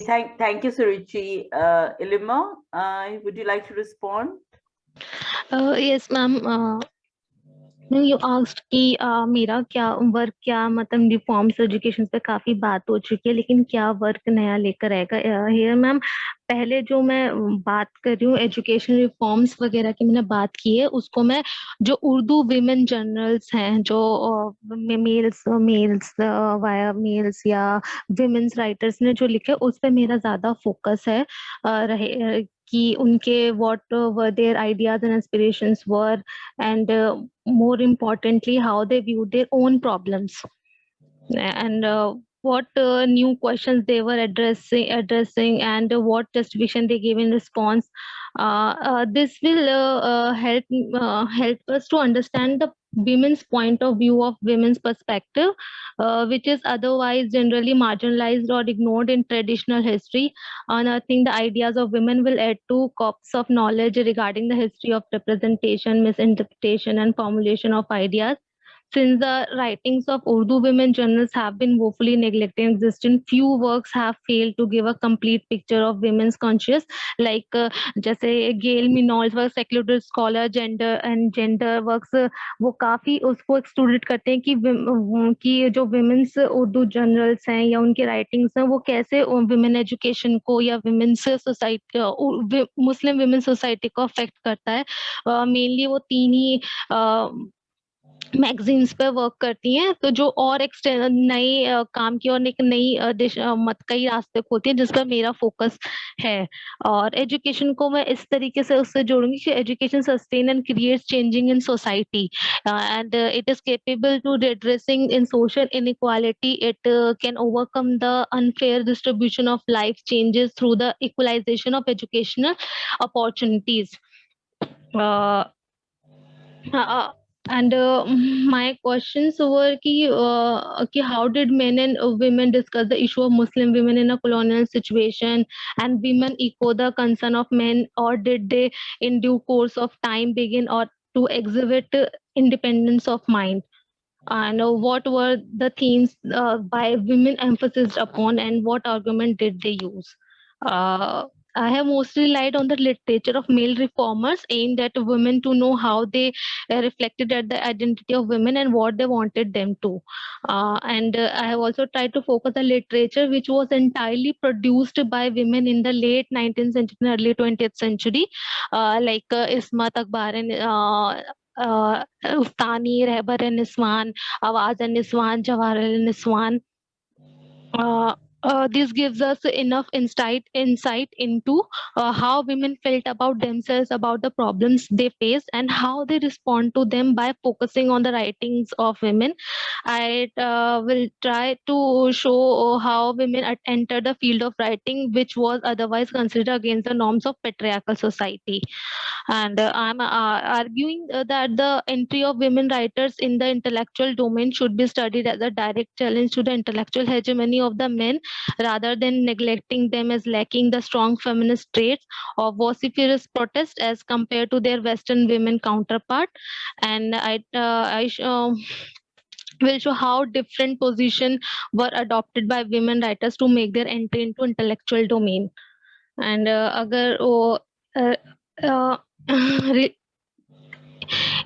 Thank you, Suruchi. Ilima, would you like to respond? Yes, ma'am. You asked कि मेरा क्या work, क्या मतलब reforms education पे काफी बात हो चुकी है, लेकिन क्या वर्क नया लेकर आएगा हियर मैम. पहले जो मैं बात कर रही हूँ एजुकेशन रिफॉर्म्स वगैरह की मैंने बात की है, उसको मैं जो उर्दू विमेन जर्नल्स हैं, जो मेल्स वाया मेल्स या विमेन्स राइटर्स ने जो लिखे, उस पे मेरा ज्यादा फोकस है रहे कि उनके what were their ideas and aspirations were, and more importantly how they viewed their own problems, and what new questions they were addressing and what justification they gave in response. This will help us to understand the women's point of view of women's perspective, which is otherwise generally marginalized or ignored in traditional history. Unearthing the ideas of women will add to corpus of knowledge regarding the history of representation, misinterpretation, and formulation of ideas. since the writings of Urdu women journals have been woefully neglected and existing, few works have failed to give a complete picture of women's conscious, like जैसे Gail Minault's work, secular scholar, gender and gender works, वो काफी उसको excluded करते हैं कि जो women's Urdu journals हैं या उनके राइटिंग्स हैं वो कैसे विमेन एजुकेशन को या women's society, Muslim women society को अफेक्ट करता है. मेनली वो तीन ही मैगजीन्स पे वर्क करती हैं, तो जो और नए काम की और एक नई मत कई रास्ते खोलती है, जिस पर मेरा फोकस है. और एजुकेशन को मैं इस तरीके से उससे जोड़ूंगी कि education sustain and create changing in society, and it is capable to redressing in social inequality. It can overcome the unfair distribution of life changes through the equalization of educational opportunities. uh, and my questions were कि how did men and women discuss the issue of Muslim women in a colonial situation, and women echo the concern of men, or did they in due course of time begin or to exhibit independence of mind? And what were the themes by women emphasized upon, and what argument did they use? I have mostly relied on the literature of male reformers aimed at women to know how they reflected at the identity of women and what they wanted them to. And I have also tried to focus on literature which was entirely produced by women in the late 19th century and early 20th century, like Ismat Akbar and Ustani, Rehbar and Niswan, Awaz and Niswan, Jawahar and Niswan. This gives us enough insight into how women felt about themselves, about the problems they face, and how they respond to them by focusing on the writings of women. I will try to show how women enter the field of writing, which was otherwise considered against the norms of patriarchal society. And I'm arguing that the entry of women writers in the intellectual domain should be studied as a direct challenge to the intellectual hegemony of the men, rather than neglecting them as lacking the strong feminist traits of vociferous protest as compared to their Western women counterpart. And will show how different positions were adopted by women writers to make their entry into intellectual domain. And अगर वो re-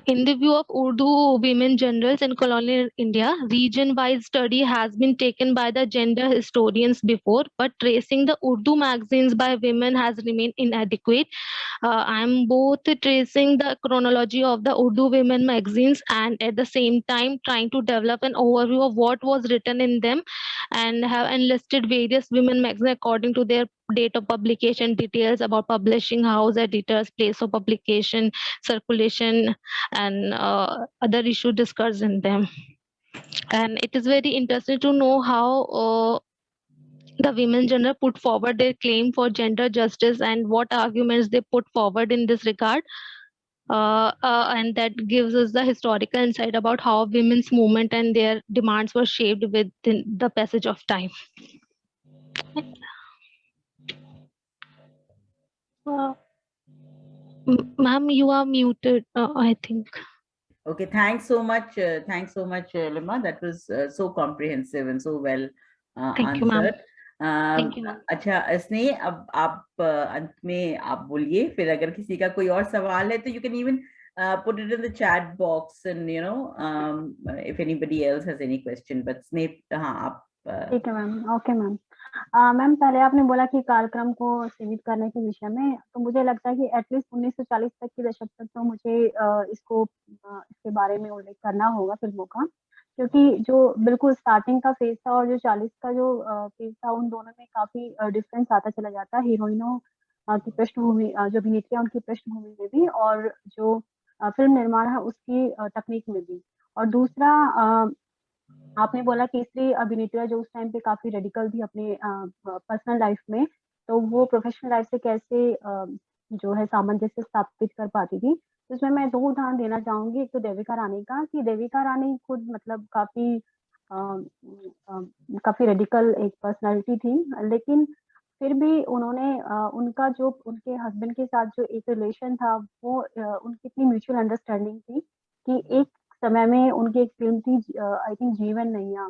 in the view of Urdu women generals in colonial India, region-wise study has been taken by the gender historians before, but tracing the Urdu magazines by women has remained inadequate. I am both tracing the chronology of the Urdu women magazines and at the same time trying to develop an overview of what was written in them, and have enlisted various women magazines according to their date of publication, details about publishing house, editors, place of publication, circulation, and other issues discussed in them. And it is very interesting to know how the women genre put forward their claim for gender justice and what arguments they put forward in this regard. And that gives us the historical insight about how women's movement and their demands were shaped within the passage of time. Ma'am, you are muted, I think. Okay, thanks so much. Lima. That was so comprehensive and so well Thank you, ma'am. answered. Thank you, ma'am. अच्छा स्नेह, अब आप अंत में आप बोलिए, फिर अगर किसी का कोई और सवाल है तो you can even put it in the chat box, and you know if anybody else has any question. But स्नेह, हाँ आप ठीक है मैम. Okay ma'am. मैम, पहले आपने बोला कि कार्यक्रम को सीमित करने के विषय में, तो मुझे लगता है कि एटलीस्ट 1940 तक के दशक तक तो मुझे इसके बारे में उल्लेख करना होगा फिल्मों का, क्योंकि जो बिल्कुल स्टार्टिंग का फेज था और जो 40 का जो फेज था, उन दोनों में काफी डिफरेंस आता चला जाता है, हीरोइनों की पृष्ठभूमि, जो अभिनेत्रियां उनकी पृष्ठभूमि में भी, और जो फिल्म निर्माण है उसकी तकनीक में भी. और दूसरा, आपने बोला कि स्त्री अभिनेत्रियां जो उस टाइम पे काफी रेडिकल थी अपने पर्सनल लाइफ में, तो वो प्रोफेशनल लाइफ से कैसे जो है सामंजस्य स्थापित कर पाती थी. तो इसमें मैं 2 उदाहरण देना चाहूंगी. एक तो देविका रानी का, कि देविका रानी खुद मतलब काफी रेडिकल एक पर्सनालिटी थी, लेकिन फिर भी उन्होंने उनका जो उनके हस्बैंड के साथ जो एक रिलेशन था, वो उनकी इतनी म्यूचुअल अंडरस्टैंडिंग थी कि एक समय में उनकी एक फिल्म थी आई थिंक जीवन नैया,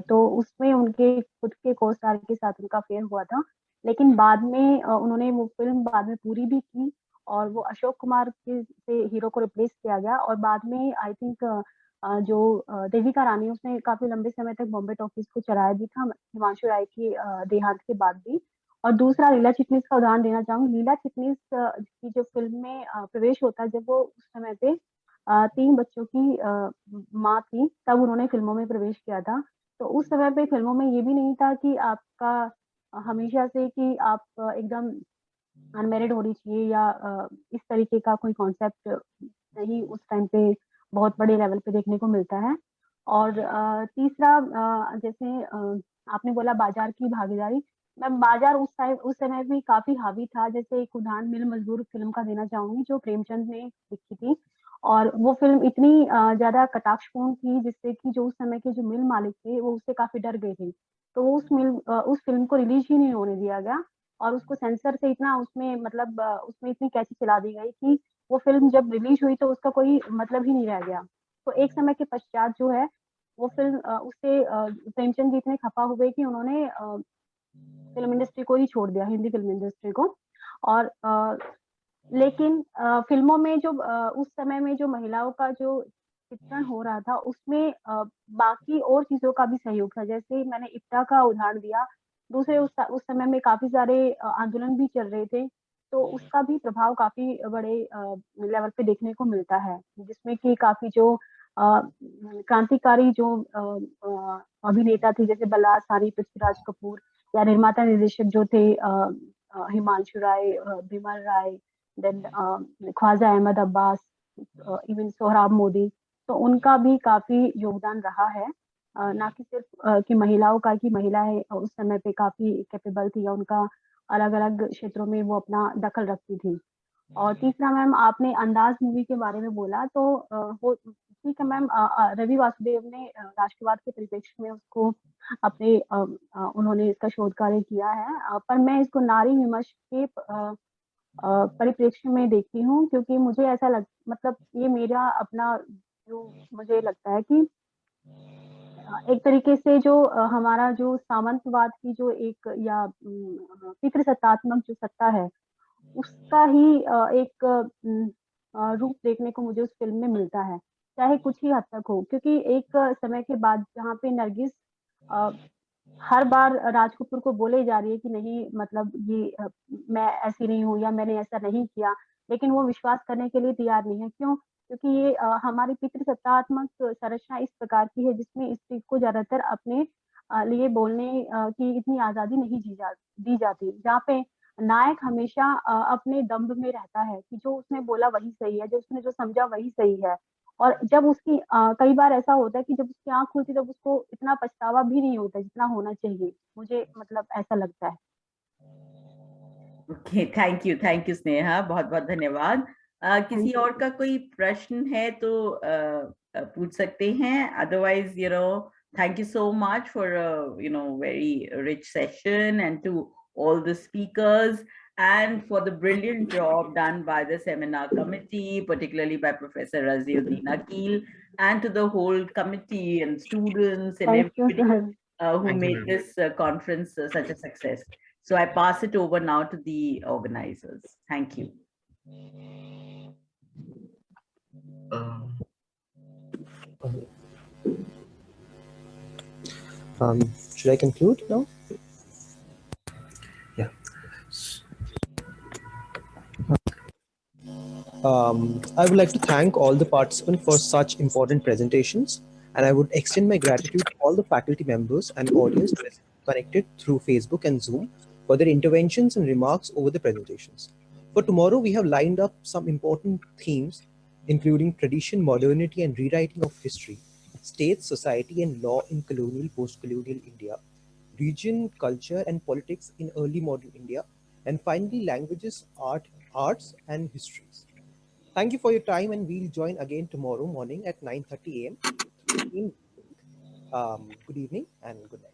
तो उसमें उनके खुद के को स्टार के साथ उनका अफेयर हुआ था, लेकिन बाद में उन्होंने वो फिल्म बाद में पूरी भी की और वो अशोक कुमार के से हीरो को रिप्लेस किया गया और बाद में आई थिंक जो देविका रानी उसने काफी लंबे समय तक बॉम्बे टॉकीज को चलाया भी था हिमांशु राय की देहांत के बाद भी। और दूसरा लीला चिटनीस का उदाहरण देना चाहूंगी। लीला चिटनीस की जो फिल्म में प्रवेश होता है, जब वो उस समय पे 3 बच्चों की माँ थी, तब उन्होंने फिल्मों में प्रवेश किया था। तो उस समय पे फिल्मों में ये भी नहीं था कि आपका हमेशा से कि आप एकदम अनमेरिड होनी चाहिए या इस तरीके का कोई कॉन्सेप्ट नहीं उस टाइम पे बहुत बड़े लेवल पे देखने को मिलता है। और तीसरा जैसे आपने बोला बाजार की भागीदारी, मैं बाजार उस समय भी काफी हावी था। जैसे एक उदाहरण मिल मजदूर फिल्म का देना चाहूंगी जो प्रेमचंद ने लिखी थी, और वो फिल्म इतनी ज्यादा कटाक्षपूर्ण थी जिससे कि जो उस समय के जो मिल मालिक थे वो उससे काफी डर गए थे। तो उस फिल्म को रिलीज ही नहीं होने दिया गया और उसको सेंसर से इतना उसमें मतलब उसमें इतनी कैची चला दी गई कि वो फिल्म जब रिलीज हुई तो उसका कोई मतलब ही नहीं रह गया। तो एक समय के पश्चात जो है वो फिल्म उससे प्रेमचंद जी इतने खफा हुए कि उन्होंने फिल्म इंडस्ट्री को ही छोड़ दिया, हिंदी फिल्म इंडस्ट्री को। और लेकिन फिल्मों में जो उस समय में जो महिलाओं का जो चित्रण हो रहा था उसमें बाकी और चीजों का भी सहयोग था। जैसे मैंने इप्टा का उदाहरण दिया, दूसरे उस समय में काफी सारे आंदोलन भी चल रहे थे, तो उसका भी प्रभाव काफी बड़े लेवल पे देखने को मिलता है, जिसमें कि काफी जो क्रांतिकारी जो अभिनेता थे जैसे बल्लाळ साहनी, पृथ्वीराज कपूर या निर्माता निर्देशक जो थे हिमांशु राय, बिमल राय, देन ख्वाजा अहमद अब्बास, इवन सोहराब मोदी, तो उनका भी काफी योगदान रहा है। ना कि सिर्फ कि महिलाओं का, कि महिलाएं उस समय पे काफी कैपेबल थी या उनका अलग अलग क्षेत्रों में वो अपना दखल रखती थी। और तीसरा मैम आपने अंदाज मूवी के बारे में बोला, तो वो ठीक है मैम, रवि वासुदेव ने राष्ट्रवाद के परिप्रेक्ष्य में उसको अपने उन्होंने इसका शोध कार्य किया है, पर मैं इसको नारी विमर्श के परिप्रेक्ष्य में देखती हूँ, क्योंकि मुझे ऐसा मतलब ये मेरा अपना जो मुझे लगता है कि एक तरीके से जो हमारा जो सामंतवाद की जो एक या पितृसत्तात्मक जो सत्ता है उसका ही एक रूप देखने को मुझे उस फिल्म में मिलता है, चाहे कुछ ही हद तक हो। क्योंकि एक समय के बाद जहाँ पे नरगिस हर बार राज कपूर को बोले जा रही है कि नहीं मतलब ये मैं ऐसी नहीं हूँ या मैंने ऐसा नहीं किया, लेकिन वो विश्वास करने के लिए तैयार नहीं है। क्यों? क्योंकि ये हमारी पितृसत्तात्मक संरचना इस प्रकार की है जिसमें स्त्री को ज्यादातर अपने लिए बोलने की इतनी आजादी नहीं दी जाती, जहाँ पे नायक हमेशा अपने दम्भ में रहता है कि जो उसने बोला वही सही है, जो उसने जो समझा वही सही है। और जब उसकी कई बार ऐसा होता है कि जब उसकी आँख खुलती है तब उसको इतना पछतावा भी नहीं होता जितना होना चाहिए, मुझे मतलब ऐसा लगता है। ओके, थैंक यू स्नेहा, बहुत बहुत धन्यवाद। किसी और का कोई प्रश्न है तो पूछ सकते हैं, otherwise thank you so much for a very rich session, and to all the speakers, and for the brilliant job done by the seminar committee, particularly by Professor Raziuddin Akil, and to the whole committee and students and Thank you, everybody sir. who made this conference such a success. So I pass it over now to the organizers. Thank you. Should I conclude now? Yeah. I would like to thank all the participants for such important presentations, and I would extend my gratitude to all the faculty members and audience connected through Facebook and Zoom for their interventions and remarks over the presentations. For tomorrow, we have lined up some important themes, including tradition, modernity, and rewriting of history, state, society, and law in colonial, post-colonial India, region, culture, and politics in early modern India, and finally, languages, arts, and histories. Thank you for your time, and we'll join again tomorrow morning at 9:30 a.m. Good evening and good night.